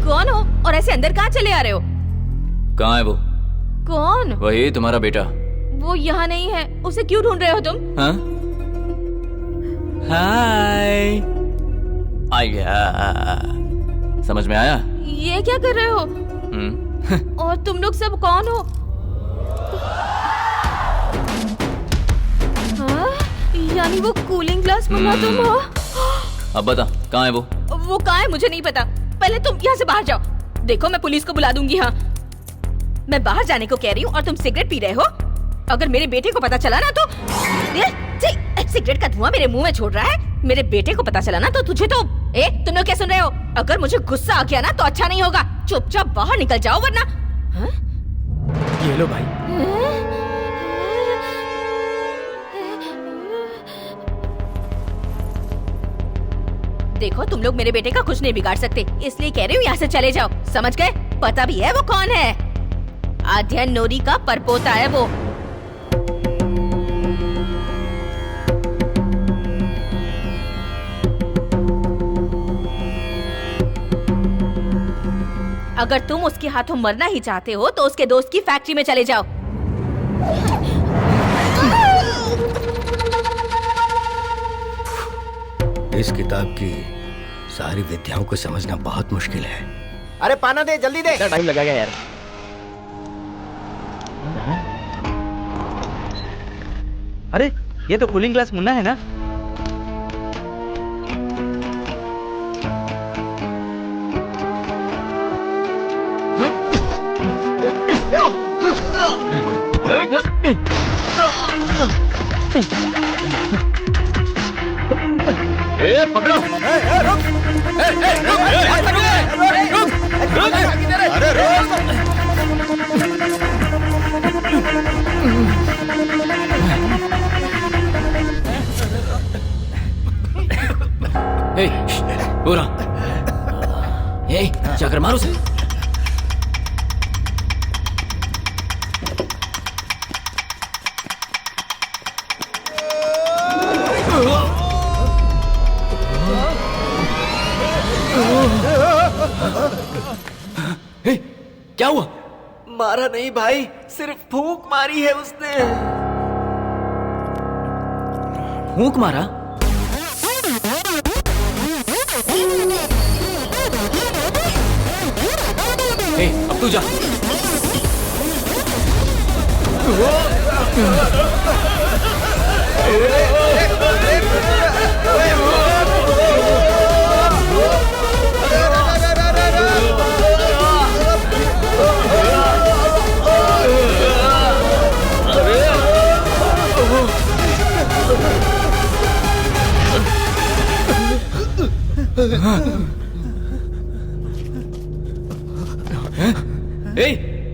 L: कौन हो और ऐसे अंदर कहाँ चले आ रहे हो?
I: कहाँ है वो?
L: कौन?
I: वही तुम्हारा बेटा।
L: वो यहाँ नहीं है, उसे क्यों ढूंढ रहे हो तुम?
I: हाँ? हाय, आया, समझ में आया?
L: ये क्या कर रहे हो? और तुम लोग सब कौन हो? हाँ? यानी वो कूलिंग ग्लास मम्मा तुम हो?
I: अब बता, कहाँ है वो?
L: वो कहाँ है मुझे नहीं पता, पहले तुम यहाँ से बाहर जाओ। देखो मैं पुलिस को बुला दूंगी। हाँ, मैं बाहर जाने को कह रही हूँ और तुम सिगरेट पी रहे हो। अगर मेरे बेटे को पता चला ना तो सिगरेट का धुआं मेरे मुंह में छोड़ रहा है। मेरे बेटे को पता चला ना तो तुझे तो तुम लोग क्या सुन रहे हो? अगर मुझे गुस्सा आ गया ना तो अच्छा नहीं होगा। चुपचाप बाहर निकल जाओ वरना। हाँ?
K: ये लो भाई।
L: देखो तुम लोग मेरे बेटे का कुछ नहीं बिगाड़ सकते, इसलिए कह रही हूँ यहाँ से चले जाओ, समझ गए? पता भी है वो कौन है? अध्ययन नोरी का परपोता है वो। अगर तुम उसके हाथों मरना ही चाहते हो तो उसके दोस्त की फैक्ट्री में चले जाओ।
H: इस किताब की सारी विद्याओं को समझना बहुत मुश्किल है।
D: अरे पाना दे, जल्दी दे।
A: क्या टाइम लगेगा यार?
M: अरे ये तो कूलिंग ग्लास मुन्ना है ना?
N: पकड़ो।
I: पूरा जाकर मारो से। क्या हुआ?
D: मारा नहीं भाई, सिर्फ फूंक मारी है उसने।
I: फूंक मारा? अब तू जा।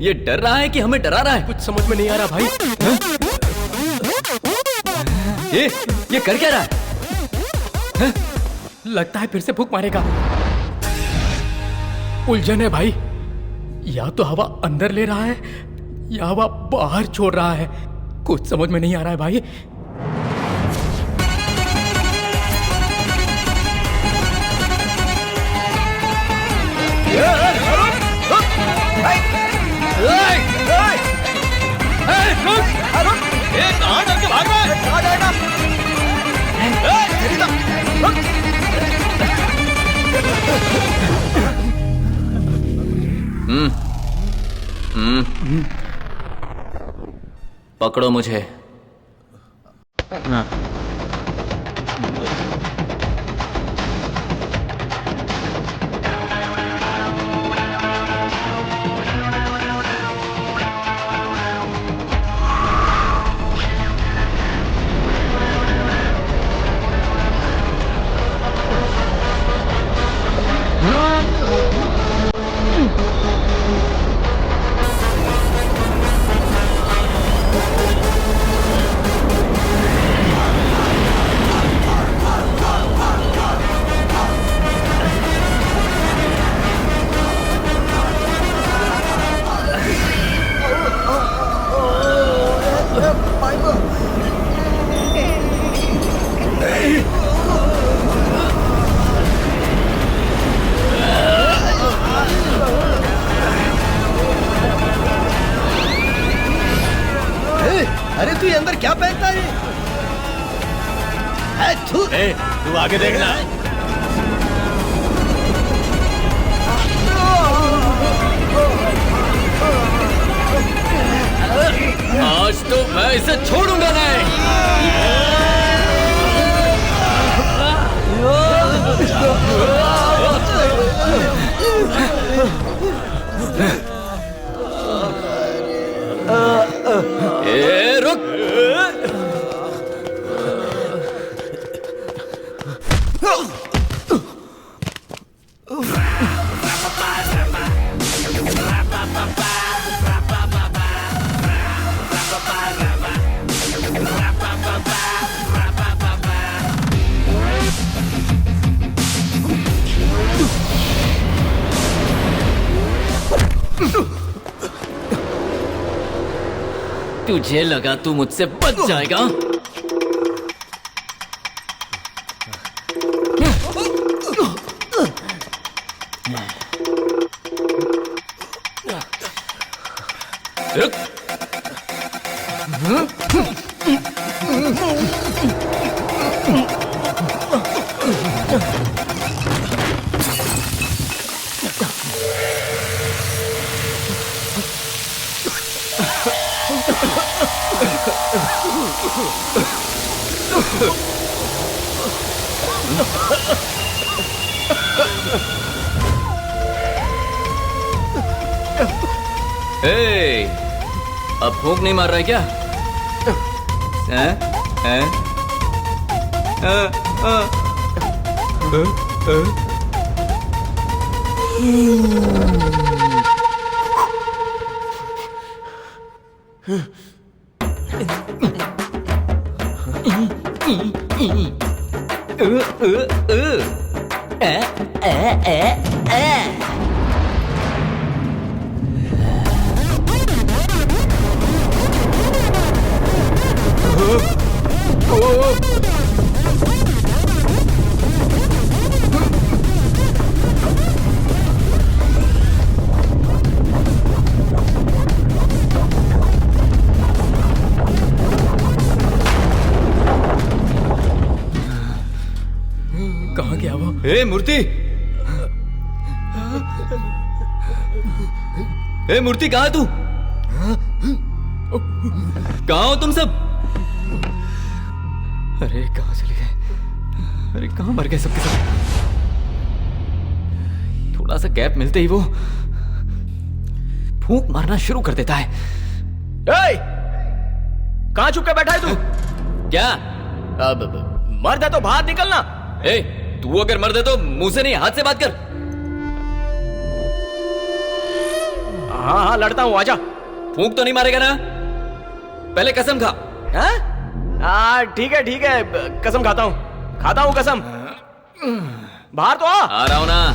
I: ये डर रहा है कि हमें डरा रहा है?
A: कुछ समझ में नहीं आ रहा भाई।
I: ये कर क्या रहा है?
K: लगता है फिर से फूंक मारेगा। उलझन है भाई, या तो हवा अंदर ले रहा है या हवा बाहर छोड़ रहा है। कुछ समझ में नहीं आ रहा है भाई।
A: कहाँ चल के भाग रहा है? कहाँ जाएगा?
I: पकड़ो मुझे। हाँ।
H: अरे तू ये अंदर क्या पहनता है?
A: तू आगे देखना।
I: आज तो मैं इसे छोड़ूंगा नहीं। रुक। तुझे लगा तू मुझसे बच जाएगा? रुक। ए, अब फूंक नहीं मार रहा है क्या? हैं?
K: कहाँ गया वो?
I: ए मूर्ति! ए मूर्ति, कहाँ है तू? कहाँ हो तुम सब? अरे कहाँ चले गए? अरे कहाँ मर गए सबके सब? थोड़ा सा गैप मिलते ही वो फूंक मारना शुरू कर देता है।
A: कहाँ चुप के बैठा है तू?
I: क्या?
A: अब मर्द है तो बाहर निकलना।
I: ए, तू अगर मर्द है तो मुंह से नहीं हाथ से बात कर।
A: हाँ हाँ लड़ता हूँ, आजा।
I: फूंक तो नहीं मारेगा ना? पहले कसम खा।
A: हाँ ठीक है कसम खाता हूँ कसम। बाहर तो
I: आ रहा हूँ ना।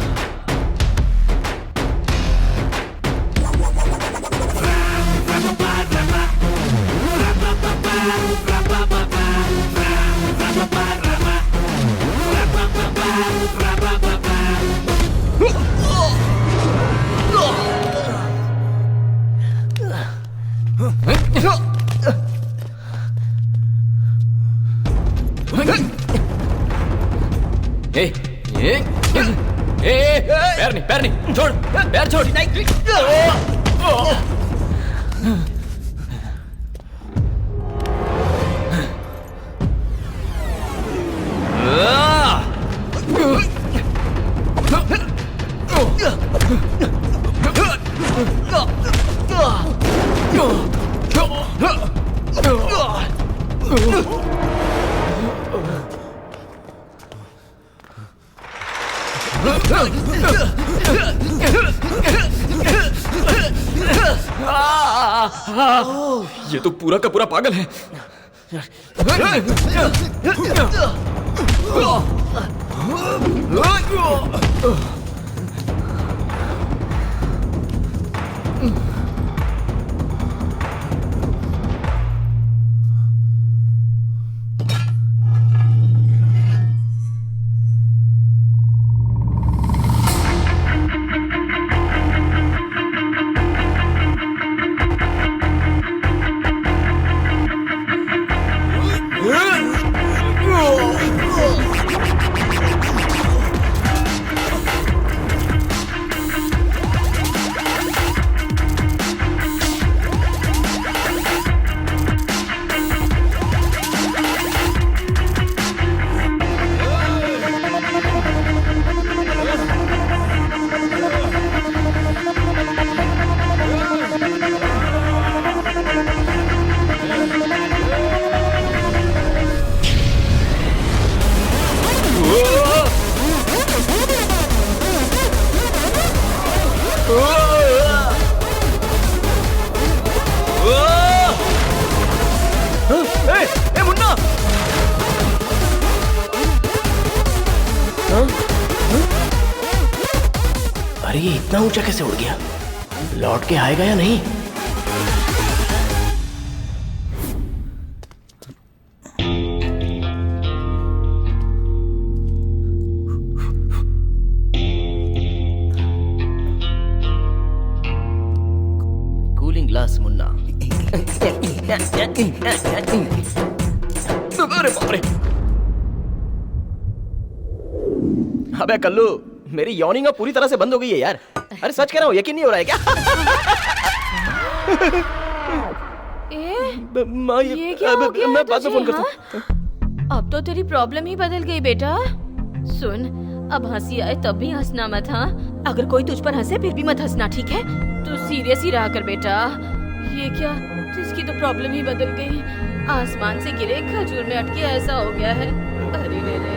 I: पैर नहीं छोड़, पैर छोड़।
A: ये तो पूरा का पूरा पागल है। मुन्ना
D: अरे ये इतना ऊंचा कैसे उड़ गया? लौट के आएगा या नहीं?
A: Cooling glass Munna. अरे बाप रे। अबे कल्लू, मेरी यॉर्निंग पूरी तरह से बंद हो गई है यार। अरे सच कह रहा हूँ, यकीन नहीं हो रहा है क्या?
L: ये क्या हो गया
A: मैं बाद में फोन करता
L: हूँ। अब तो तेरी प्रॉब्लम ही बदल गई बेटा। सुन, अब हंसी आए तब भी हंसना मत। हाँ, अगर कोई तुझ पर हंसे फिर भी मत हंसना, ठीक है? तू सीरियस ही रहा कर बेटा। ये क्या, जिसकी तो प्रॉब्लम ही बदल गई। आसमान से गिरे खजूर में अटके ऐसा हो गया है। अरे रे रे।